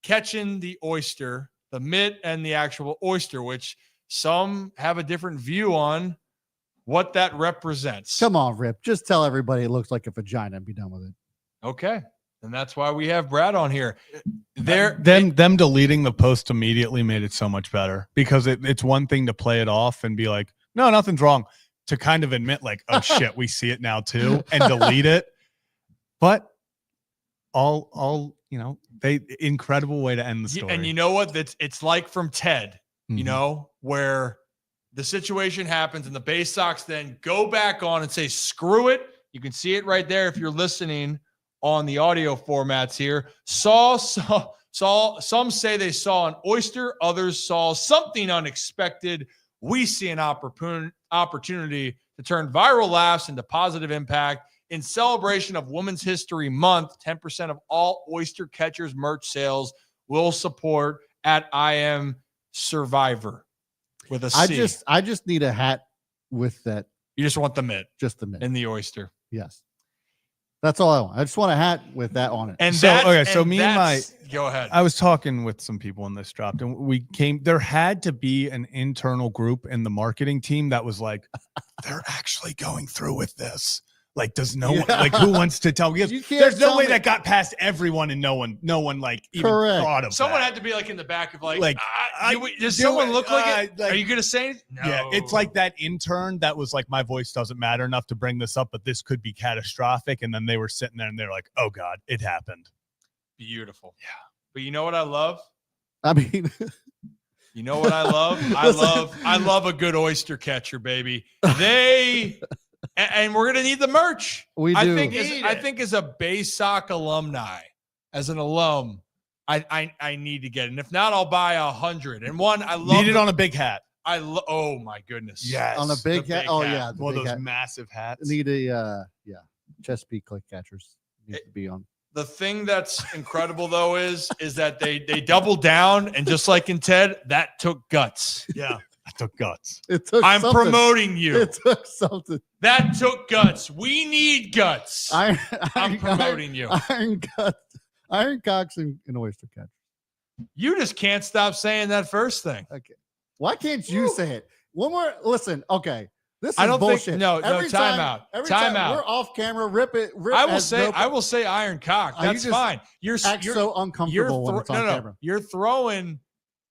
catching the oyster, the mitt and the actual oyster, which some have a different view on what that represents. Come on, Rip. Just tell everybody it looks like a vagina and be done with it. Okay. And that's why we have Brad on here. Them deleting the post immediately made it so much better, because it's one thing to play it off and be like, no, nothing's wrong, to kind of admit like, oh shit, we see it now too, and delete it. But all they incredible way to end the story. And you know what? It's like from Ted, where the situation happens and the Bay Sox then go back on and say, screw it. You can see it right there if you're listening on the audio formats here. Some say they saw an oyster, others saw something unexpected. We see an opportunity to turn viral laughs into positive impact. In celebration of Women's History Month, 10% of all oyster catchers merch sales will support at I Am Survivor with a C. I just need a hat with that. You just want the mitt. Just the mitt. And the oyster. Yes. That's all I want. I just want a hat with that on it. And so go ahead. I was talking with some people when this dropped, and there had to be an internal group in the marketing team that was like, they're actually going through with this. Like, does no one, like, who wants to tell? Because You can't there's no tell way me- that got past everyone, and no one like even Correct. thought of Someone that. had to be like in the back of like, does do someone it, look like it? like- Are you gonna say anything? No. Yeah, it's like that intern that was like, my voice doesn't matter enough to bring this up, but this could be catastrophic. And then they were sitting there and they're like, oh God, it happened. Beautiful. Yeah. But you know what I love? I mean, You know what I love? I love a good oyster catcher, baby. And we're gonna need the merch. we do. I think as a BaySoc alumni, as an alum, I need to get it. And if not, I'll buy 100. And one, I love Need it on a big hat. oh my goodness. Yes. on a big the hat. big Oh hat. yeah, the One of big those hat. massive hats. Need a Chesapeake click catchers need to be on. The thing that's incredible though is that they doubled down, and just like in TED, that took guts. Yeah. That took guts. It took I'm something. promoting you. It took something. That took guts. We need guts. I'm promoting you. Iron cocks and oyster catcher. You just can't stop saying that first thing. Okay. Why can't you say it? One more. Listen. Okay. This is I don't bullshit. think no Every time out. Every Time time out. we're off camera. Rip it. I will say iron cock. You That's just fine. You're act you're, so uncomfortable when it's on camera. You're throwing.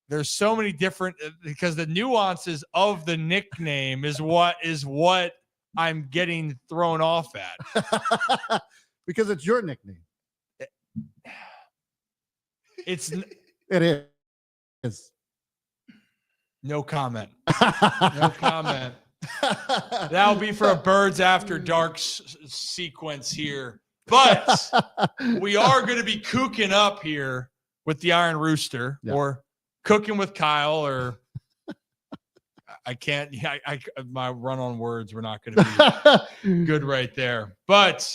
There's so many different because the nuances of the nickname is what I'm getting thrown off at. Because it's your nickname. It's It is. no comment. No comment. That'll be for a Birds After Dark sequence here. But we are going to be cooking up here with the Iron Rooster or cooking with Kyle, or I can't. My run on words were not going to be good right there. But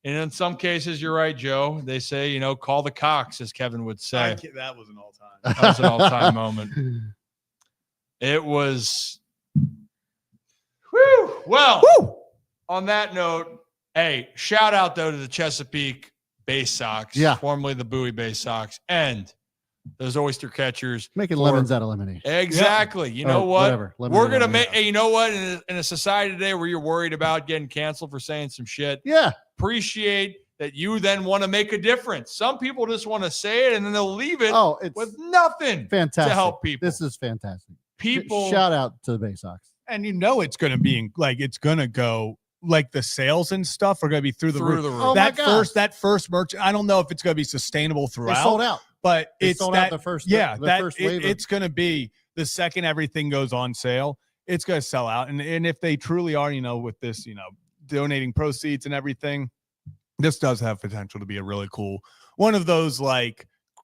in some cases, you're right, Joe. They say, call the cocks, as Kevin would say. That was an all-time. That was an all-time moment. It was. Whew. Well, on that note, hey, shout out though to the Chesapeake Bay Sox, formerly the Bowie Bay Sox, and those oyster catchers making lemons out of lemonade. Exactly. You know what? Whatever. We're gonna make. Hey, you know what? In a society today where you're worried about getting canceled for saying some shit, appreciate that you then want to make a difference. Some people just want to say it and then they'll leave it with nothing fantastic to help people. This is fantastic. People, shout out to the Bay Sox. And it's going to be it's going to go like the sales and stuff are going to be through the roof. Oh that first merch, I don't know if it's going to be sustainable throughout. They sold out. But it's sold out the first. It's going to be the second everything goes on sale, it's going to sell out. And if they truly are, with this, donating proceeds and everything, this does have potential to be a really cool one of those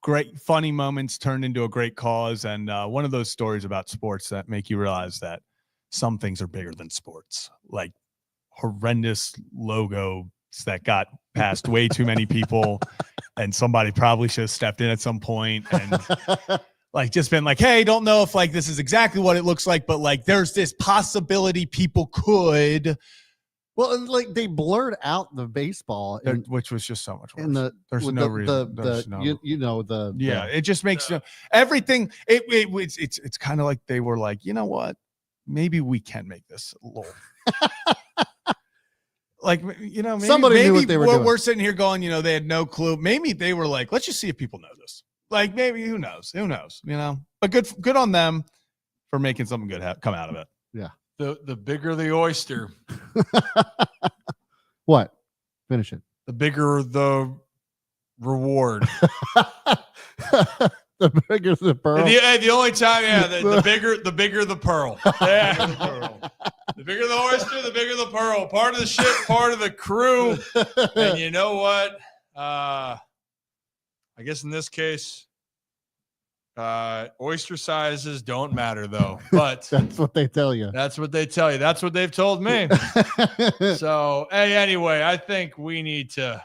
great funny moments turned into a great cause, and one of those stories about sports that make you realize that some things are bigger than sports, like horrendous logos that got past way too many people, and somebody probably should have stepped in at some point and just been like, hey, don't know if this is exactly what it looks like, but there's this possibility people could. Well, they blurred out the baseball, which was just so much worse. There's no reason. It just makes everything. It's kind of like they were like, you know what? Maybe we can make this a little. Maybe, somebody knew what they were doing. We're sitting here going, they had no clue. Maybe they were like, let's just see if people know this. Maybe who knows? But good on them for making something good come out of it. Yeah. The bigger the oyster. What? Finish it. The bigger the reward. The bigger the pearl. The only time, the bigger the pearl. Yeah. The bigger the oyster, the bigger the pearl. Part of the ship, part of the crew. And you know what? I guess in this case, oyster sizes don't matter though, but that's what they tell you. That's what they tell you. That's what they've told me. So, hey, anyway, I think we need to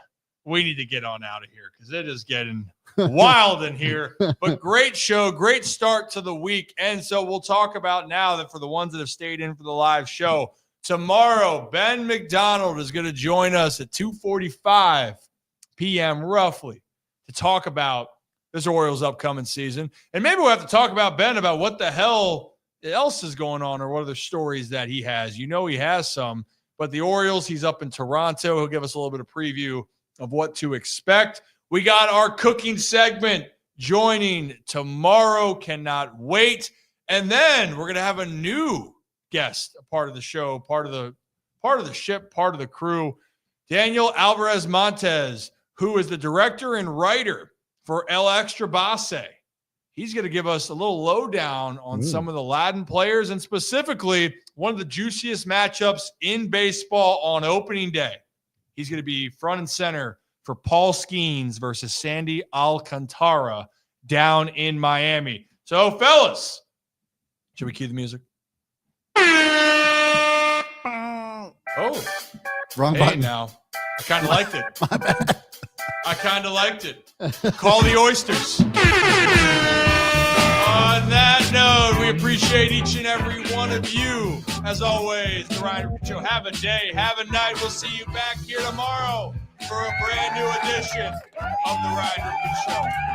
get on out of here because it is getting wild in here. But great show, great start to the week. And so we'll talk about now that for the ones that have stayed in for the live show, tomorrow, Ben McDonald is going to join us at 2:45 p.m. roughly to talk about this Orioles upcoming season. And maybe we'll have to talk about Ben about what the hell else is going on or what other stories that he has. He has some. But the Orioles, he's up in Toronto. He'll give us a little bit of preview of what to expect. We got our cooking segment joining tomorrow. Cannot wait. And then we're going to have a new guest, a part of the show, part of the ship, part of the crew. Daniel Alvarez Montes, who is the director and writer for El Extra Base. He's going to give us a little lowdown on some of the Latin players and specifically one of the juiciest matchups in baseball on opening day. He's going to be front and center for Paul Skeens versus Sandy Alcantara down in Miami. So, fellas, should we cue the music? Oh, Wrong hey, button. now. I kind of liked it. My bad. I kind of liked it. Call the oysters. On that note, we appreciate each and every one of you. As always, the Ryan Ripken Show. Have a day, have a night. We'll see you back here tomorrow for a brand new edition of the Ryan Ripken Show.